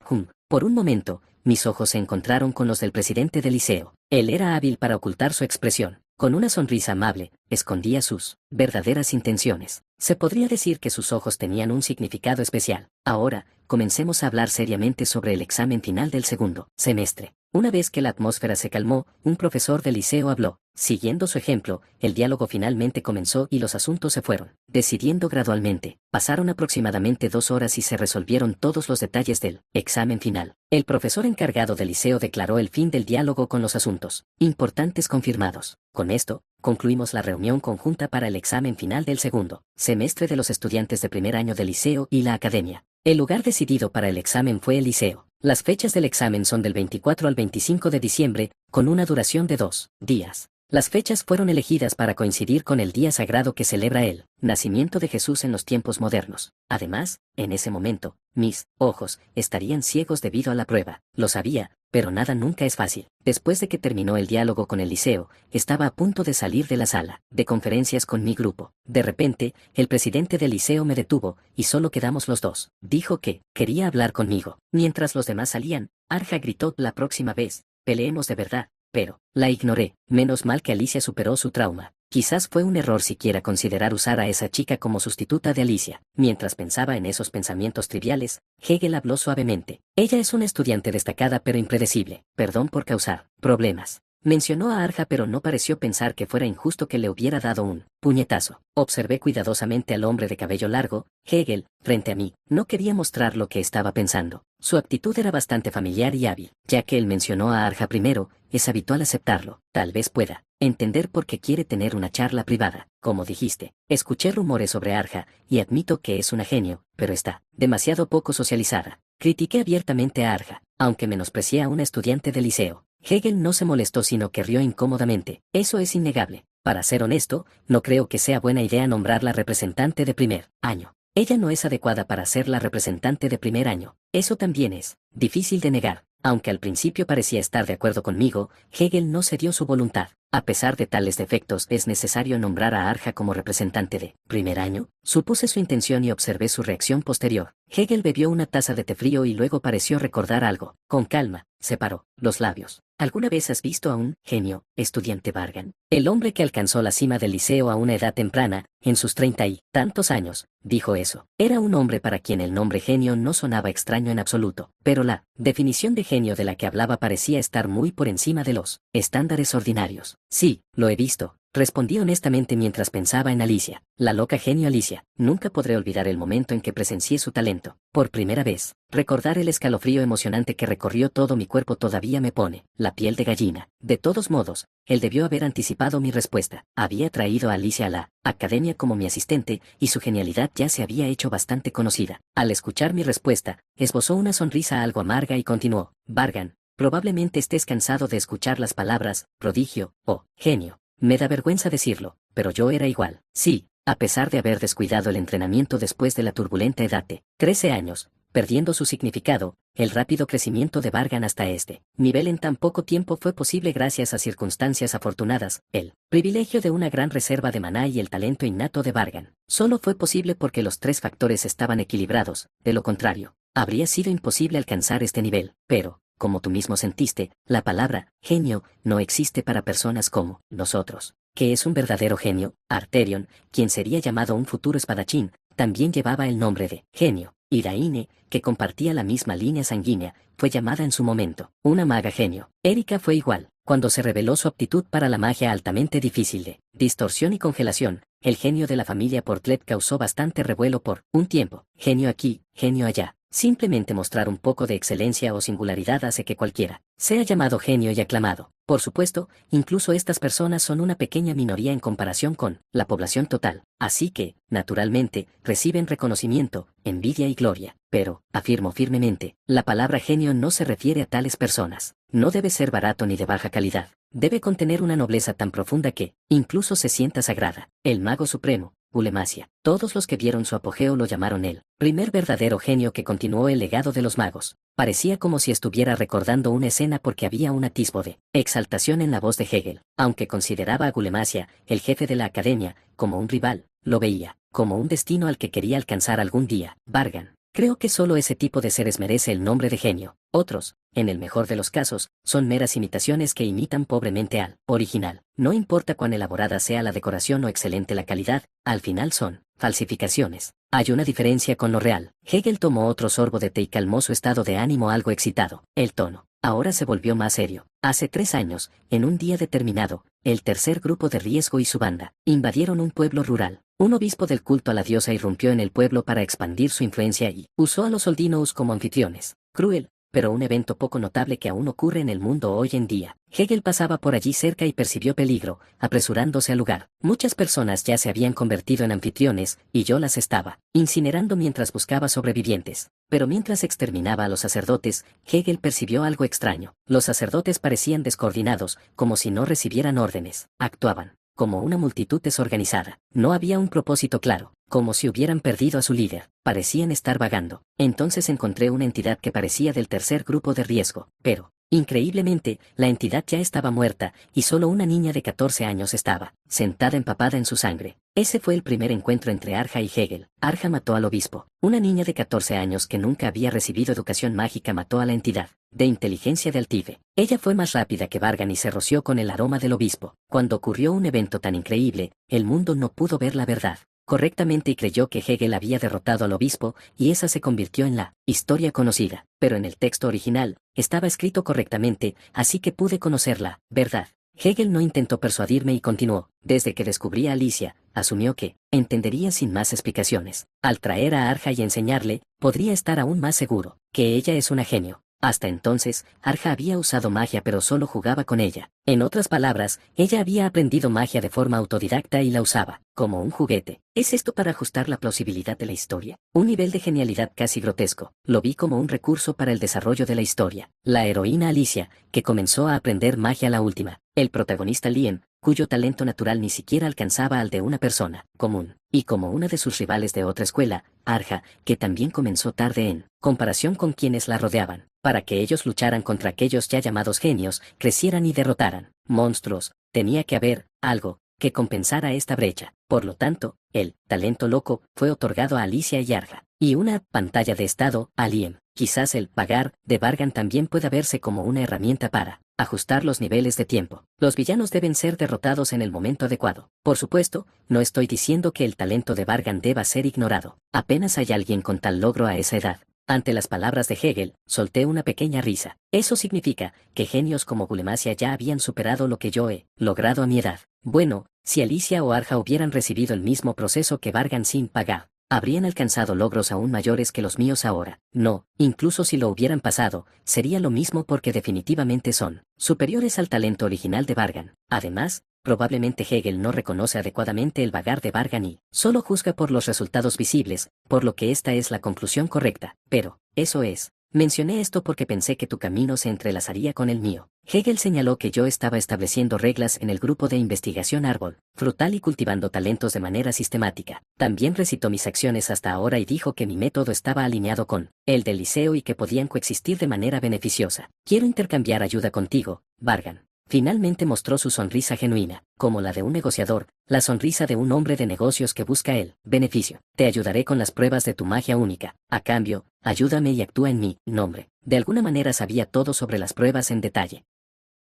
Por un momento, mis ojos se encontraron con los del presidente del liceo. Él era hábil para ocultar su expresión. Con una sonrisa amable, escondía sus verdaderas intenciones. Se podría decir que sus ojos tenían un significado especial. Ahora, comencemos a hablar seriamente sobre el examen final del segundo semestre. Una vez que la atmósfera se calmó, un profesor del liceo habló. Siguiendo su ejemplo, el diálogo finalmente comenzó y los asuntos se fueron decidiendo gradualmente. Pasaron aproximadamente 2 horas y se resolvieron todos los detalles del examen final. El profesor encargado del liceo declaró el fin del diálogo con los asuntos importantes confirmados. Con esto, concluimos la reunión conjunta para el examen final del segundo semestre de los estudiantes de primer año del liceo y la academia. El lugar decidido para el examen fue el liceo. Las fechas del examen son del 24 al 25 de diciembre, con una duración de 2 días. Las fechas fueron elegidas para coincidir con el día sagrado que celebra el nacimiento de Jesús en los tiempos modernos. Además, en ese momento, mis ojos estarían ciegos debido a la prueba. Lo sabía, pero nada nunca es fácil. Después de que terminó el diálogo con el liceo, estaba a punto de salir de la sala de conferencias con mi grupo. De repente, el presidente del liceo me detuvo, y solo quedamos los dos. Dijo que quería hablar conmigo. Mientras los demás salían, Arja gritó: la próxima vez, peleemos de verdad. Pero la ignoré. Menos mal que Alicia superó su trauma. Quizás fue un error siquiera considerar usar a esa chica como sustituta de Alicia. Mientras pensaba en esos pensamientos triviales, Hegel habló suavemente. Ella es una estudiante destacada pero impredecible. Perdón por causar problemas. Mencionó a Arja, pero no pareció pensar que fuera injusto que le hubiera dado un puñetazo. Observé cuidadosamente al hombre de cabello largo, Hegel, frente a mí. No quería mostrar lo que estaba pensando. Su actitud era bastante familiar y hábil. Ya que él mencionó a Arja primero, es habitual aceptarlo. Tal vez pueda entender por qué quiere tener una charla privada. Como dijiste, escuché rumores sobre Arja, y admito que es una genio, pero está demasiado poco socializada. Critiqué abiertamente a Arja, aunque menosprecié a una estudiante de liceo. Hegel no se molestó, sino que rió incómodamente. Eso es innegable. Para ser honesto, no creo que sea buena idea nombrarla representante de primer año. Ella no es adecuada para ser la representante de primer año. Eso también es difícil de negar. Aunque al principio parecía estar de acuerdo conmigo, Hegel no cedió su voluntad. A pesar de tales defectos, es necesario nombrar a Arja como representante de primer año. Supuse su intención y observé su reacción posterior. Hegel bebió una taza de té frío y luego pareció recordar algo. Con calma, separó los labios. ¿Alguna vez has visto a un genio, estudiante Bargan? El hombre que alcanzó la cima del liceo a una edad temprana, en sus 30 y tantos años, dijo eso. Era un hombre para quien el nombre genio no sonaba extraño en absoluto, pero la definición de genio de la que hablaba parecía estar muy por encima de los estándares ordinarios. Sí, lo he visto, respondí honestamente mientras pensaba en Alicia. La loca genio Alicia. Nunca podré olvidar el momento en que presencié su talento. Por primera vez, recordar el escalofrío emocionante que recorrió todo mi cuerpo todavía me pone la piel de gallina. De todos modos, él debió haber anticipado mi respuesta. Había traído a Alicia a la academia como mi asistente, y su genialidad ya se había hecho bastante conocida. Al escuchar mi respuesta, esbozó una sonrisa algo amarga y continuó: Bargan, probablemente estés cansado de escuchar las palabras prodigio o genio. Me da vergüenza decirlo, pero yo era igual. Sí, a pesar de haber descuidado el entrenamiento después de la turbulenta edad de 13 años, perdiendo su significado, el rápido crecimiento de Bargan hasta este nivel en tan poco tiempo fue posible gracias a circunstancias afortunadas. El privilegio de una gran reserva de maná y el talento innato de Bargan solo fue posible porque los 3 factores estaban equilibrados. De lo contrario, habría sido imposible alcanzar este nivel. Pero, como tú mismo sentiste, la palabra genio no existe para personas como nosotros. ¿Qué es un verdadero genio? Arterion, quien sería llamado un futuro espadachín, también llevaba el nombre de genio. Y Daine, que compartía la misma línea sanguínea, fue llamada en su momento una maga genio. Erika fue igual. Cuando se reveló su aptitud para la magia altamente difícil de distorsión y congelación, el genio de la familia Portlet causó bastante revuelo por un tiempo. Genio aquí, genio allá. Simplemente mostrar un poco de excelencia o singularidad hace que cualquiera sea llamado genio y aclamado. Por supuesto, incluso estas personas son una pequeña minoría en comparación con la población total. Así que, naturalmente, reciben reconocimiento, envidia y gloria. Pero, afirmo firmemente, la palabra genio no se refiere a tales personas. No debe ser barato ni de baja calidad. debe contener una nobleza tan profunda que, incluso se sienta sagrada. El mago supremo, Gulemasia. Todos los que vieron su apogeo lo llamaron el primer verdadero genio que continuó el legado de los magos. Parecía como si estuviera recordando una escena porque había un atisbo de exaltación en la voz de Hegel. Aunque consideraba a Gulemasia, el jefe de la academia, como un rival, lo veía como un destino al que quería alcanzar algún día. Vargan. Creo que solo ese tipo de seres merece el nombre de genio. Otros, en el mejor de los casos, son meras imitaciones que imitan pobremente al original. No importa cuán elaborada sea la decoración o excelente la calidad, al final son falsificaciones. Hay una diferencia con lo real. Hegel tomó otro sorbo de té y calmó su estado de ánimo algo excitado. El tono ahora se volvió más serio. Hace 3 años, en un día determinado, el tercer grupo de riesgo y su banda invadieron un pueblo rural. Un obispo del culto a la diosa irrumpió en el pueblo para expandir su influencia y usó a los Oldinous como anfitriones. Cruel, pero un evento poco notable que aún ocurre en el mundo hoy en día. Hegel pasaba por allí cerca y percibió peligro, apresurándose al lugar. Muchas personas ya se habían convertido en anfitriones, y yo las estaba incinerando mientras buscaba sobrevivientes. Pero mientras exterminaba a los sacerdotes, Hegel percibió algo extraño. Los sacerdotes parecían descoordinados, como si no recibieran órdenes. Actuaban como una multitud desorganizada. No había un propósito claro, como si hubieran perdido a su líder. Parecían estar vagando. Entonces encontré una entidad que parecía del tercer grupo de riesgo, pero, increíblemente, la entidad ya estaba muerta, y solo una niña de 14 años estaba sentada empapada en su sangre. Ese fue el primer encuentro entre Arja y Hegel. Arja mató al obispo. Una niña de 14 años que nunca había recibido educación mágica mató a la entidad de inteligencia de Altive. Ella fue más rápida que Vargan y se roció con el aroma del obispo. Cuando ocurrió un evento tan increíble, el mundo no pudo ver la verdad correctamente y creyó que Hegel había derrotado al obispo, y esa se convirtió en la historia conocida. Pero en el texto original, estaba escrito correctamente, así que pude conocer la verdad. Hegel no intentó persuadirme y continuó. Desde que descubrí a Alicia, asumió que entendería sin más explicaciones. Al traer a Arja y enseñarle, podría estar aún más seguro que ella es una genio. Hasta entonces, Arja había usado magia pero solo jugaba con ella. En otras palabras, ella había aprendido magia de forma autodidacta y la usaba como un juguete. ¿Es esto para ajustar la plausibilidad de la historia? Un nivel de genialidad casi grotesco. Lo vi como un recurso para el desarrollo de la historia. La heroína Alicia, que comenzó a aprender magia la última. El protagonista Liam, cuyo talento natural ni siquiera alcanzaba al de una persona común. Y como una de sus rivales de otra escuela, Arja, que también comenzó tarde en comparación con quienes la rodeaban. Para que ellos lucharan contra aquellos ya llamados genios, crecieran y derrotaran monstruos, tenía que haber algo que compensara esta brecha. Por lo tanto, el talento loco fue otorgado a Alicia y Arja, y una pantalla de estado a Liam. Quizás el pagar de Vargan también pueda verse como una herramienta para ajustar los niveles de tiempo. Los villanos deben ser derrotados en el momento adecuado. Por supuesto, no estoy diciendo que el talento de Vargan deba ser ignorado. Apenas hay alguien con tal logro a esa edad. Ante las palabras de Hegel, solté una pequeña risa. Eso significa que genios como Gulemasia ya habían superado lo que yo he logrado a mi edad. Bueno, si Alicia o Arja hubieran recibido el mismo proceso que Vargan sin pagar, habrían alcanzado logros aún mayores que los míos ahora. No, incluso si lo hubieran pasado, sería lo mismo porque definitivamente son superiores al talento original de Vargan. Además, probablemente Hegel no reconoce adecuadamente el vagar de Vargan y solo juzga por los resultados visibles, por lo que esta es la conclusión correcta. Pero, eso es. Mencioné esto porque pensé que tu camino se entrelazaría con el mío. Hegel señaló que yo estaba estableciendo reglas en el grupo de investigación árbol frutal y cultivando talentos de manera sistemática. También recitó mis acciones hasta ahora y dijo que mi método estaba alineado con el del liceo y que podían coexistir de manera beneficiosa. Quiero intercambiar ayuda contigo, Vargan. Finalmente mostró su sonrisa genuina, como la de un negociador, la sonrisa de un hombre de negocios que busca el beneficio. Te ayudaré con las pruebas de tu magia única. A cambio, ayúdame y actúa en mi nombre. De alguna manera sabía todo sobre las pruebas en detalle.